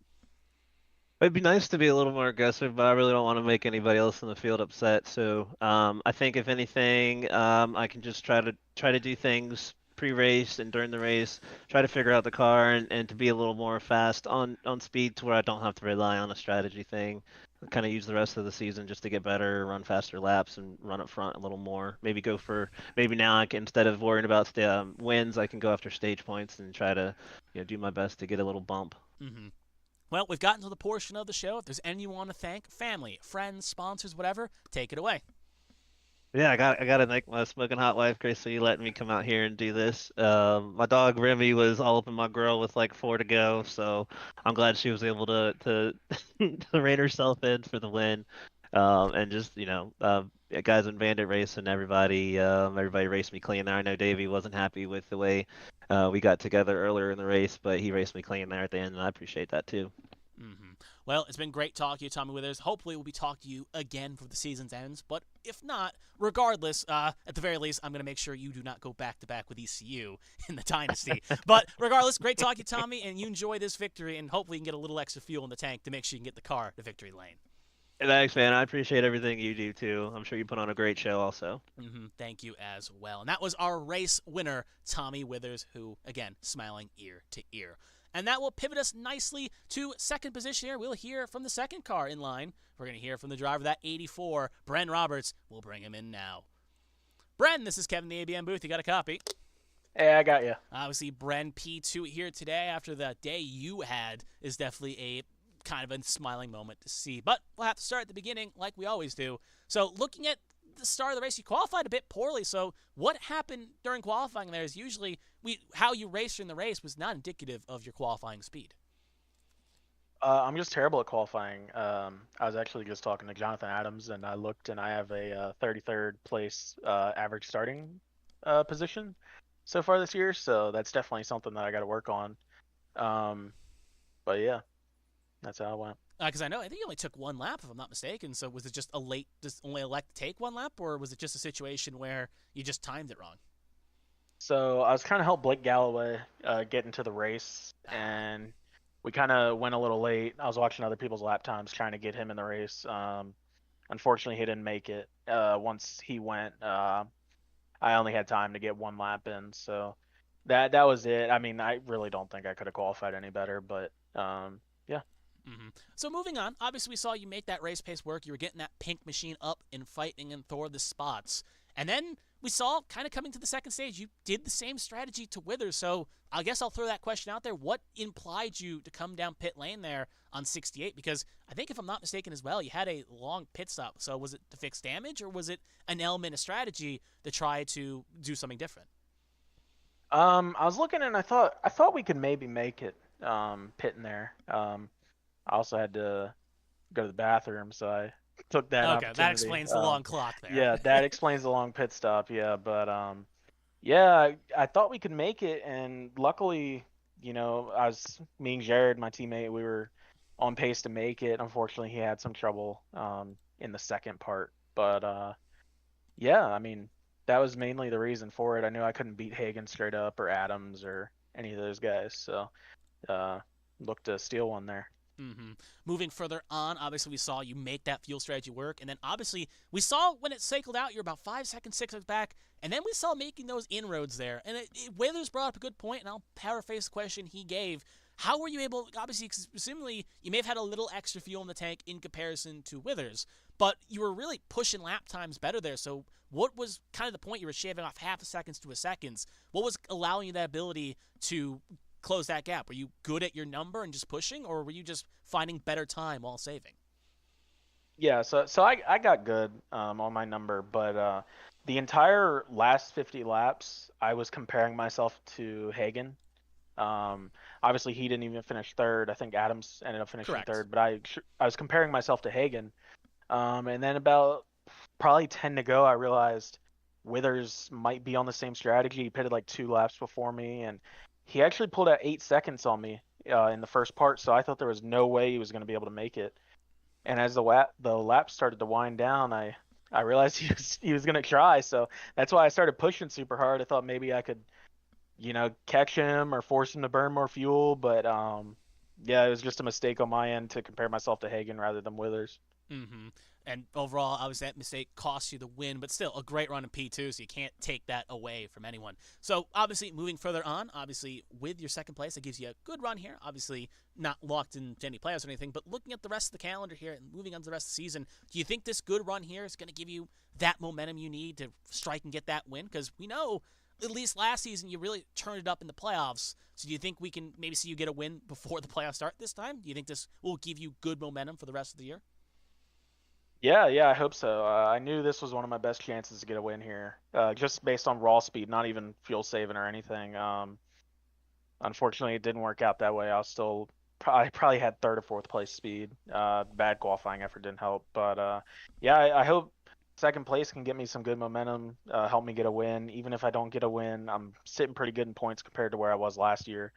It'd be nice to be a little more aggressive, but I really don't want to make anybody else in the field upset. So I think if anything, I can just try to do things pre-race and during the race, try to figure out the car and to be a little more fast on speed to where I don't have to rely on a strategy thing. kind of use the rest of the season just to get better, run faster laps, and run up front a little more. Maybe go for maybe now I can, instead of worrying about wins, I can go after stage points and try to do my best to get a little bump. Mm-hmm. Well, we've gotten to the portion of the show. If there's anyone you want to thank, family, friends, sponsors, whatever, take it away. Yeah, I gotta thank my smoking hot wife, Gracie, letting me come out here and do this. My dog Remy was all up in my grill with like 4 to go, so I'm glad she was able to to rein herself in for the win. And just yeah, guys in Bandit Racing, everybody raced me clean there. I know Davey wasn't happy with the way we got together earlier in the race, but he raced me clean there at the end, and I appreciate that too. Mm-hmm. Well, it's been great talking to you, Tommy Withers. Hopefully, we'll be talking to you again before the season's ends. But if not, regardless, at the very least, I'm going to make sure you do not go back to back with ECU in the Dynasty. But regardless, great talking to you, Tommy, and you enjoy this victory, and hopefully, you can get a little extra fuel in the tank to make sure you can get the car to victory lane. Thanks, man. I appreciate everything you do too. I'm sure you put on a great show also. Mm-hmm. Thank you as well. And that was our race winner, Tommy Withers, who, again, smiling ear to ear. And that will pivot us nicely to second position here. We'll hear from the second car in line. We're going to hear from the driver of that 84, Bren Roberts. We'll bring him in now. Bren, this is Kevin, the ABM booth. You got a copy? Hey, I got you. Obviously, Bren P2 here today after the day you had is definitely a kind of a smiling moment to see. But we'll have to start at the beginning like we always do. So looking at the start of the race, you qualified a bit poorly. So what happened during qualifying there is usually how you raced during the race was not indicative of your qualifying speed. I'm just terrible at qualifying. I was actually just talking to Jonathan Adams, and I looked, and I have a 33rd place average starting position so far this year. So that's definitely something that I got to work on. But yeah, that's how it went. Because I think you only took one lap, if I'm not mistaken. So was it just only elect to take one lap, or was it just a situation where you just timed it wrong? So I was trying to help Blake Galloway get into the race, and we kind of went a little late. I was watching other people's lap times trying to get him in the race. Unfortunately, he didn't make it. Once he went, I only had time to get one lap in, so that was it. I mean, I really don't think I could have qualified any better, but yeah. Mm-hmm. So moving on, obviously we saw you make that race pace work. You were getting that pink machine up and fighting and Thor the spots. And then we saw, kind of coming to the second stage, you did the same strategy to Withers. So I guess I'll throw that question out there. What implied you to come down pit lane there on 68? Because I think if I'm not mistaken as well, you had a long pit stop. So was it to fix damage, or was it an element of strategy to try to do something different? I was looking, and I thought we could maybe make it pitting there. I also had to go to the bathroom, so I took that opportunity. That explains the long clock there. Yeah, that explains the long pit stop. Yeah, but yeah, I thought we could make it, and luckily, me and Jared, my teammate, we were on pace to make it. Unfortunately, he had some trouble in the second part, but yeah, I mean, that was mainly the reason for it. I knew I couldn't beat Hagen straight up, or Adams, or any of those guys, so looked to steal one there. Mm-hmm. Moving further on, obviously we saw you make that fuel strategy work, and then obviously we saw when it cycled out, you're about 5 seconds, 6 seconds back, and then we saw making those inroads there. And Withers brought up a good point, and I'll paraphrase the question he gave. How were you able, obviously, presumably you may have had a little extra fuel in the tank in comparison to Withers, but you were really pushing lap times better there. So what was kind of the point? You were shaving off half a second to a second. What was allowing you that ability to close that gap? Were you good at your number and just pushing, or were you just finding better time while saving? Yeah, so I got good on my number, but the entire last 50 laps, I was comparing myself to Hagen. Obviously, he didn't even finish third. I think Adams ended up finishing Correct. third, but I was comparing myself to Hagen. And then about probably 10 to go, I realized Withers might be on the same strategy. He pitted like 2 laps before me, and he actually pulled out 8 seconds on me in the first part, so I thought there was no way he was going to be able to make it. And as the lap started to wind down, I realized he was going to try, so that's why I started pushing super hard. I thought maybe I could, catch him or force him to burn more fuel, but yeah, it was just a mistake on my end to compare myself to Hagen rather than Withers. Mm-hmm. And overall, obviously, that mistake cost you the win, but still a great run in P2, so you can't take that away from anyone. So, obviously, moving further on, obviously, with your second place, that gives you a good run here. Obviously, not locked into any playoffs or anything, but looking at the rest of the calendar here and moving on to the rest of the season, do you think this good run here is going to give you that momentum you need to strike and get that win? Because we know, at least last season, you really turned it up in the playoffs. So do you think we can maybe see you get a win before the playoffs start this time? Do you think this will give you good momentum for the rest of the year? Yeah, I hope so. I knew this was one of my best chances to get a win here, just based on raw speed, not even fuel saving or anything. Unfortunately, it didn't work out that way. I was still probably had third or fourth place speed. Bad qualifying effort didn't help, but yeah, I hope second place can get me some good momentum, help me get a win. Even if I don't get a win, I'm sitting pretty good in points compared to where I was last year.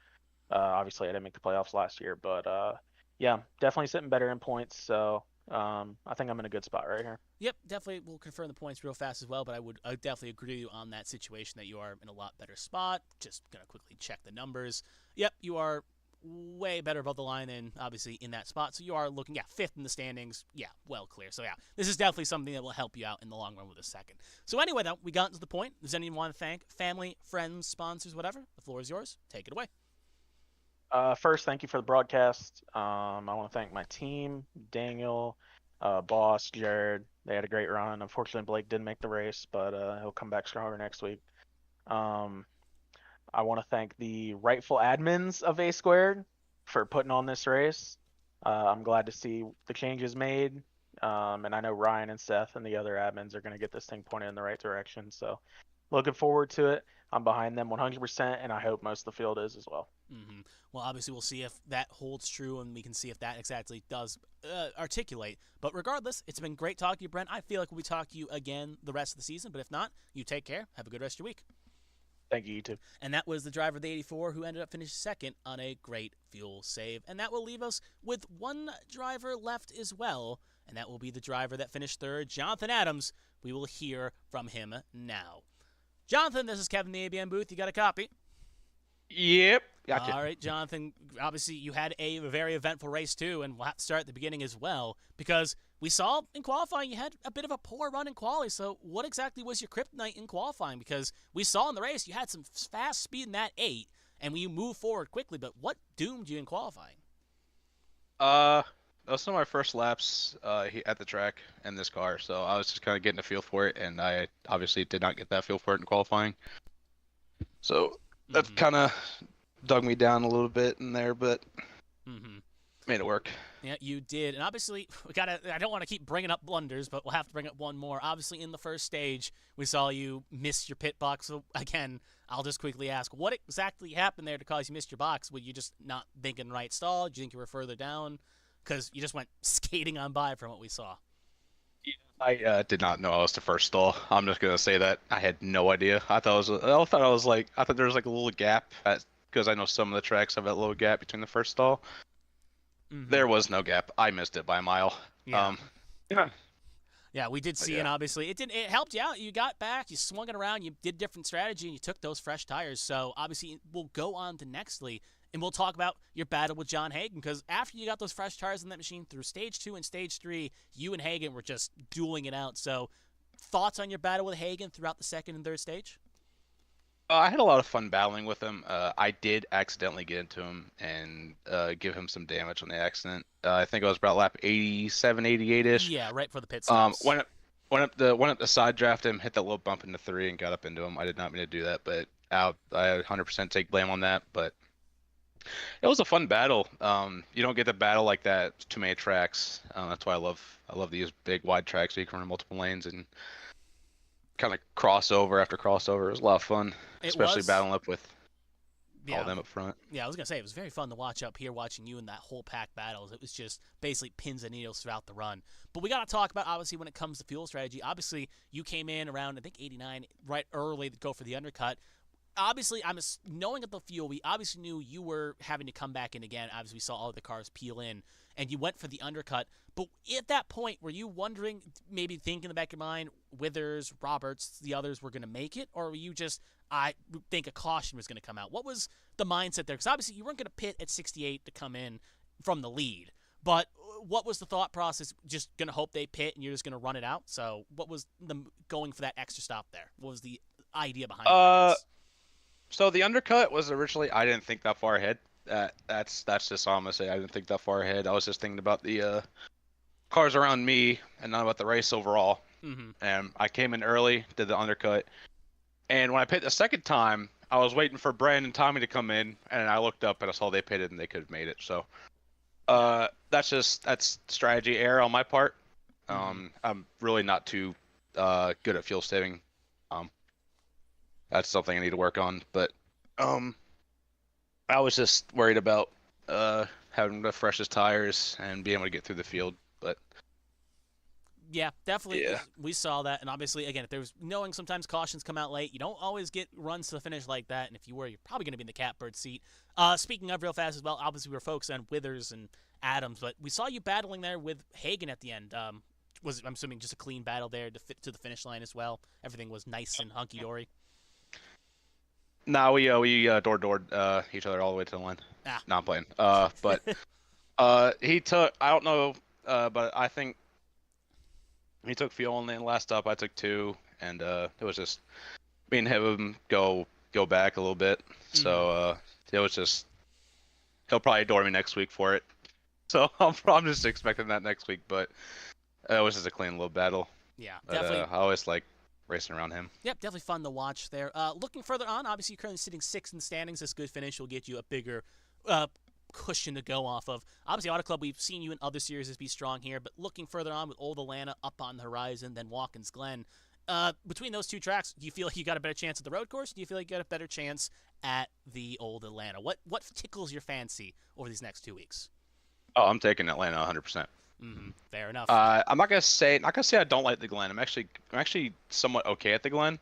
Obviously, I didn't make the playoffs last year, but yeah, definitely sitting better in points. So I think I'm in a good spot right here. Yep, definitely. We'll confirm the points real fast as well, but I definitely agree with you on that situation that you are in a lot better spot. Just going to quickly check the numbers. Yep, you are way better above the line and obviously in that spot. So you are looking, fifth in the standings. Yeah, well clear. So yeah, this is definitely something that will help you out in the long run with a second. So anyway, though, we got to the point. Does anyone want to thank family, friends, sponsors, whatever? The floor is yours. Take it away. First, thank you for the broadcast. I want to thank my team, Daniel, boss, Jared. They had a great run. Unfortunately, Blake didn't make the race, but he'll come back stronger next week. I want to thank the rightful admins of A Squared for putting on this race. I'm glad to see the changes made, and I know Ryan and Seth and the other admins are going to get this thing pointed in the right direction. So, looking forward to it. I'm behind them 100%, and I hope most of the field is as well. Mm-hmm. Well, obviously, we'll see if that holds true, and we can see if that exactly does articulate. But regardless, it's been great talking to you, Brent. I feel like we'll be talking to you again the rest of the season. But if not, you take care. Have a good rest of your week. Thank you, you too. And that was the driver of the 84 who ended up finishing second on a great fuel save. And that will leave us with one driver left as well, and that will be the driver that finished third, Jonathan Adams. We will hear from him now. Jonathan, this is Kevin, the ABM booth. You got a copy? Yep. Gotcha. All right, Jonathan. Obviously, you had a very eventful race, too, and we'll have to start at the beginning as well, because we saw in qualifying you had a bit of a poor run in quali. So what exactly was your kryptonite in qualifying? Because we saw in the race you had some fast speed in that 8, and you moved forward quickly, but what doomed you in qualifying? That was some of my first laps at the track in this car, so I was just kind of getting a feel for it, and I obviously did not get that feel for it in qualifying. So that kind of dug me down a little bit in there, but made it work. Yeah, you did. And obviously, I don't want to keep bringing up blunders, but we'll have to bring up one more. Obviously, in the first stage, we saw you miss your pit box. So, again, I'll just quickly ask, what exactly happened there to cause you missed your box? Were you just not thinking right stall? Do you think you were further down? Because you just went skating on by from what we saw. I did not know I was the first stall. I'm just gonna say that I had no idea. I thought there was like a little gap because I know some of the tracks have that little gap between the first stall. There was no gap. I missed it by a mile. Yeah. Yeah, we did see, and obviously it helped you out. You got back, you swung it around, you did different strategy, and you took those fresh tires. So obviously we'll go on to nextly, and we'll talk about your battle with John Hagen, because after you got those fresh tires in that machine through Stage 2 and Stage 3, you and Hagen were just dueling it out. So thoughts on your battle with Hagen throughout the second and third stage? I had a lot of fun battling with him. I did accidentally get into him and give him some damage on the accident. I think I was about lap 87, 88-ish. Yeah, right for the pit stops. Went up the side draft him, hit that little bump into 3 and got up into him. I did not mean to do that, but I 100% take blame on that. But it was a fun battle. You don't get to battle like that too many tracks. That's why I love these big wide tracks so you can run multiple lanes and kind of crossover after crossover. It was a lot of fun, especially battling up with all of them up front. Yeah, I was going to say, it was very fun to watch up here, watching you in that whole pack battles. It was just basically pins and needles throughout the run. But we got to talk about, obviously, when it comes to fuel strategy. Obviously, you came in around, I think, 89, right early to go for the undercut. Obviously, knowing at the fuel, we obviously knew you were having to come back in again. Obviously, we saw all the cars peel in, and you went for the undercut. But at that point, were you wondering, maybe thinking in the back of your mind, Withers, Roberts, the others were going to make it? Or were you just, I think a caution was going to come out? What was the mindset there? Because obviously, you weren't going to pit at 68 to come in from the lead. But what was the thought process? Just going to hope they pit and you're just going to run it out? So what was the going for that extra stop there? What was the idea behind it? I guess? So the undercut was originally, I didn't think that far ahead. That's just all I'm gonna say. I didn't think that far ahead. I was just thinking about the cars around me and not about the race overall. Mm-hmm. And I came in early, did the undercut, and when I pit the second time, I was waiting for Brandon and Tommy to come in, and I looked up and I saw they pitted and they could have made it. So that's strategy error on my part. I'm really not too good at fuel saving. That's something I need to work on. But I was just worried about having the freshest tires and being able to get through the field. But Yeah, definitely. Yeah. We saw that, and obviously, again, if there's knowing sometimes cautions come out late, you don't always get runs to the finish like that. And if you were, you're probably going to be in the catbird seat. Speaking of real fast as well, obviously we were focused on Withers and Adams, but we saw you battling there with Hagen at the end. Was I'm assuming just a clean battle there to fit to the finish line as well. Everything was nice and hunky dory. nah, we door-doored each other all the way to the line. Ah. No, I'm playing. But he took, I don't know, but I think he took fuel on the last stop. I took 2, and it was just me and him go back a little bit. So it was just, he'll probably door me next week for it. So I'm just expecting that next week, but it was just a clean little battle. Yeah, But, definitely. I always like racing around him. Yep, definitely fun to watch there. Looking further on, obviously you're currently sitting 6th in the standings. This good finish will get you a bigger cushion to go off of. Obviously, Auto Club, we've seen you in other series be strong here, but looking further on with Old Atlanta up on the horizon, then Watkins Glen. Between those two tracks, do you feel like you got a better chance at the road course? Or do you feel like you got a better chance at the Old Atlanta? What tickles your fancy over these next 2 weeks? Oh, I'm taking Atlanta 100%. Fair enough. I'm not gonna say I don't like the Glen. I'm actually somewhat okay at the Glen.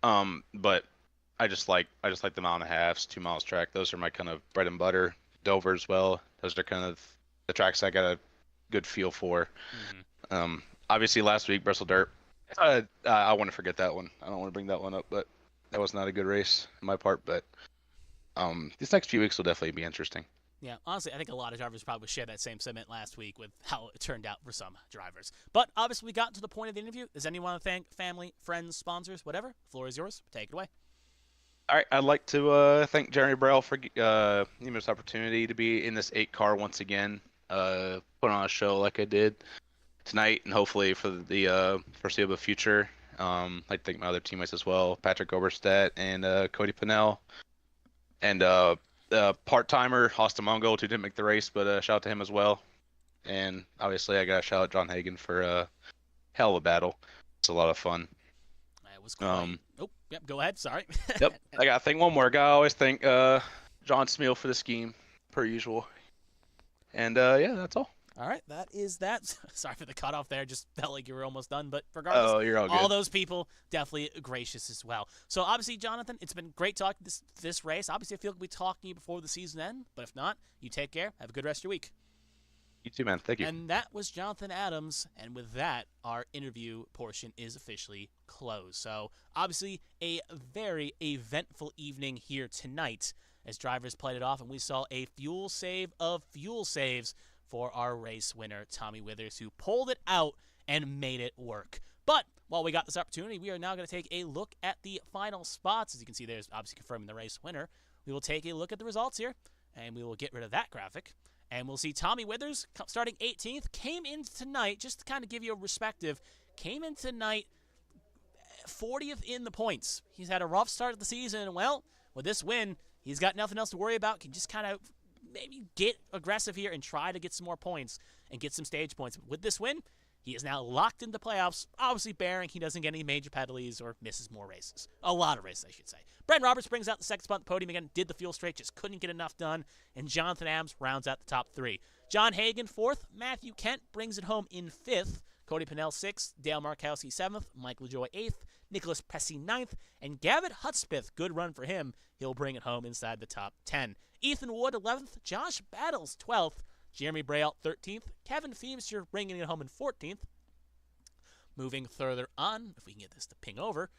But I just like the mile and a halves, 2 miles track. Those are my kind of bread and butter. Dover as well. Those are kind of the tracks I got a good feel for. Obviously last week Bristol Dirt. I want to forget that one. I don't want to bring that one up, but that was not a good race on my part. But these next few weeks will definitely be interesting. Yeah, honestly, I think a lot of drivers probably shared that same sentiment last week with how it turned out for some drivers. But obviously, we got to the point of the interview. Does anyone want to thank family, friends, sponsors, whatever? The floor is yours. Take it away. All right, I'd like to thank Jeremy Braille for giving me this opportunity to be in this 8 car once again, put on a show like I did tonight, and hopefully for the foreseeable future. I'd like to thank my other teammates as well, Patrick Oberstadt and Cody Pinnell, and part-timer Austin Mongol, who didn't make the race, but shout out to him as well. And obviously, I got to shout out John Hagen for a hell of a battle. It's a lot of fun. It was great. Yep, go ahead. Sorry. Yep, I got to thank one more guy. I always thank John Smeal for the scheme, per usual. And yeah, that's all. All right, that is that. Sorry for the cutoff there. Just felt like you were almost done, but regardless, Oh, you're all good. all those people definitely gracious as well. So obviously, Jonathan, it's been great talking this race. Obviously, I feel like we'll be talking to you before the season end, but if not, you take care. Have a good rest of your week. You too, man. Thank you. And that was Jonathan Adams, and with that, our interview portion is officially closed. So obviously, a very eventful evening here tonight as drivers played it off, and we saw a fuel save of fuel saves for our race winner, Tommy Withers, who pulled it out and made it work. But while we got this opportunity, we are now going to take a look at the final spots. As you can see, there's obviously confirming the race winner. We will take a look at the results here, and we will get rid of that graphic. And we'll see Tommy Withers starting 18th, came in tonight, just to kind of give you a perspective, came in tonight 40th in the points. He's had a rough start of the season, and well, with this win, he's got nothing else to worry about, can just kind of maybe get aggressive here and try to get some more points and get some stage points. With this win, he is now locked into playoffs, obviously bearing he doesn't get any major penalties or misses more races. A lot of races, I should say. Brent Roberts brings out the second spot on the podium again, did the fuel straight, just couldn't get enough done, and Jonathan Adams rounds out the top 3. John Hagen 4th, Matthew Kent brings it home in 5th, Cody Pinnell 6th, Dale Markowski 7th, Mike LaJoy 8th, Nicholas Pressy 9th, and Gavin Hutspeth, good run for him, he'll bring it home inside the top 10. Ethan Wood 11th, Josh Battles 12th, Jeremy Braille 13th, Kevin Feemster bringing it home in 14th. Moving further on, if we can get this to ping over.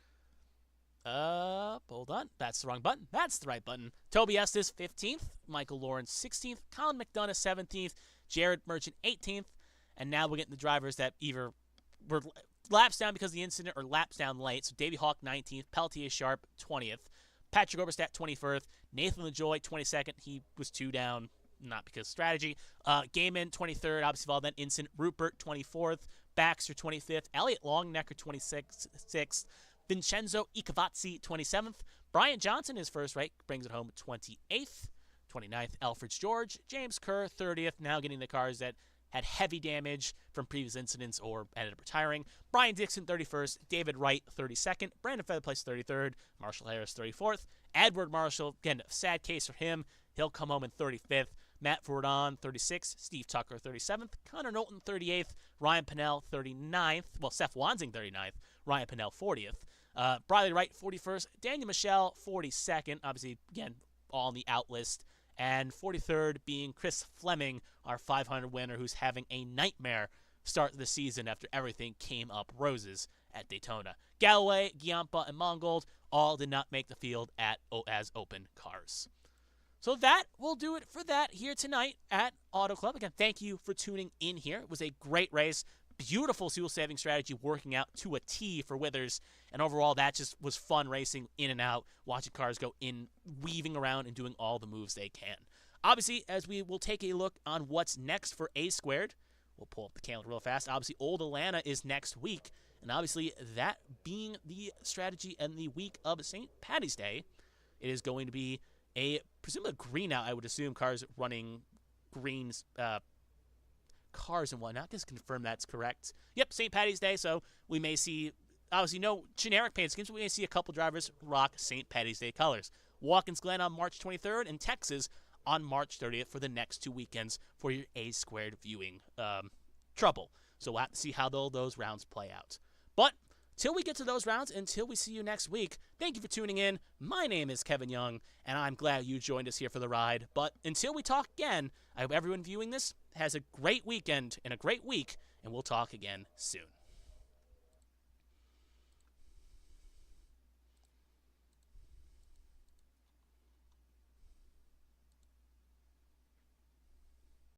Hold on. That's the wrong button. That's the right button. Toby Estes 15th, Michael Lawrence 16th, Colin McDonough 17th, Jared Merchant 18th, and now we're getting the drivers that either were laps down because of the incident or laps down late. So Davey Hawk 19th, Peltier Sharp 20th, Patrick Oberstadt 21st, Nathan LaJoy 22nd. He was 2 down, not because of strategy. Gaiman 23rd, obviously followed that incident. Rupert 24th, Baxter 25th, Elliot Longnecker 26th, Vincenzo Ikavazzi 27th, Brian Johnson, his first right, brings it home 28th, 29th, Alfred George, James Kerr 30th, now getting the cars that had heavy damage from previous incidents or ended up retiring. Brian Dixon 31st, David Wright 32nd, Brandon Featherplace 33rd, Marshall Harris 34th, Edward Marshall, again, a sad case for him, he'll come home in 35th, Matt Fordon 36th, Steve Tucker 37th, Connor Knowlton 38th, Ryan Pinnell 39th, well, Seth Wansing 39th, Ryan Pinnell 40th, Briley Wright 41st, Daniel Michelle 42nd, obviously, again, all on the out list, and 43rd being Chris Fleming, our 500 winner, who's having a nightmare start to the season after everything came up roses at Daytona. Galloway, Giampa, and Mongold all did not make the field as open cars. So that will do it for that here tonight at Auto Club. Again, thank you for tuning in here. It was a great race. Beautiful fuel-saving strategy working out to a T for Withers. And overall, that just was fun racing in and out, watching cars go in, weaving around, and doing all the moves they can. Obviously, as we will take a look on what's next for A Squared, we'll pull up the calendar real fast. Obviously, Old Atlanta is next week. And obviously, that being the strategy and the week of St. Paddy's Day, it is going to be presumably green out, I would assume, cars running greens, cars and whatnot. Just confirm that's correct. Yep, St. Paddy's Day, so we may see, obviously, no generic paint schemes, but we may see a couple drivers rock St. Paddy's Day colors. Watkins Glen on March 23rd and Texas on March 30th for the next 2 weekends for your A Squared viewing trouble. So we'll have to see how those rounds play out. But till we get to those rounds, until we see you next week, thank you for tuning in. My name is Kevin Young, and I'm glad you joined us here for the ride. But until we talk again, I hope everyone viewing this has a great weekend and a great week, and we'll talk again soon.